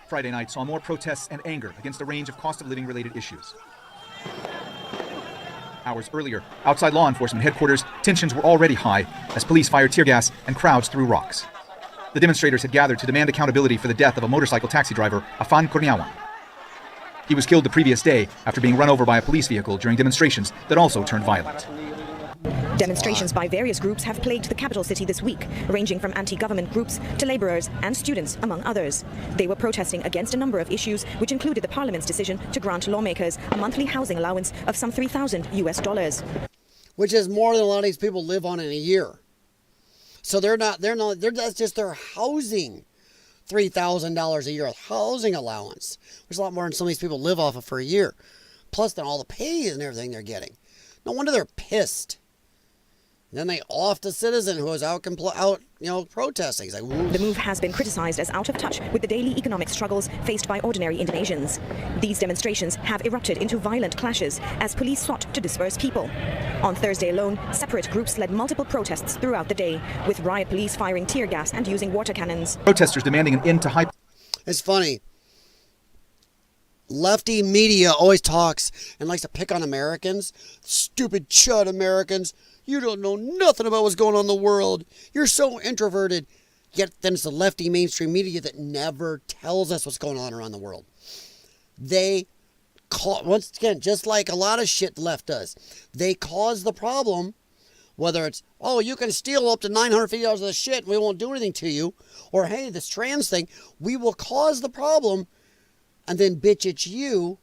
Friday night saw more protests and anger against a range of cost of living related issues. Hours earlier, outside law enforcement headquarters, tensions were already high as police fired tear gas and crowds threw rocks. The demonstrators had gathered to demand accountability for the death of a motorcycle taxi driver, Afan Kurniawan. He was killed the previous day after being run over by a police vehicle during demonstrations that also turned violent. Demonstrations by various groups have plagued the capital city this week, ranging from anti-government groups to laborers and students, among others. They were protesting against a number of issues, which included the parliament's decision to grant lawmakers a monthly housing allowance of some $3,000. Which is more than a lot of these people live on in a year. So that's just their housing. $3,000 a year of housing allowance, which is a lot more than some of these people live off of for a year. Plus, then all the pay and everything they're getting. No wonder they're pissed. Then they off the citizen who was out protesting. He's like, the move has been criticized as out of touch with the daily economic struggles faced by ordinary Indonesians. These demonstrations have erupted into violent clashes as police sought to disperse people. On Thursday alone, separate groups led multiple protests throughout the day, with riot police firing tear gas and using water cannons. Protesters demanding an end to high... It's funny. Lefty media always talks and likes to pick on Americans. Stupid chud Americans. You don't know nothing about what's going on in the world. You're so introverted. Yet then it's the lefty mainstream media that never tells us what's going on around the world. They, once again, just like a lot of shit the left does, they cause the problem. Whether it's, oh, you can steal up to $950 of the shit and we won't do anything to you. Or, hey, this trans thing, we will cause the problem and then bitch at you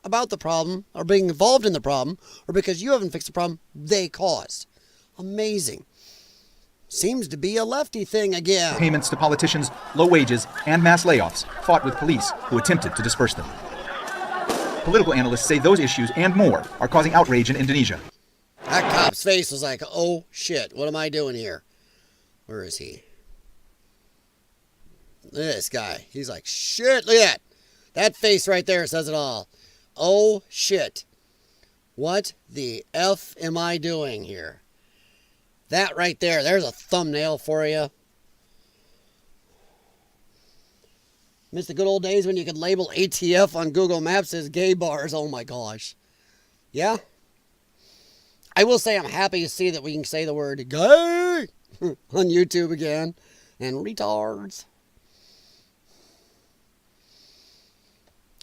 about the problem or being involved in the problem or because you haven't fixed the problem they caused. Amazing. Seems to be a lefty thing again. Payments to politicians, low wages, and mass layoffs fought with police who attempted to disperse them. Political analysts say those issues and more are causing outrage in Indonesia. That cop's face was like, oh shit, what am I doing here? Where is he? Look at this guy. He's like, shit, look at that. That face right there says it all. Oh, shit. What the F am I doing here? That right there, there's a thumbnail for you. Miss the good old days when you could label ATF on Google Maps as gay bars. Oh my gosh. Yeah? I will say I'm happy to see that we can say the word gay on YouTube again. And retards.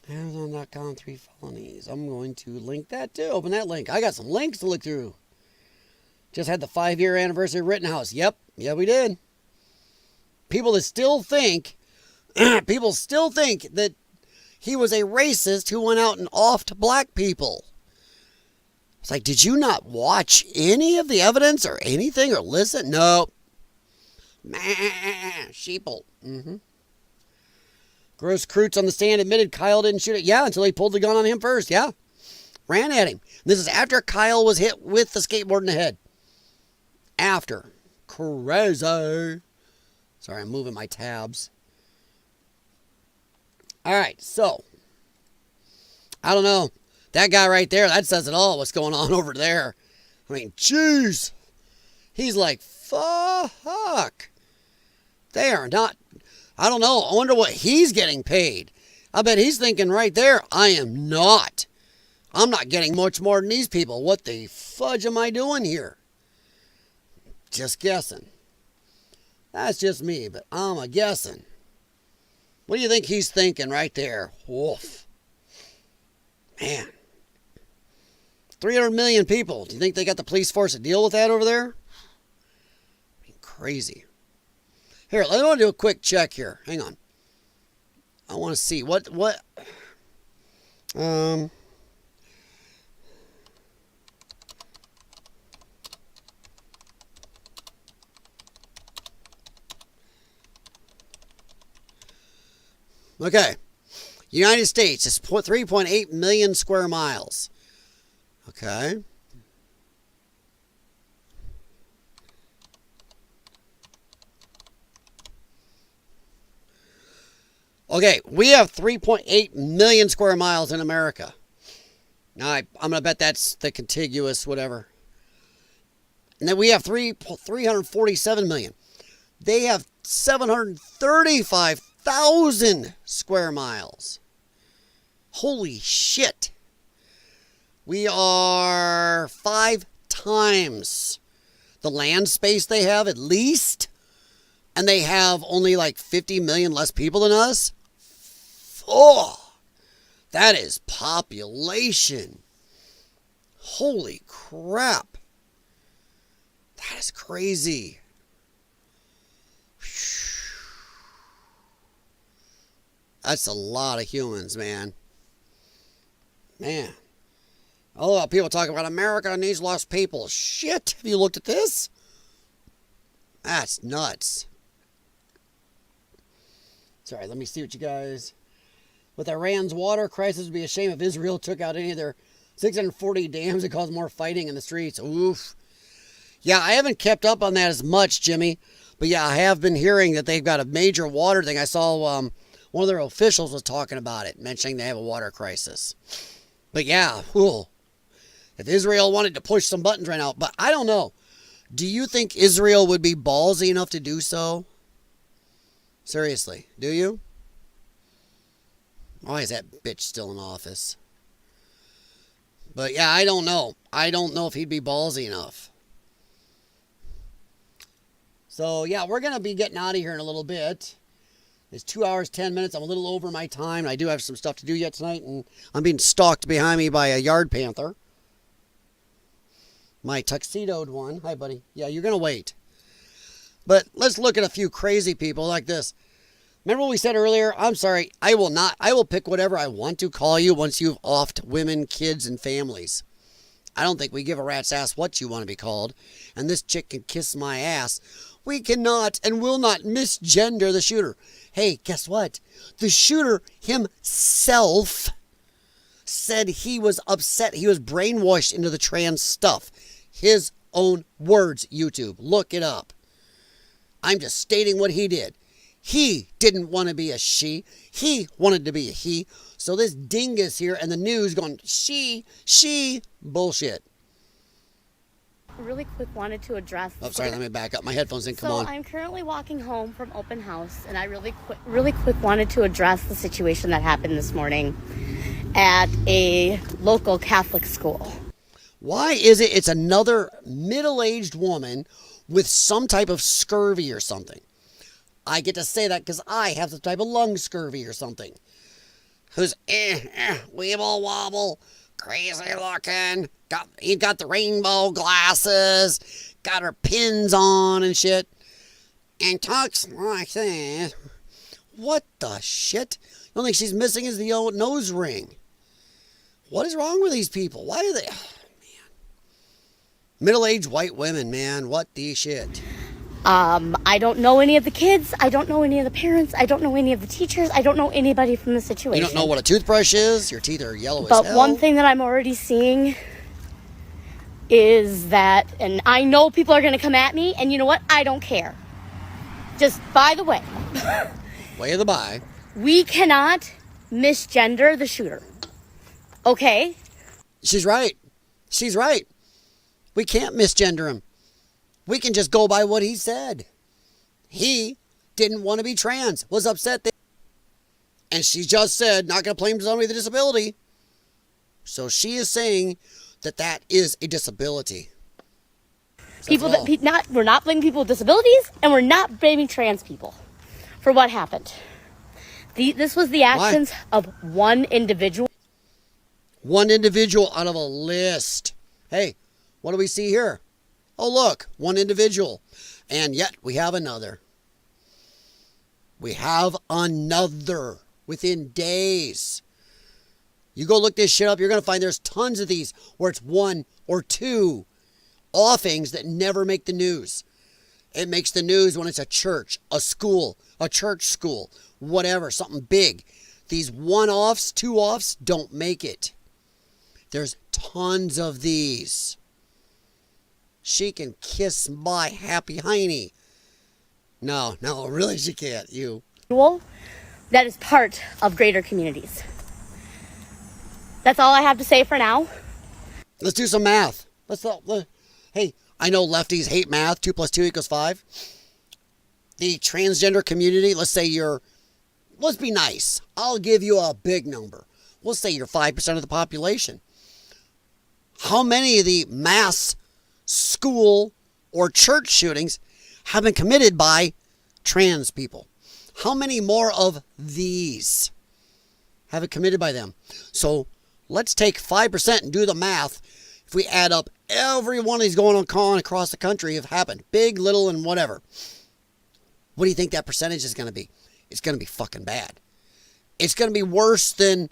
Amazon.com 3 felonies. I'm going to link that too. Open that link. I got some links to look through. Just had the 5-year anniversary of Rittenhouse. Yep. Yeah, we did. People still think that he was a racist who went out and offed black people. It's like, did you not watch any of the evidence or anything or listen? No. Sheeple. Mm-hmm. Gross Kreutz on the stand admitted Kyle didn't shoot it. Yeah, until he pulled the gun on him first. Yeah. Ran at him. This is after Kyle was hit with the skateboard in the head. After. Crazy. Sorry, I'm moving my tabs. All right, so. I don't know. That guy right there, that says it all, what's going on over there. I mean, jeez. He's like, fuck. They are not. I don't know. I wonder what he's getting paid. I bet he's thinking right there, I am not. I'm not getting much more than these people. What the fudge am I doing here? Just guessing. That's just me, but I'm a guessing. What do you think he's thinking right there? Woof. Man. 300 million people. Do you think they got the police force to deal with that over there? I mean, crazy. Here, I want to do a quick check here. Hang on. I want to see what okay. United States is 3.8 million square miles. Okay. Okay, we have 3.8 million square miles in America. Now, I'm going to bet that's the contiguous whatever. And then we have 347 million. They have 735,000 square miles. Holy shit. We are 5 times the land space they have at least. And they have only like 50 million less people than us. Oh, that is population. Holy crap. That is crazy. That's a lot of humans, man. Man. Oh, people talking about America needs lost people. Shit, have you looked at this? That's nuts. Sorry, let me see what you guys... With Iran's water crisis, it would be a shame if Israel took out any of their 640 dams and caused more fighting in the streets. Oof. Yeah, I haven't kept up on that as much, Jimmy. But yeah, I have been hearing that they've got a major water thing. I saw one of their officials was talking about it, mentioning they have a water crisis. But yeah, if Israel wanted to push some buttons right now, but I don't know. Do you think Israel would be ballsy enough to do so? Seriously, do you? Why is that bitch still in office? But yeah, I don't know. I don't know if he'd be ballsy enough. So yeah, we're going to be getting out of here in a little bit. It's 2 hours, 10 minutes. I'm a little over my time. I do have some stuff to do yet tonight, and I'm being stalked behind me by a yard panther. My tuxedoed one. Hi, buddy. Yeah, you're going to wait. But let's look at a few crazy people like this. Remember what we said earlier? I'm sorry. I will pick whatever I want to call you once you've offed women, kids, and families. I don't think we give a rat's ass what you want to be called. And this chick can kiss my ass. We cannot and will not misgender the shooter. Hey, guess what? The shooter himself said he was upset. He was brainwashed into the trans stuff. His own words, YouTube. Look it up. I'm just stating what he did. He didn't want to be a she. He wanted to be a he. So this dingus here and the news going, she, bullshit. Really quick wanted to address... Oh, sorry, let me back up. My headphones didn't come on. So I'm currently walking home from open house, and I really quick wanted to address the situation that happened this morning at a local Catholic school. Why is it it's another middle-aged woman with some type of scurvy or something? I get to say that because I have some type of lung scurvy or something. Who's weeble wobble, crazy looking, he got the rainbow glasses, got her pins on and shit, and talks like that. What the shit? The only thing she's missing is the old nose ring. What is wrong with these people? Why are they... Oh, man. Middle-aged white women, man. What the shit? I don't know any of the kids. I don't know any of the parents. I don't know any of the teachers. I don't know anybody from the situation. You don't know what a toothbrush is? Your teeth are yellow as hell. But one thing that I'm already seeing is that, and I know people are going to come at me, and you know what? I don't care. Just by the way. Way of the by. We cannot misgender the shooter. Okay? She's right. She's right. We can't misgender him. We can just go by what he said. He didn't want to be trans, was upset that, and she just said, not going to blame somebody with a disability. So she is saying that that is a disability. People that we're not blaming people with disabilities, and we're not blaming trans people for what happened. This was the actions of one individual. One individual out of a list. Hey, what do we see here? Oh, look, one individual. And yet we have another. We have another within days. You go look this shit up, you're going to find there's tons of these where it's one or two offings that never make the news. It makes the news when it's a church, a school, a church school, whatever, something big. These one-offs, two-offs don't make it. There's tons of these. She can kiss my happy hiney. No, really she can't. You. That is part of greater communities. That's all I have to say for now. Let's do some math. Hey, I know lefties hate math. 2 + 2 = 5. The transgender community, let's be nice. I'll give you a big number. We'll say you're 5% of the population. How many of the mass school or church shootings have been committed by trans people? How many more of these have it committed by them? So let's take 5% and do the math. If we add up every one of these going on across the country have happened, big, little, and whatever, what do you think that percentage is going to be? It's going to be fucking bad. It's going to be worse than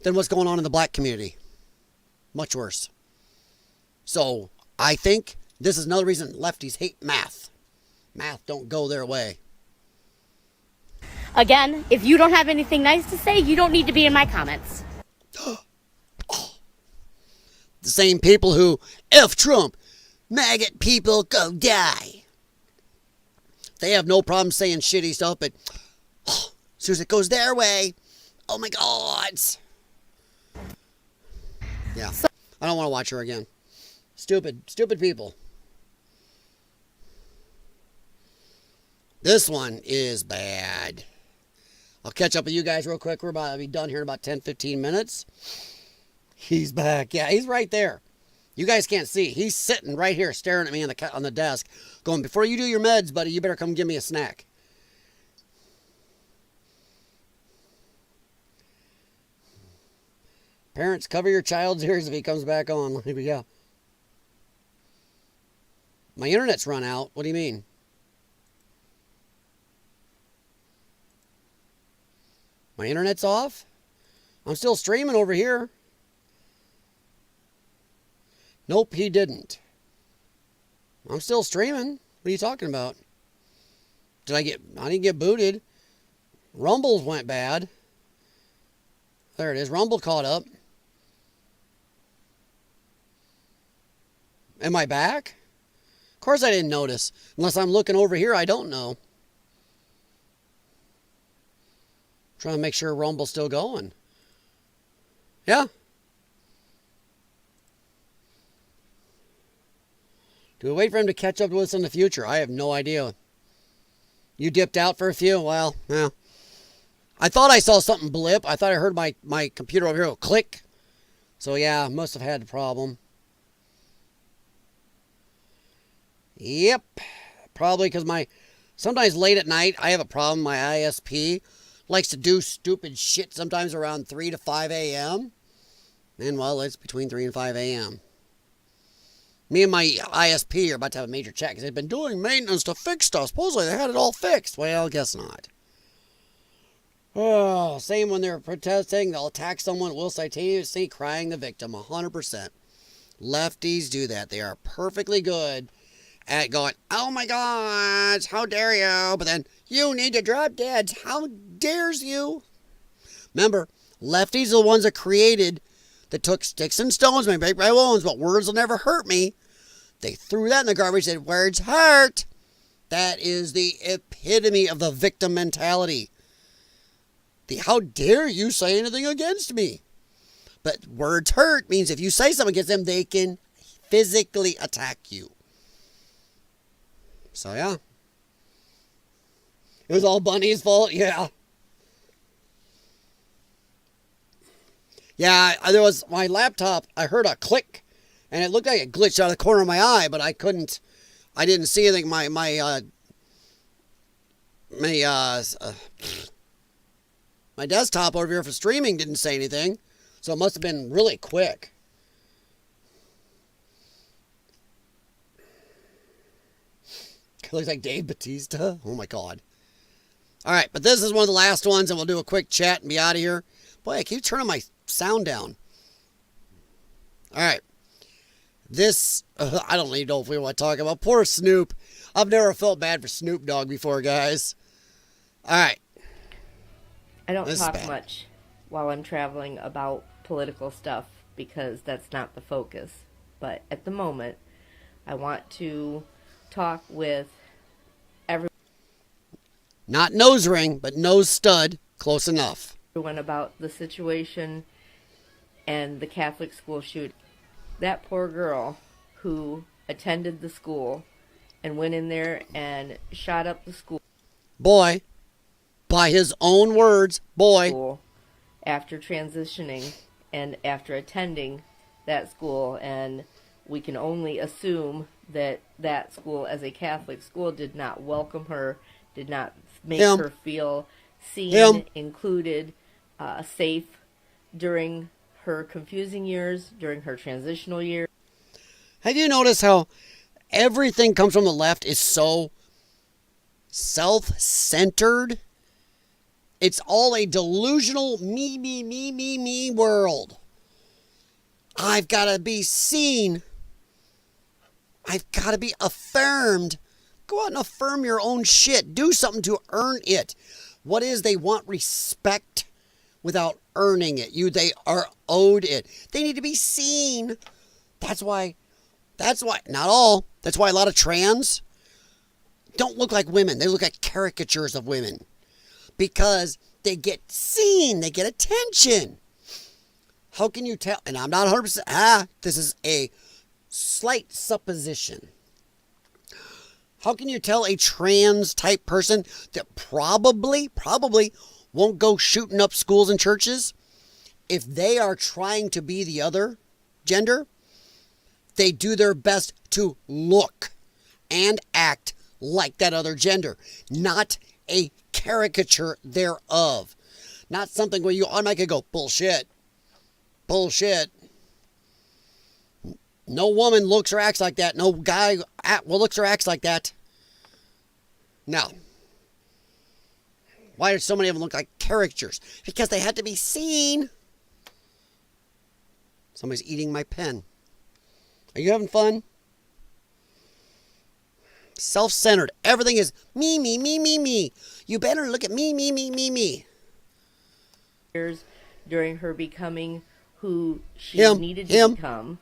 what's going on in the black community. Much worse. So I think this is another reason lefties hate math. Math don't go their way. Again, if you don't have anything nice to say, you don't need to be in my comments. The same people who, F Trump, maggot people go die. They have no problem saying shitty stuff, but as soon as it goes their way, oh my God. Yeah, I don't want to watch her again. Stupid people. This one is bad. I'll catch up with you guys real quick. We're about to be done here in about 10, 15 minutes. He's back. Yeah, he's right there. You guys can't see. He's sitting right here staring at me on the desk going, before you do your meds, buddy, you better come give me a snack. Parents, cover your child's ears if he comes back on. Here we go. My internet's run out. What do you mean? My internet's off? I'm still streaming over here. Nope, he didn't. I'm still streaming. What are you talking about? I didn't get booted. Rumbles went bad. There it is. Rumble caught up. Am I back? Of course I didn't notice. Unless I'm looking over here, I don't know. Trying to make sure Rumble's still going. Yeah. Do we wait for him to catch up to us in the future? I have no idea. You dipped out for a few? Well, yeah. I thought I saw something blip. I thought I heard my computer over here go click. So yeah, must have had a problem. Yep. Probably because sometimes late at night, I have a problem. My ISP likes to do stupid shit sometimes around 3 to 5 a.m. And well, it's between 3 and 5 a.m. Me and my ISP are about to have a major check because they've been doing maintenance to fix stuff. Supposedly they had it all fixed. Well, guess not. Oh, same when they're protesting. They'll attack someone. Will simultaneously crying the victim. 100%. Lefties do that. They are perfectly good at going, oh my gosh, how dare you? But then, you need to drop dead. How dares you? Remember, lefties are the ones that took sticks and stones, may break my bones, but words will never hurt me. They threw that in the garbage and said, words hurt. That is the epitome of the victim mentality. The how dare you say anything against me? But words hurt means if you say something against them, they can physically attack you. So yeah. It was all Bunny's fault? Yeah. Yeah, there was my laptop. I heard a click, and it looked like it glitched out of the corner of my eye, but I didn't see anything. My desktop over here for streaming didn't say anything, so it must have been really quick. It looks like Dave Bautista. Oh my God. All right, but this is one of the last ones, and we'll do a quick chat and be out of here. Boy, I keep turning my sound down. All right. This, I don't even know if we want to talk about. Poor Snoop. I've never felt bad for Snoop Dogg before, guys. All right. I don't talk much while I'm traveling about political stuff because that's not the focus. But at the moment, I want to talk with everyone. Not nose ring, but nose stud. Close enough. Everyone about the situation and the Catholic school shooting. That poor girl who attended the school and went in there and shot up the school. Boy, by his own words, boy. After transitioning and after attending that school, and we can only assume that that school as a Catholic school did not welcome her, did not make her feel seen, included, safe during her confusing years, during her transitional years. Have you noticed how everything comes from the left is so self-centered? It's all a delusional me world. I've got to be seen. I've got to be affirmed. Go out and affirm your own shit. Do something to earn it. What is they want respect without earning it. They are owed it. They need to be seen. That's why, not all. That's why a lot of trans don't look like women. They look like caricatures of women. Because they get seen. They get attention. How can you tell? And I'm not 100%. This is a slight supposition. How can you tell a trans type person that probably won't go shooting up schools and churches if they are trying to be the other gender? They do their best to look and act like that other gender, not a caricature thereof. Not something where you automatically go, bullshit. Bullshit. No woman looks or acts like that. No guy looks or acts like that. No. Why do so many of them look like caricatures? Because they had to be seen. Somebody's eating my pen. Are you having fun? Self-centered. Everything is me, me, me, me, me. You better look at me, me, me, me, me. Years during her becoming who she Him. needed to become.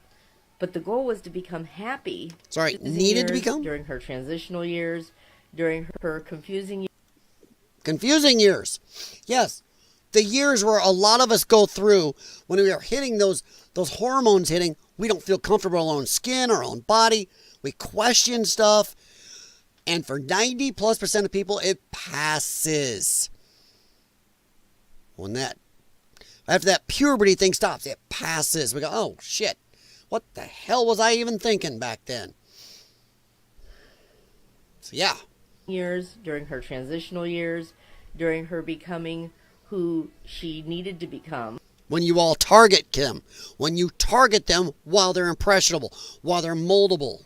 But the goal was to become happy. Sorry, needed to become? During her transitional years, during her confusing years. Confusing years. Yes. The years where a lot of us go through when we are hitting those hormones hitting, we don't feel comfortable in our own skin, our own body. We question stuff. And for 90+% of people, it passes. After that puberty thing stops, it passes. We go, oh shit. What the hell was I even thinking back then? So yeah. Years, during her transitional years, during her becoming who she needed to become. When you all target them, when you target them while they're impressionable, while they're moldable,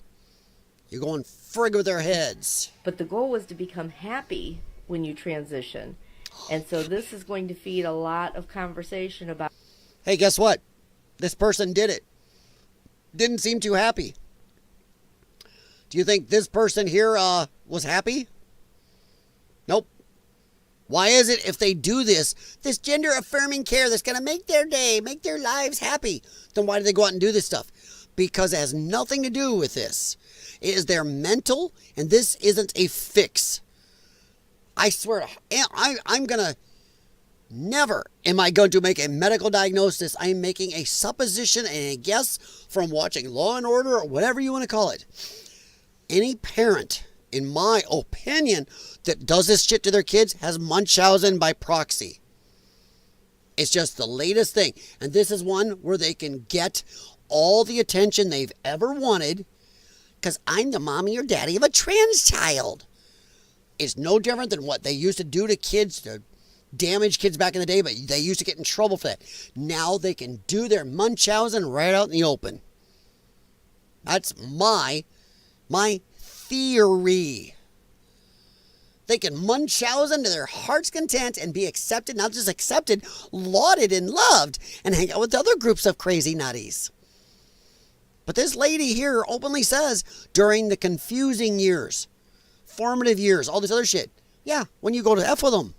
you're going frig with their heads. But the goal was to become happy when you transition. And so this is going to feed a lot of conversation about... Hey, guess what? This person did it. Didn't seem too happy. Do you think this person here was happy? Nope. Why is it if they do this gender affirming care that's going to make their day, make their lives happy, then why do they go out and do this stuff? Because it has nothing to do with this. It is their mental, and this isn't a fix. I swear, I'm going to... Never am I going to make a medical diagnosis. I'm making a supposition and a guess from watching Law and Order or whatever you want to call it. Any parent, in my opinion, that does this shit to their kids has Munchausen by proxy. It's just the latest thing. And this is one where they can get all the attention they've ever wanted because I'm the mommy or daddy of a trans child. It's no different than what they used to do to kids to damage kids back in the day, but they used to get in trouble for that. Now they can do their Munchausen right out in the open. That's my theory. They can Munchausen to their heart's content and be accepted, not just accepted, lauded and loved, and hang out with other groups of crazy nutties. But this lady here openly says, during the confusing years, formative years, all this other shit, yeah, when you go to F with them,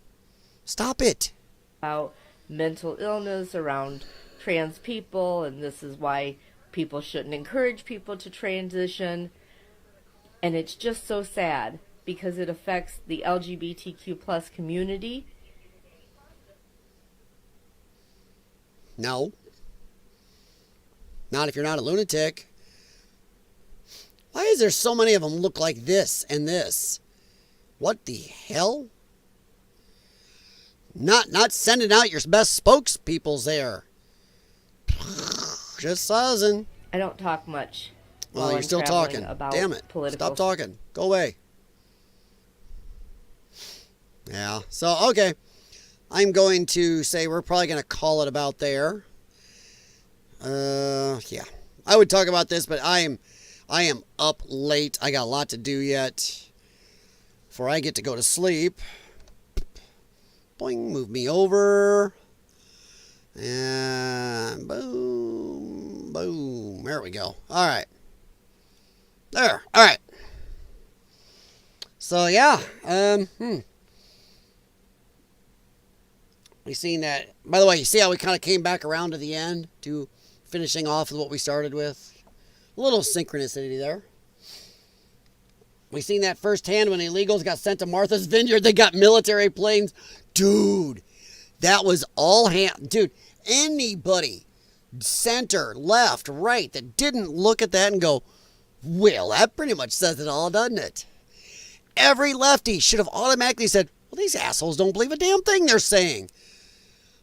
stop it. About mental illness around trans people, and this is why people shouldn't encourage people to transition. And it's just so sad because it affects the LGBTQ plus community. No. Not if you're not a lunatic. Why is there so many of them look like this and this? What the hell? Not sending out your best spokespeoples there. Just sausing. I don't talk much. Well, you're still talking. Damn it. Stop talking. Go away. Yeah. So, okay. I'm going to say we're probably going to call it about there. Yeah. I would talk about this, but I am up late. I got a lot to do yet before I get to go to sleep. Boing, move me over. And boom, boom. There we go. All right. There. All right. So, yeah. We seen that. By the way, you see how we kind of came back around to the end to finishing off with what we started with? A little synchronicity there. We seen that firsthand when illegals got sent to Martha's Vineyard. They got military planes. Dude, that was all dude, anybody, center, left, right, that didn't look at that and go, well, that pretty much says it all, doesn't it? Every lefty should have automatically said, well, these assholes don't believe a damn thing they're saying.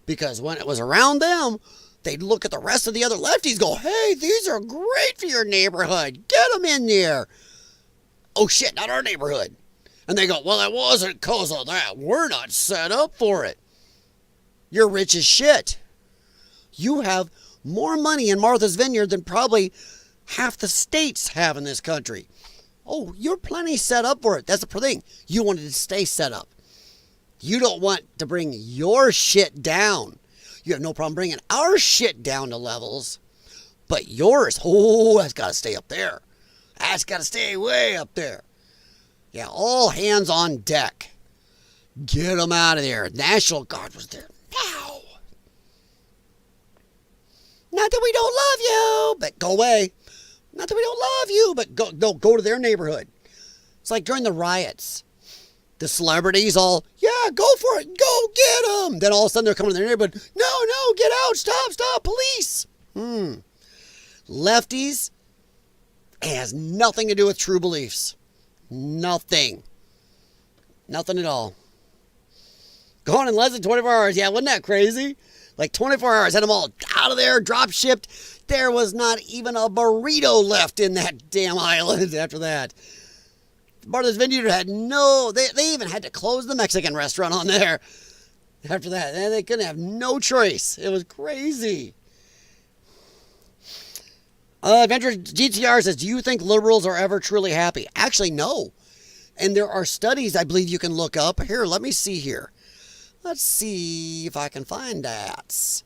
Because when it was around them, they'd look at the rest of the other lefties, go, hey, these are great for your neighborhood. Get them in there. Oh, shit, not our neighborhood. And they go, well, it wasn't because of that. We're not set up for it. You're rich as shit. You have more money in Martha's Vineyard than probably half the states have in this country. Oh, you're plenty set up for it. That's the thing. You wanted to stay set up. You don't want to bring your shit down. You have no problem bringing our shit down to levels. But yours, oh, that's got to stay up there. That's got to stay way up there. Yeah, all hands on deck. Get them out of there. National Guard was there. No. Not that we don't love you, but go away. Not that we don't love you, but go to their neighborhood. It's like during the riots. The celebrities all, yeah, go for it. Go get them. Then all of a sudden they're coming to their neighborhood. No, get out. Stop, police. Lefties, it has nothing to do with true beliefs. Nothing at all. Gone in less than 24 hours. Yeah, wasn't that crazy? Like 24 hours, had them all out of there, drop shipped. There was not even a burrito left in that damn island after that. Martha's Vineyard had they even had to close the Mexican restaurant on there after that. They couldn't have no choice. It was crazy. Adventure GTR says, do you think liberals are ever truly happy? Actually, no. And there are studies I believe you can look up. Here, let me see here. Let's see if I can find that.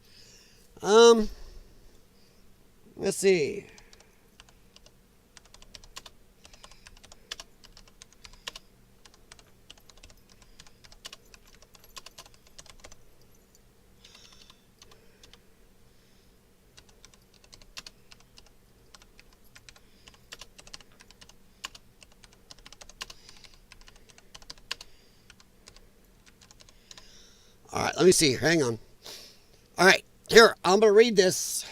Let's see. All right, let me see. Hang on. All right, here, I'm going to read this.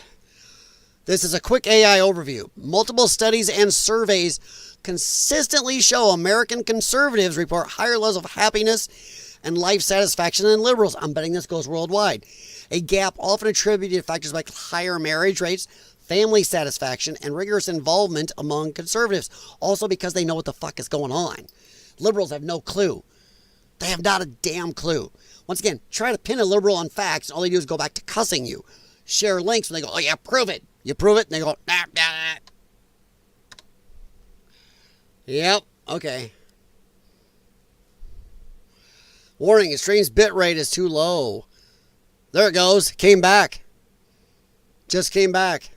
This is a quick AI overview. Multiple studies and surveys consistently show American conservatives report higher levels of happiness and life satisfaction than liberals. I'm betting this goes worldwide. A gap often attributed to factors like higher marriage rates, family satisfaction, and rigorous involvement among conservatives. Also because they know what the fuck is going on. Liberals have no clue. They have not a damn clue. Once again, try to pin a liberal on facts, and all they do is go back to cussing you. Share links, and they go, oh yeah, prove it. You prove it, and they go, nah. Yep, okay. Warning, stream's bit rate is too low. There it goes. Came back. Just came back.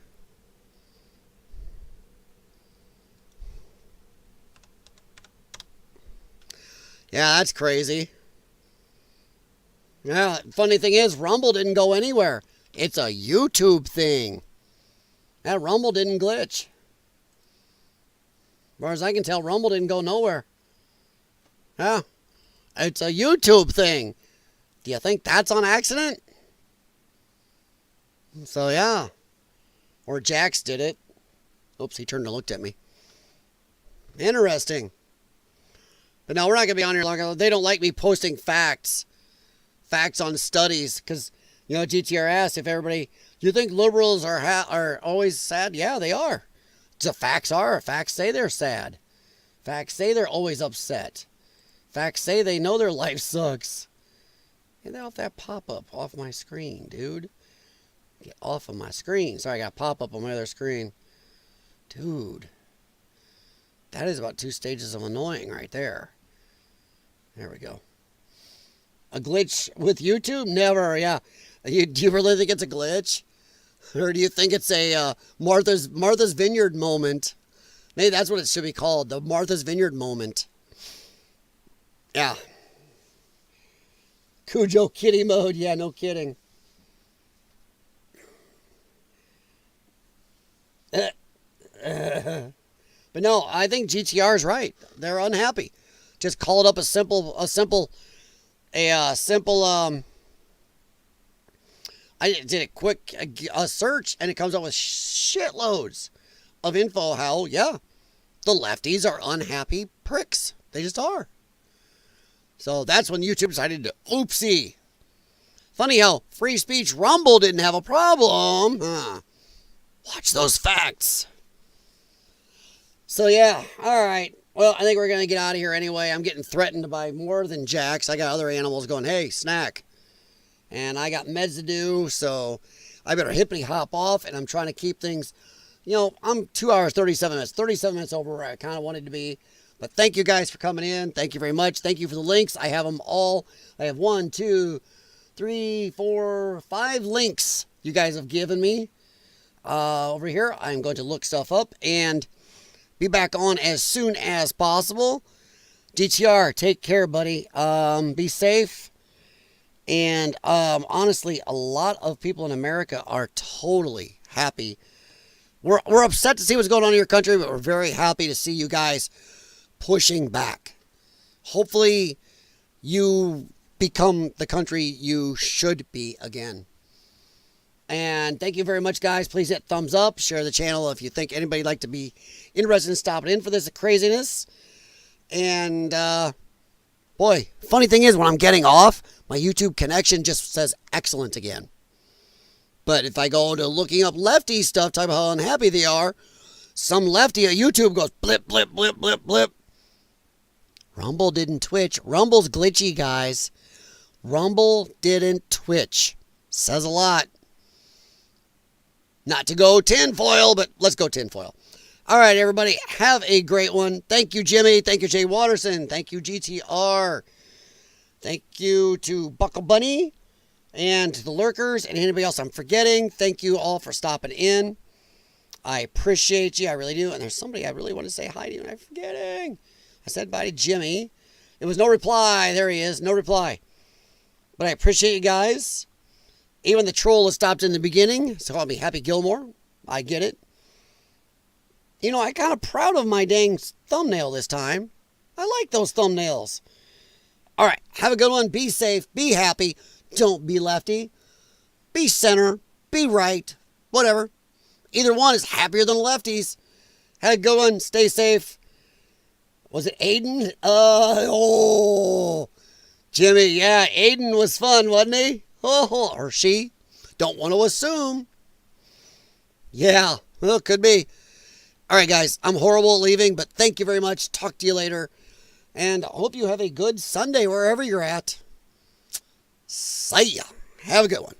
Yeah, that's crazy. Yeah, funny thing is, Rumble didn't go anywhere. It's a YouTube thing. That Rumble didn't glitch. As far as I can tell, Rumble didn't go nowhere. Yeah, it's a YouTube thing. Do you think that's on accident? So, yeah. Or Jax did it. Oops, he turned and looked at me. Interesting. But no, we're not going to be on here long. They don't like me posting facts on studies, because, you know, GTR asked if everybody, do you think liberals are always sad? Yeah, they are. The facts are. Facts say they're sad. Facts say they're always upset. Facts say they know their life sucks. Get off that pop-up off my screen, dude. Get off of my screen. Sorry, I got pop-up on my other screen. Dude. That is about 2 stages of annoying right there. There we go. A glitch with YouTube? Never, yeah. Do you really think it's a glitch? Or do you think it's a Martha's Vineyard moment? Maybe that's what it should be called, the Martha's Vineyard moment. Yeah. Cujo kitty mode. Yeah, no kidding. But no, I think GTR is right. They're unhappy. Just call it up a simple I did a quick search and it comes up with shitloads of info. How, yeah, the lefties are unhappy pricks. They just are. So that's when YouTube decided to oopsie. Funny how free speech Rumble didn't have a problem. Huh. Watch those facts. So yeah, all right. Well, I think we're going to get out of here anyway. I'm getting threatened by more than jacks. I got other animals going, hey, snack. And I got meds to do, so I better hippity hop off. And I'm trying to keep things, I'm 2 hours, 37 minutes. 37 minutes over where I kind of wanted to be. But thank you guys for coming in. Thank you very much. Thank you for the links. I have them all. I have 1, 2, 3, 4, 5 links you guys have given me over here. I'm going to look stuff up and be back on as soon as possible. DTR, take care, buddy. Be safe. And honestly, a lot of people in America are totally happy. We're upset to see what's going on in your country, but we're very happy to see you guys pushing back. Hopefully, you become the country you should be again. And thank you very much, guys. Please hit thumbs up. Share the channel if you think anybody would like to be interested in stopping in for this craziness. And, boy, funny thing is, when I'm getting off, my YouTube connection just says excellent again. But if I go to looking up lefty stuff, type of how unhappy they are, some lefty at YouTube goes blip, blip, blip, blip, blip. Rumble didn't twitch. Rumble's glitchy, guys. Rumble didn't twitch. Says a lot. Not to go tinfoil, but let's go tinfoil. All right, everybody, have a great one. Thank you, Jimmy. Thank you, Jay Watterson. Thank you, GTR. Thank you to Buckle Bunny and to the lurkers and anybody else I'm forgetting. Thank you all for stopping in. I appreciate you. I really do. And there's somebody I really want to say hi to and I'm forgetting. I said bye to Jimmy. It was no reply. There he is. No reply. But I appreciate you guys. Even the troll that stopped in the beginning. So I'll be Happy Gilmore. I get it. I'm kind of proud of my dang thumbnail this time. I like those thumbnails. All right. Have a good one. Be safe. Be happy. Don't be lefty. Be center. Be right. Whatever. Either one is happier than lefties. Have a good one. Stay safe. Was it Aiden? Jimmy. Yeah, Aiden was fun, wasn't he? Oh, or she. Don't want to assume. Yeah, well, could be. All right, guys, I'm horrible at leaving, but thank you very much. Talk to you later. And I hope you have a good Sunday wherever you're at. See ya. Have a good one.